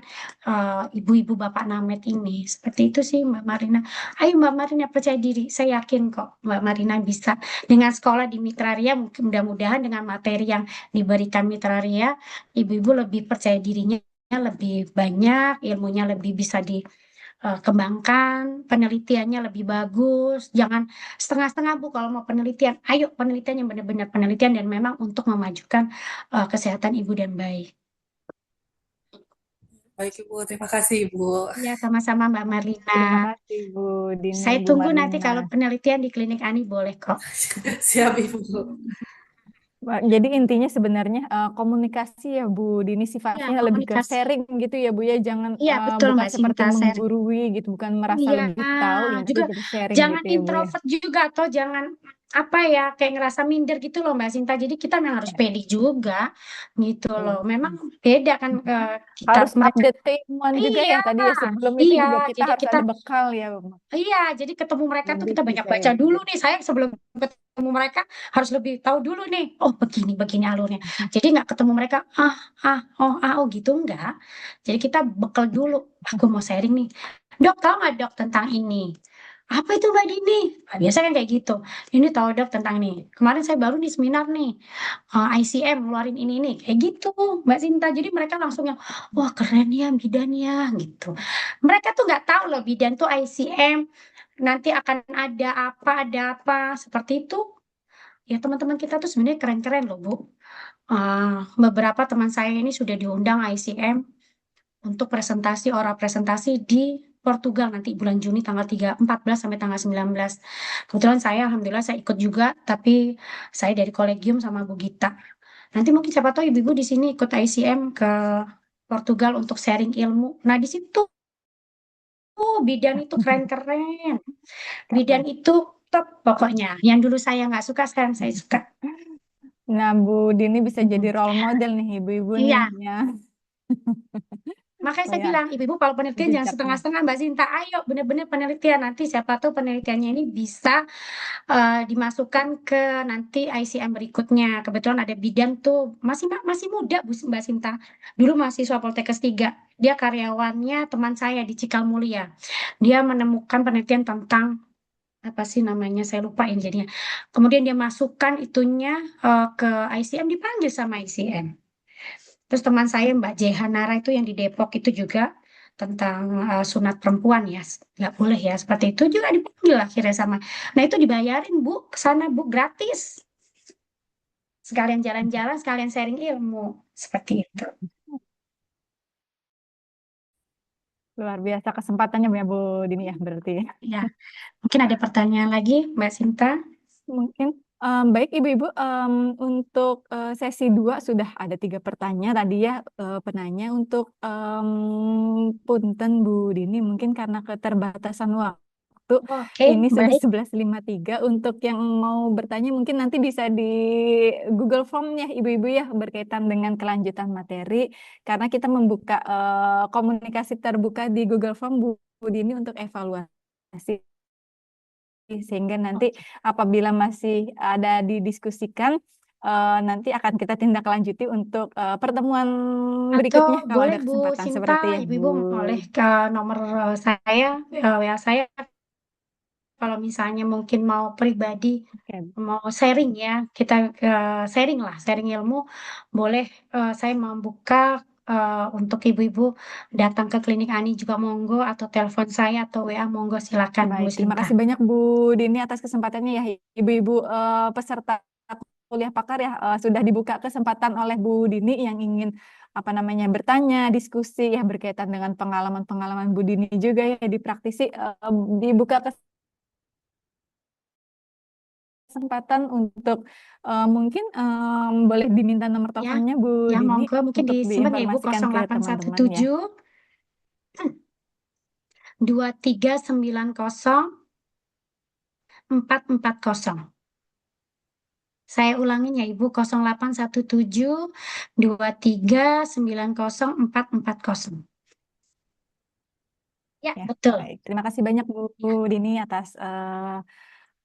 [SPEAKER 5] ibu-ibu Bapak Namet ini. Seperti itu sih Mbak Marina. Ayo Mbak Marina percaya diri. Saya yakin kok Mbak Marina bisa. Dengan sekolah di Mitra Ria, mungkin mudah-mudahan dengan materi yang diberikan Mitra Ria, ibu-ibu lebih percaya dirinya lebih banyak, ilmunya lebih bisa dikembangkan, penelitiannya lebih bagus. Jangan setengah-setengah Bu kalau mau penelitian. Ayo penelitian yang benar-benar penelitian dan memang untuk memajukan kesehatan ibu dan bayi.
[SPEAKER 8] Baik Ibu, terima kasih Ibu.
[SPEAKER 5] Ya, sama-sama Mbak Marlina.
[SPEAKER 2] Terima kasih Bu Dini,
[SPEAKER 5] Saya
[SPEAKER 2] Bu
[SPEAKER 5] tunggu nanti
[SPEAKER 2] Marlina.
[SPEAKER 5] kalau penelitian di klinik Ani boleh kok.
[SPEAKER 8] Siap Ibu.
[SPEAKER 2] Wah, jadi intinya sebenarnya komunikasi ya Bu Dini
[SPEAKER 5] Ya,
[SPEAKER 2] sifatnya lebih ke
[SPEAKER 5] komunikasi.
[SPEAKER 2] sharing gitu ya Bu ya, jangan
[SPEAKER 5] Iya, betul
[SPEAKER 2] bukan
[SPEAKER 5] Mbak
[SPEAKER 2] seperti
[SPEAKER 5] Sinta. Sharing.
[SPEAKER 2] menggurui gitu, bukan merasa
[SPEAKER 5] Iya,
[SPEAKER 2] lebih tahu ya, tapi
[SPEAKER 5] juga
[SPEAKER 2] kita sharing
[SPEAKER 5] jangan
[SPEAKER 2] gitu ya Bu ya.
[SPEAKER 5] introvert juga atau jangan apa ya kayak ngerasa minder gitu loh Mbak Sinta. Jadi kita memang harus pede juga gitu
[SPEAKER 2] Iya.
[SPEAKER 5] loh. Memang beda kan kita
[SPEAKER 2] Harus
[SPEAKER 5] mereka.
[SPEAKER 2] update keilmuan juga
[SPEAKER 5] Iya,
[SPEAKER 2] ya tadi ya, sebelum itu
[SPEAKER 5] iya.
[SPEAKER 2] juga kita
[SPEAKER 5] Jadi
[SPEAKER 2] harus
[SPEAKER 5] kita
[SPEAKER 2] ada bekal ya Bu.
[SPEAKER 5] iya, jadi ketemu mereka tuh
[SPEAKER 2] Lebih
[SPEAKER 5] kita
[SPEAKER 2] ke
[SPEAKER 5] banyak baca
[SPEAKER 2] sharing.
[SPEAKER 5] dulu nih. Saya sebelum ketemu mereka harus lebih tahu dulu nih. Oh, begini alurnya. Jadi nggak ketemu mereka oh gitu enggak. Jadi kita bekal dulu. Aku mau sharing nih. Dok, tahu nggak dok tentang ini? Apa itu Mbak Dini? Nah, biasa kan kayak gitu. Ini tahu dok tentang ini. Kemarin saya baru di seminar nih. ICM ngeluarin ini kayak gitu Mbak Sinta. Jadi mereka langsung yang wah keren ya bidannya gitu. Mereka tuh nggak tahu loh bidan tuh ICM nanti akan ada apa seperti itu. Ya teman-teman kita tuh sebenarnya keren-keren loh Bu. Beberapa teman saya ini sudah diundang ICM untuk oral presentasi di Portugal nanti bulan Juni tanggal 14 sampai tanggal 19. Kebetulan saya alhamdulillah saya ikut juga, tapi saya dari kolegium sama Bu Gita. Nanti mungkin siapa tahu ibu-ibu di sini ikut ICM ke Portugal untuk sharing ilmu. Nah, di situ bidan itu keren-keren. Bidan itu top pokoknya. Yang dulu saya nggak suka, sekarang saya suka.
[SPEAKER 2] Nah, Bu Dini bisa jadi role model nih ibu-ibu nih
[SPEAKER 5] Iya,
[SPEAKER 2] ya.
[SPEAKER 5] makanya saya
[SPEAKER 2] Kayak
[SPEAKER 5] bilang, ibu-ibu kalau penelitian jangan
[SPEAKER 2] bijaknya.
[SPEAKER 5] setengah-setengah Mbak Sinta. Ayo benar-benar penelitian. Nanti siapa tahu penelitiannya ini bisa dimasukkan ke nanti ICM berikutnya. Kebetulan ada bidan tuh masih muda Bu Mbak Sinta. Dulu mahasiswa Poltekkes 3. Dia karyawannya teman saya di Cikalmulia. Dia menemukan penelitian tentang apa sih namanya saya lupa yang jadinya. Kemudian dia masukkan itunya ke ICM, dipanggil sama ICM. Terus teman saya Mbak Jehanara itu yang di Depok itu juga tentang sunat perempuan ya, nggak boleh ya seperti itu juga dipanggil akhirnya sama. Nah itu dibayarin Bu ke sana Bu gratis. Sekalian jalan-jalan, sekalian sharing ilmu seperti itu.
[SPEAKER 2] Luar biasa kesempatannya ya Bu Dini ya berarti.
[SPEAKER 5] Ya, mungkin ada pertanyaan lagi Mbak Sinta?
[SPEAKER 2] Mungkin baik Ibu-Ibu, untuk sesi 2 sudah ada 3 pertanyaan tadi ya penanya untuk punten Bu Dini mungkin karena keterbatasan waktu
[SPEAKER 5] Oke,
[SPEAKER 2] ini sudah
[SPEAKER 5] baik.
[SPEAKER 2] 11.53. Untuk yang mau bertanya mungkin nanti bisa di Google Form-nya Ibu-Ibu ya berkaitan dengan kelanjutan materi karena kita membuka komunikasi terbuka di Google Form Bu Dini untuk evaluasi. Sehingga nanti apabila masih ada didiskusikan nanti akan kita tindak lanjuti untuk pertemuan berikutnya
[SPEAKER 5] Atau
[SPEAKER 2] kalau
[SPEAKER 5] boleh
[SPEAKER 2] ada
[SPEAKER 5] Bu
[SPEAKER 2] kesempatan
[SPEAKER 5] Sinta,
[SPEAKER 2] seperti ya
[SPEAKER 5] ibu-ibu
[SPEAKER 2] Bu.
[SPEAKER 5] boleh ke nomor saya, WA saya kalau misalnya mungkin mau pribadi,
[SPEAKER 2] Oke.
[SPEAKER 5] mau sharing ya, kita sharing lah, sharing ilmu, boleh saya membuka untuk ibu-ibu datang ke klinik Ani juga monggo, atau telepon saya atau WA monggo silakan Bu
[SPEAKER 2] Baik, terima
[SPEAKER 5] Sinta.
[SPEAKER 2] kasih banyak Bu Dini atas kesempatannya ya Ibu-ibu peserta kuliah pakar ya sudah dibuka kesempatan oleh Bu Dini yang ingin apa namanya bertanya, diskusi ya berkaitan dengan pengalaman-pengalaman Bu Dini juga ya di praktisi dibuka kesempatan untuk mungkin boleh diminta nomor
[SPEAKER 5] Ya,
[SPEAKER 2] teleponnya Bu
[SPEAKER 5] ya
[SPEAKER 2] Dini
[SPEAKER 5] monggo mungkin
[SPEAKER 2] untuk
[SPEAKER 5] disimpan ya Ibu
[SPEAKER 2] diinformasikan ke teman-teman ya.
[SPEAKER 5] 0817 2390 440. Saya ulangin ya Ibu 0817 2390 440. Ya,
[SPEAKER 2] Ya,
[SPEAKER 5] betul.
[SPEAKER 2] baik. Terima kasih banyak Bu Dini atas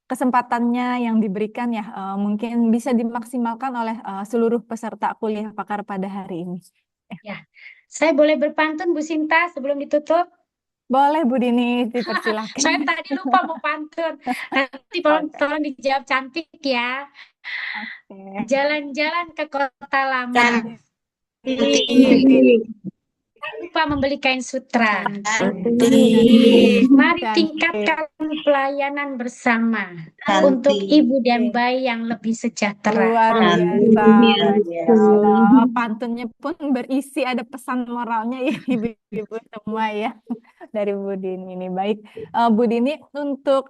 [SPEAKER 2] kesempatannya yang diberikan ya. Mungkin bisa dimaksimalkan oleh seluruh peserta kuliah pakar pada hari ini.
[SPEAKER 5] Ya, saya boleh berpantun Bu Sinta sebelum ditutup?
[SPEAKER 2] Boleh Bu Dini,
[SPEAKER 5] Saya
[SPEAKER 2] dipersilahkan.
[SPEAKER 5] tadi lupa mau pantun. Nanti tolong,
[SPEAKER 2] Oke.
[SPEAKER 5] tolong dijawab cantik ya.
[SPEAKER 2] Oke.
[SPEAKER 5] Jalan-jalan ke kota lama,
[SPEAKER 2] Cantik.
[SPEAKER 5] tak lupa membeli kain sutra.
[SPEAKER 2] Cantik.
[SPEAKER 5] Mari
[SPEAKER 2] Cantik.
[SPEAKER 5] tingkatkan pelayanan bersama untuk ibu dan bayi yang lebih sejahtera.
[SPEAKER 2] Luar biasa, Masya Allah. Pantunnya pun berisi ada pesan moralnya ya ibu-ibu semua ya dari Bu Dini ini. Baik, Bu Dini, untuk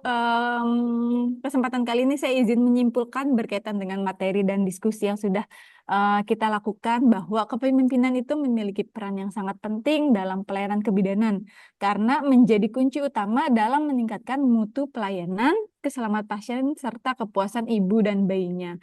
[SPEAKER 2] kesempatan kali ini saya izin menyimpulkan berkaitan dengan materi dan diskusi yang sudah kita lakukan bahwa kepemimpinan itu memiliki peran yang sangat penting dalam pelayanan kebidanan karena menjadi kunci utama dalam meningkatkan mutu pelayanan, keselamatan pasien, serta kepuasan ibu dan bayinya.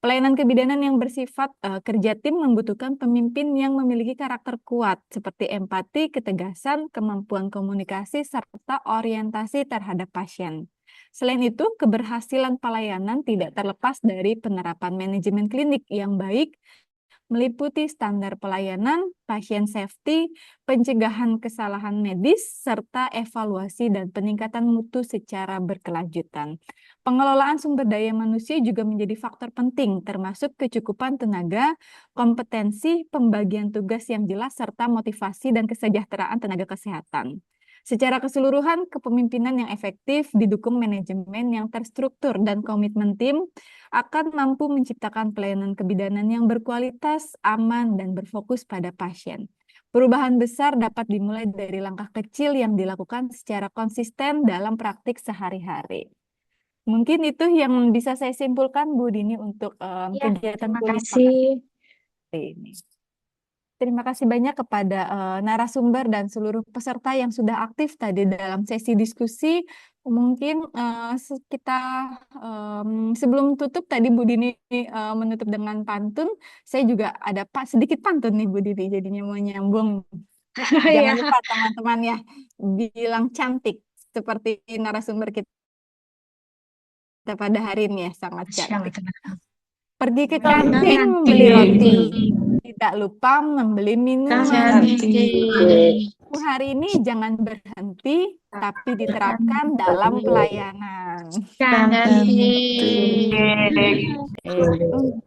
[SPEAKER 2] Pelayanan kebidanan yang bersifat kerja tim membutuhkan pemimpin yang memiliki karakter kuat seperti empati, ketegasan, kemampuan komunikasi, serta orientasi terhadap pasien. Selain itu, keberhasilan pelayanan tidak terlepas dari penerapan manajemen klinik yang baik, meliputi standar pelayanan, pasien safety, pencegahan kesalahan medis, serta evaluasi dan peningkatan mutu secara berkelanjutan. Pengelolaan sumber daya manusia juga menjadi faktor penting, termasuk kecukupan tenaga, kompetensi, pembagian tugas yang jelas, serta motivasi dan kesejahteraan tenaga kesehatan. Secara keseluruhan, kepemimpinan yang efektif didukung manajemen yang terstruktur dan komitmen tim akan mampu menciptakan pelayanan kebidanan yang berkualitas, aman, dan berfokus pada pasien. Perubahan besar dapat dimulai dari langkah kecil yang dilakukan secara konsisten dalam praktik sehari-hari. Mungkin itu yang bisa saya simpulkan, Bu Dini, untuk
[SPEAKER 5] Ya,
[SPEAKER 2] kegiatan
[SPEAKER 5] terima
[SPEAKER 2] kuliah
[SPEAKER 5] kasih.
[SPEAKER 2] ini. Terima kasih banyak kepada narasumber dan seluruh peserta yang sudah aktif tadi dalam sesi diskusi. Mungkin kita sebelum tutup tadi Bu Dini menutup dengan pantun. Saya juga ada sedikit pantun nih Bu Dini, jadinya mau nyambung. Jangan
[SPEAKER 5] Ya.
[SPEAKER 2] lupa teman-teman ya, bilang cantik seperti narasumber kita pada hari ini ya, sangat
[SPEAKER 5] Masya Allah,
[SPEAKER 2] cantik.
[SPEAKER 5] tenang.
[SPEAKER 2] Pergi ke
[SPEAKER 5] Kantin.
[SPEAKER 2] kantin membeli roti, tidak lupa membeli minuman. Hari ini jangan berhenti, tapi diterapkan dalam pelayanan.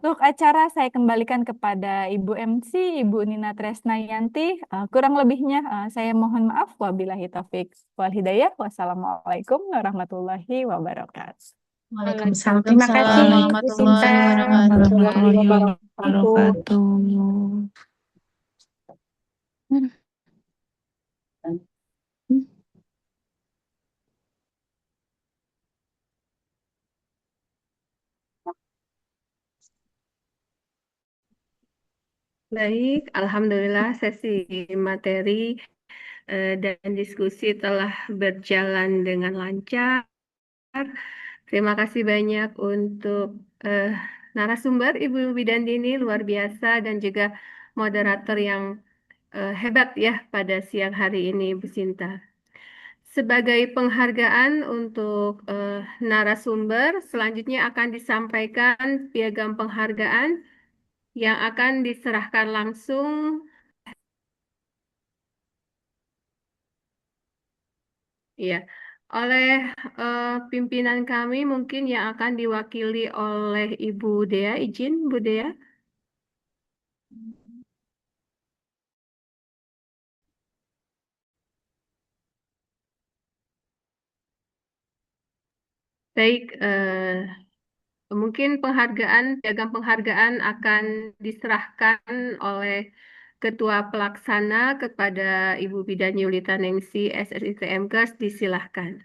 [SPEAKER 2] Untuk acara saya kembalikan kepada Ibu MC, Ibu Nina Tresnayanti. Kurang lebihnya saya mohon maaf. Wabillahi taufik wal hidayah. Wassalamualaikum warahmatullahi wabarakatuh.
[SPEAKER 5] Waalaikumsalam. Terima kasih Bu Sinta.
[SPEAKER 6] Warahmatullahi wabarakatuh.
[SPEAKER 3] Baik, alhamdulillah sesi materi dan diskusi telah berjalan dengan lancar. Terima kasih banyak untuk narasumber Ibu Widandini, luar biasa, dan juga moderator yang hebat ya pada siang hari ini, Bu Sinta. Sebagai penghargaan untuk narasumber, selanjutnya akan disampaikan piagam penghargaan yang akan diserahkan langsung ya oleh pimpinan kami, mungkin yang akan diwakili oleh Ibu Dea. Izin Bu Dea. Baik, mungkin piagam penghargaan akan diserahkan oleh Ketua Pelaksana kepada Ibu Bidan Yulita Ningsi, SSI Kemkes, disilahkan.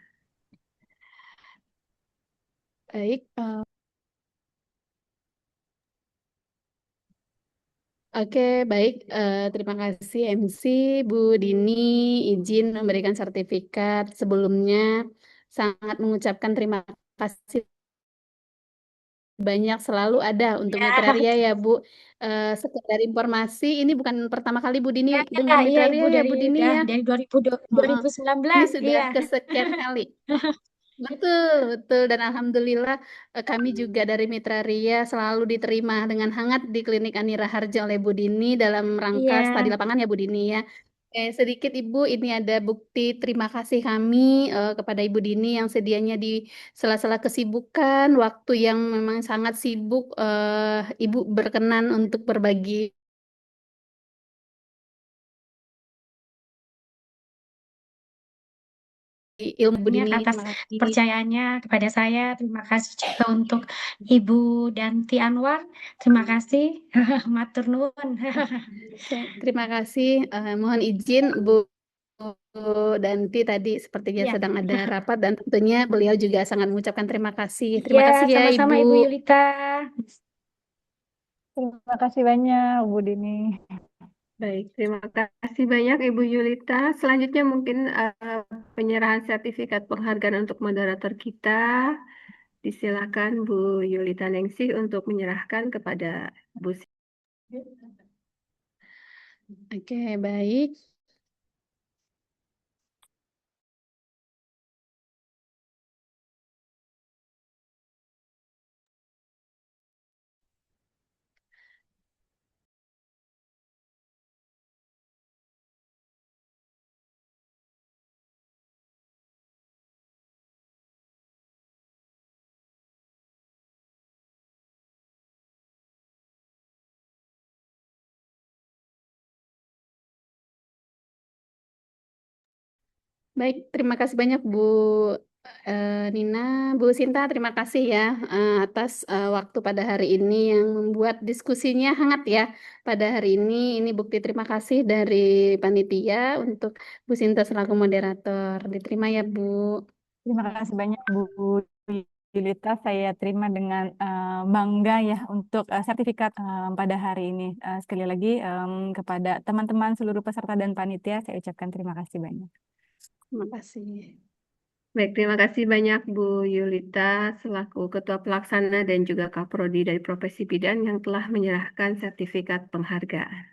[SPEAKER 9] Baik, oke, baik. Terima kasih MC, Bu Dini, izin memberikan sertifikat. Sebelumnya, sangat mengucapkan terima kasih banyak, selalu ada untuk Mitra Ria ya Bu. Sekedar informasi, ini bukan pertama kali Bu Dini dengan Mitra
[SPEAKER 5] Iya,
[SPEAKER 9] Ria
[SPEAKER 5] Ibu,
[SPEAKER 9] ya Bu Dini ya.
[SPEAKER 5] dari 2019
[SPEAKER 9] Ini sudah
[SPEAKER 5] iya.
[SPEAKER 9] kesekian kali. Betul, betul. Dan alhamdulillah kami juga dari Mitra Ria selalu diterima dengan hangat di Klinik Ani Raharjo oleh Bu Dini dalam rangka
[SPEAKER 5] Iya.
[SPEAKER 9] studi lapangan ya Bu Dini ya. Sedikit Ibu, ini ada bukti terima kasih kami kepada Ibu Dini yang sedianya di sela-sela kesibukan, waktu yang memang sangat sibuk, Ibu berkenan untuk berbagi ilmu Bu
[SPEAKER 5] Banyak
[SPEAKER 9] Dini.
[SPEAKER 5] atas
[SPEAKER 9] Terima kasih.
[SPEAKER 5] percayaannya kepada saya. Terima kasih juga untuk Ibu Danti Anwar. Terima kasih. Matur nuwun.
[SPEAKER 9] Terima kasih. Mohon izin Bu Danti tadi sepertinya
[SPEAKER 5] Iya.
[SPEAKER 9] sedang ada rapat dan tentunya beliau juga sangat mengucapkan terima kasih.
[SPEAKER 5] Iya,
[SPEAKER 9] Terima kasih ya
[SPEAKER 5] sama-sama
[SPEAKER 9] Ibu.
[SPEAKER 5] Ibu Yulita.
[SPEAKER 2] Terima kasih banyak, Bu Dini.
[SPEAKER 3] Baik, terima kasih banyak Ibu Yulita. Selanjutnya mungkin penyerahan sertifikat penghargaan untuk moderator kita. Disilakan Bu Yulita Ningsih untuk menyerahkan kepada Bu.
[SPEAKER 9] Oke, baik. Baik, terima kasih banyak Bu Nina, Bu Sinta, terima kasih ya atas waktu pada hari ini yang membuat diskusinya hangat ya pada hari ini. Ini bukti terima kasih dari panitia untuk Bu Sinta selaku moderator. Diterima ya Bu.
[SPEAKER 2] Terima kasih banyak Bu Yulita. Saya terima dengan bangga ya untuk sertifikat pada hari ini. Sekali lagi kepada teman-teman seluruh peserta dan panitia saya ucapkan terima kasih banyak.
[SPEAKER 9] Terima kasih.
[SPEAKER 3] Baik, terima kasih banyak Bu Yulita selaku Ketua Pelaksana dan juga Kaprodi dari Profesi Bidan yang telah menyerahkan sertifikat penghargaan.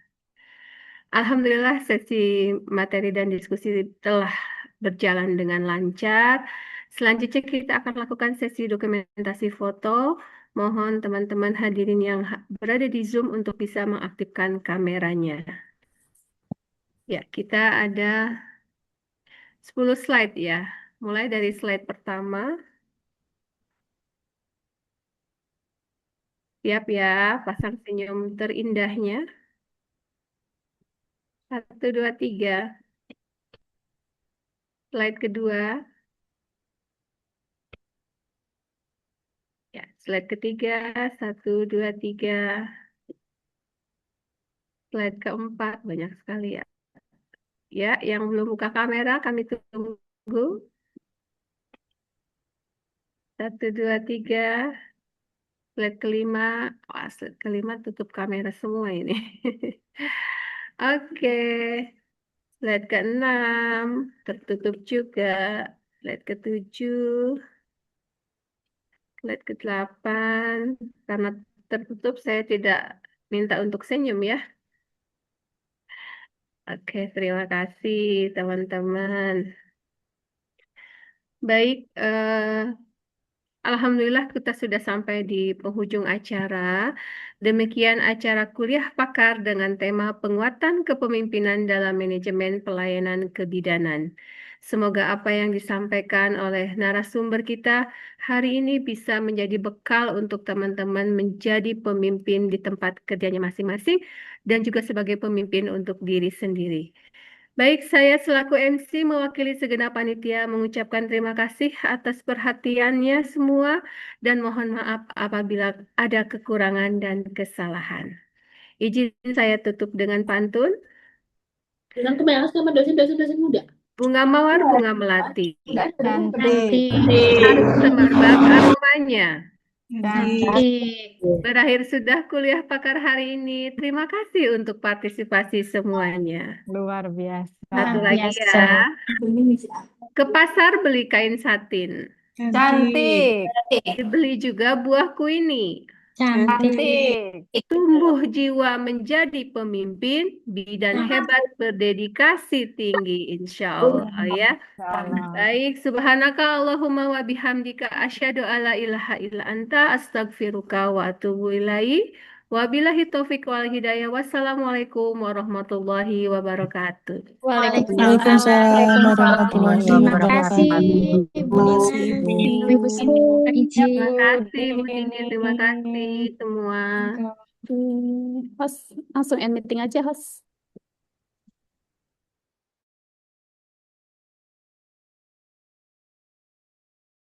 [SPEAKER 3] Alhamdulillah sesi materi dan diskusi telah berjalan dengan lancar. Selanjutnya kita akan lakukan sesi dokumentasi foto. Mohon teman-teman hadirin yang berada di Zoom untuk bisa mengaktifkan kameranya. Ya, kita ada 10 slide ya. Mulai dari slide pertama. Siap ya, pasang senyum terindahnya. 1, 2, 3. Slide kedua. Ya, slide ketiga. 1, 2, 3. Slide keempat, banyak sekali ya. Ya, yang belum buka kamera kami tunggu. 1, 2, 3. Slide kelima. Wah, slide kelima tutup kamera semua ini. Oke. Slide keenam tertutup juga. Slide ketujuh. Slide ke-8. Karena tertutup saya tidak minta untuk senyum ya. Oke, terima kasih teman-teman. Baik, alhamdulillah kita sudah sampai di penghujung acara. Demikian acara kuliah pakar dengan tema penguatan kepemimpinan dalam manajemen pelayanan kebidanan. Semoga apa yang disampaikan oleh narasumber kita hari ini bisa menjadi bekal untuk teman-teman menjadi pemimpin di tempat kerjanya masing-masing dan juga sebagai pemimpin untuk diri sendiri. Baik, saya selaku MC mewakili segenap panitia mengucapkan terima kasih atas perhatiannya semua dan mohon maaf apabila ada kekurangan dan kesalahan. Izin saya tutup dengan pantun.
[SPEAKER 10] Bilang kebanyakan sama dosen-dosen muda.
[SPEAKER 3] Bunga mawar, bunga melati.
[SPEAKER 2] Cantik.
[SPEAKER 3] Harum semerbak aromanya.
[SPEAKER 2] Cantik.
[SPEAKER 3] Berakhir sudah kuliah pakar hari ini. Terima kasih untuk partisipasi semuanya.
[SPEAKER 2] Luar biasa.
[SPEAKER 3] Satu lagi ya. Ke pasar beli kain satin.
[SPEAKER 2] Cantik.
[SPEAKER 3] Beli juga buah kuini.
[SPEAKER 5] Cantik.
[SPEAKER 3] tumbuh jiwa menjadi pemimpin, bidan hebat berdedikasi tinggi, insya Allah ya. Baik, subhanaka Allahumma wa bihamdika asyhadu alla ilaha illa anta astaghfiruka wa atubu ilaik. Wabillahi taufiq wal hidayah. Wassalamualaikum warahmatullahi wabarakatuh.
[SPEAKER 11] Waalaikumsalam warahmatullahi
[SPEAKER 5] Terima kasih
[SPEAKER 11] wabarakatuh.
[SPEAKER 5] Bu Nina, Ibu semua izin.
[SPEAKER 3] Terima kasih Bu Dini, terima kasih semua.
[SPEAKER 9] Host, langsung end meeting aja, host.